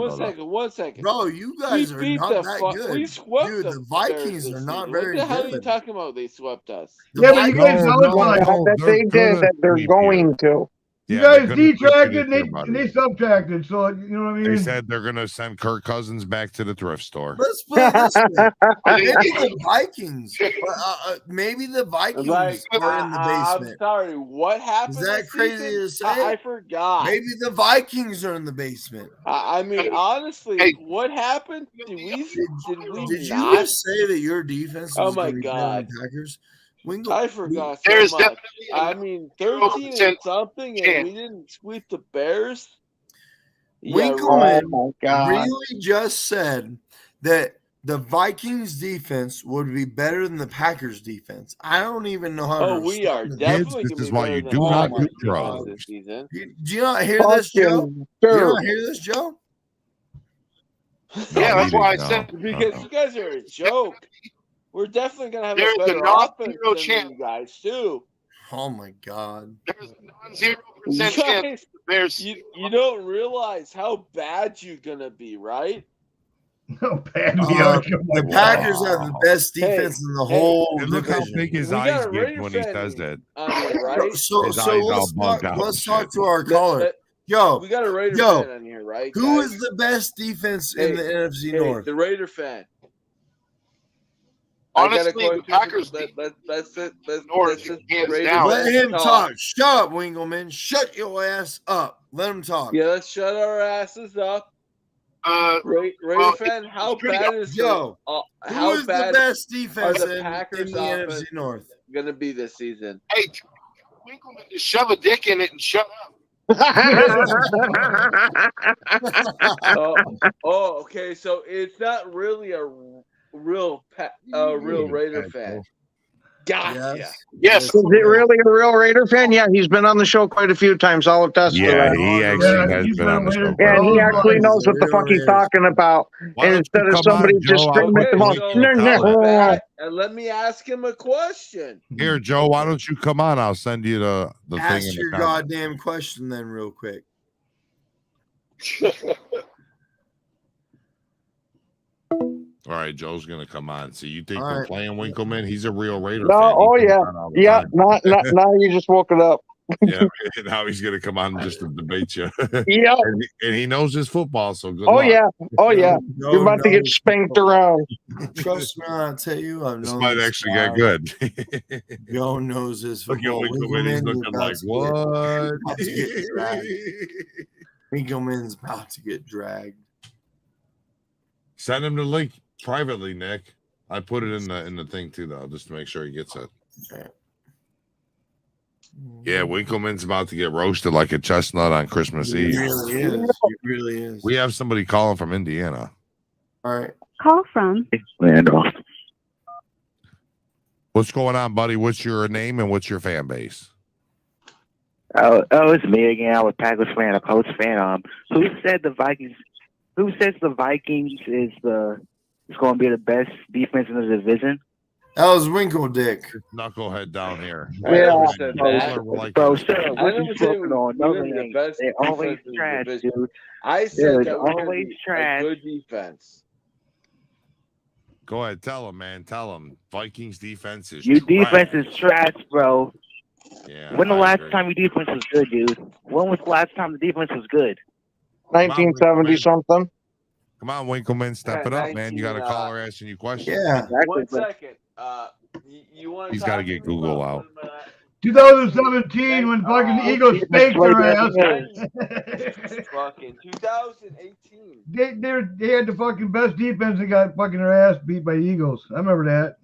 One second. Bro, you guys are not that good. We swept Dude, the Vikings are not very good. What the hell are you talking about? They swept us. Yeah, but you guys sounded like that they did that they're going to. You guys detracted and they subtracted, so you know what I mean? They said they're going to send Kirk Cousins back to the thrift store. Let's put it this way. Maybe the Vikings. Maybe the Vikings are in the basement. I'm sorry. What happened? Is that crazy to say? I forgot. Maybe the Vikings are in the basement. I mean, honestly, what happened? Did you just say that your defense was my going to be God. better than Packers? I forgot so much. I mean, 13 and something, and we didn't sweep the Bears. Winkleman really just said that the Vikings defense would be better than the Packers defense. I don't even know how. We are definitely. This is why you do not do drugs. Do you not hear this, Joe? Do you not hear this, Joe? Yeah, that's why I said because you guys are a joke. We're definitely gonna have a better offense than you guys too. Oh my God! There's a non-0% chance the Bears. You don't realize how bad you're gonna be, right? No bad. The Packers have the best defense in the whole division. Look how big his eyes get when he says that. Right? So let's talk to our caller. Yo, we got a Raider fan on here, right? Who is the best defense in the NFC North? The Raider fan. Honestly, the Packers. Let him talk. Shut up, Winkleman. Shut your ass up. Let him talk. Yeah, let's shut our asses up. Raider fan, how bad is Joe? Who is the best defense in the NFC North going to be this season? Hey, Winkleman, just shove a dick in it and shut up. Okay. So it's not really a real Raider fan. Gotcha. Yes. Is it really a real Raider fan? Yeah, he's been on the show quite a few times. I'll attest to that. He actually has been on the show. Yeah, he actually knows what the fuck he's talking about. And instead of somebody just screaming at the and let me ask him a question. Here, Joe, why don't you come on? I'll send you the Ask thing. your goddamn question then, real quick. All right, Joe's gonna come on. So you think All we're right. playing Winkleman? He's a real Raider No, fan. He oh comes yeah, on all the yeah. time. Now you just woke it up. Yeah, now he's gonna come on just to debate you. Yep. and he knows his football, so good Oh luck. yeah, oh yeah. Joe You're about to get knows. spanked around. Trust me, I'll tell you, I've This known might this actually guy. get good. Joe knows his Look at football. Winkleman. He's looking like, what? About to get dragged. Winkleman's about to get dragged. Send him the link privately, Nick. I put it in the thing too, though, just to make sure he gets it. Okay. Yeah, Winkleman's about to get roasted like a chestnut on Christmas He Eve. really is. He really is. We have somebody calling from Indiana. All right. Call from Randolph. What's going on, buddy? What's your name and what's your fan base? Oh, it's me again. I'm a Packers fan, a Colts fan. Who said the Vikings? Who says the Vikings is going to be the best defense in the division? That was Winkle Dick. Knucklehead down here. Yeah, Bro, shut up. I What never you said talking on? we're No, gonna be they the ain't. best They always defense in the trash, division. dude. I Yeah, said it's that we're gonna always be trash. a good defense. Go ahead, tell him, man. Tell him. Vikings defense is Your trash. defense is trash, bro. Yeah. When the I last agree. time your defense was good, dude? When was the last time the defense was good? 1970 something. Come on, Winkleman, step it up, man. You got a caller asking you questions. Yeah. 1 second. You want to? He's got to get Google out. 2017 when fucking Eagles spanked their ass. Fucking 2018. They had the fucking best defense and got fucking their ass beat by the Eagles. I remember that.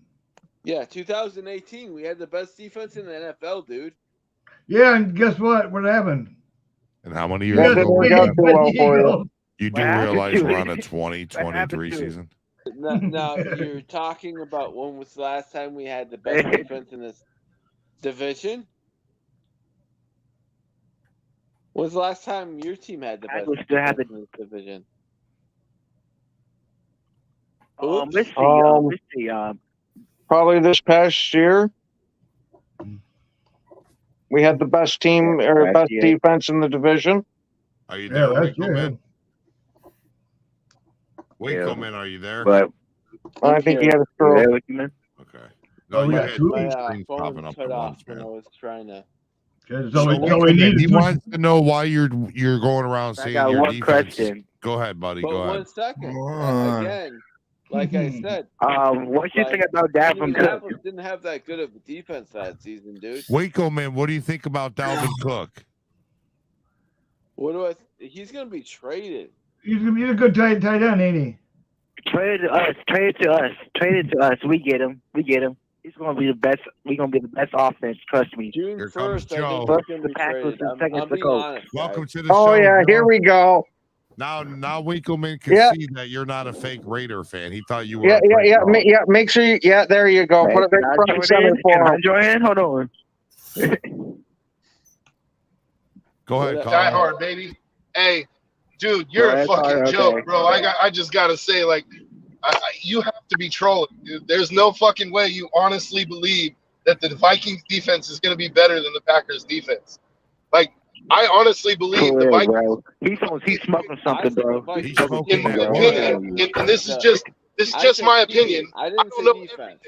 Yeah, 2018. We had the best defense in the NFL, dude. Yeah, and guess what? What happened? And how many years Yes, ago? we was got that? too well for you. You do What happened realize to we're it? on a 2023 season? Now you're talking about when was the last time we had the best defense in this division? When's the last time your team had the best defense in this division? Let's see. Let's see. Probably this past year. We had the best team or best defense in the division. Are you there, that's Winkleman? Winkleman, are you there? But I think he had a stroke. Okay. No, you had two screens popping up Cut at off once, when I man. was trying to. He wants to know why you're going around saying got your one defense. question. Go ahead, buddy. But Go ahead. 1 second. Again, like I said. What you think about Dalvin Cook? Indianapolis didn't have that good of a defense that season, dude. Winkleman, what do you think about Dalvin Cook? What do I? He's gonna be traded. He's a good tight end, ain't he? Trade it to us. Trade it to us. Trade it to us. We get him. We get him. He's gonna be the best. We're gonna be the best offense. Trust me. June Here comes 1st, I Joe. think he's gonna The be Packers traded. and second I'm to being coach. honest. Welcome guys. to the show. Oh yeah, here we go. Now Winkleman can Yeah. see that you're not a fake Raider fan. He thought you were. Yeah, a fake dog. Make sure you. Yeah, there you go. Put it right front and center Can I for him. join in? Hold on. Go ahead, Die Colin. hard, baby. Hey, dude, you're a fucking joke, bro. I just gotta say, like, you have to be trolling, dude. There's no fucking way you honestly believe that the Vikings defense is gonna be better than the Packers defense. Like, I honestly believe the Vikings. Bro. He's smoking something, bro. He's smoking In my that opinion, wood. and this is just my opinion. I didn't don't say know defense.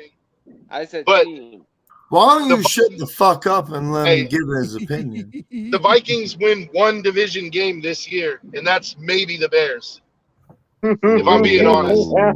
I said But- team. Why don't you shut the fuck up and let Hey. him give his opinion? The Vikings win one division game this year, and that's maybe the Bears. If I'm being honest. Yeah,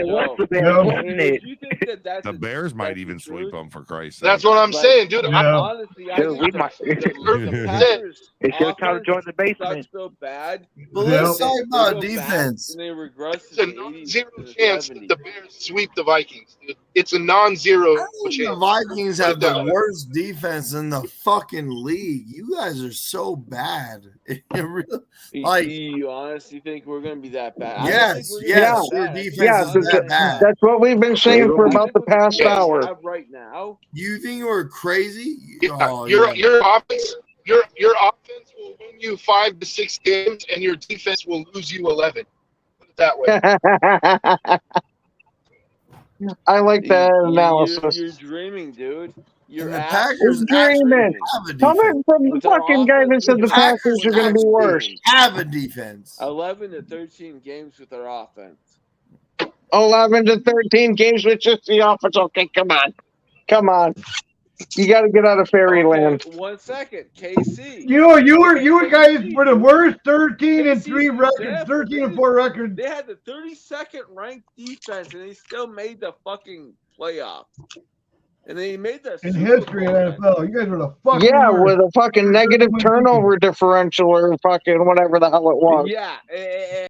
what's the No. best in it? You think that that's The Bears might even sweep them for Christ's sake. That's what I'm saying, dude. Yeah. honestly, I Dude, think we the, might- the Packers It's your time to join the offense basement. sucks so bad. But let's Yeah. talk They about go back defense. and they regress It's to a the 80s non-zero and the chance that 70s. the Bears sweep the Vikings, dude. It's a non-zero I think the chance. Vikings Put have it that the way. worst defense in the fucking league. You guys are so bad. It really- like, You honestly think we're going to be that bad? I don't yes, think we're gonna yes, be your that bad. defense Yeah, is that bad. that's what we've been saying for I about think the with the past team we hour. have right now, You think we're crazy? Oh, Your yeah. offense, your offense will win you 5 to 6 games, and your defense will lose you 11. Put it that way. I like that analysis. you're dreaming, dude. You're And the absolutely Packers dreaming. dreaming. have a Coming defense. from the With our fucking guy that offense, said the we Packers are going to be worse. Have a defense. 11 to 13 games with our offense. 11 to 13 games with just the offense. Okay, come on. You got to get out of fairyland. Okay, 1 second, KC. You know, you guys were the worst 13-3 record, 13-4 record. They had the 32nd ranked defense, and they still made the fucking playoffs. And they made the in Super history Bowl. of NFL. You guys were the fucking worst. With a fucking negative turnover differential or fucking whatever the hell it was. Yeah.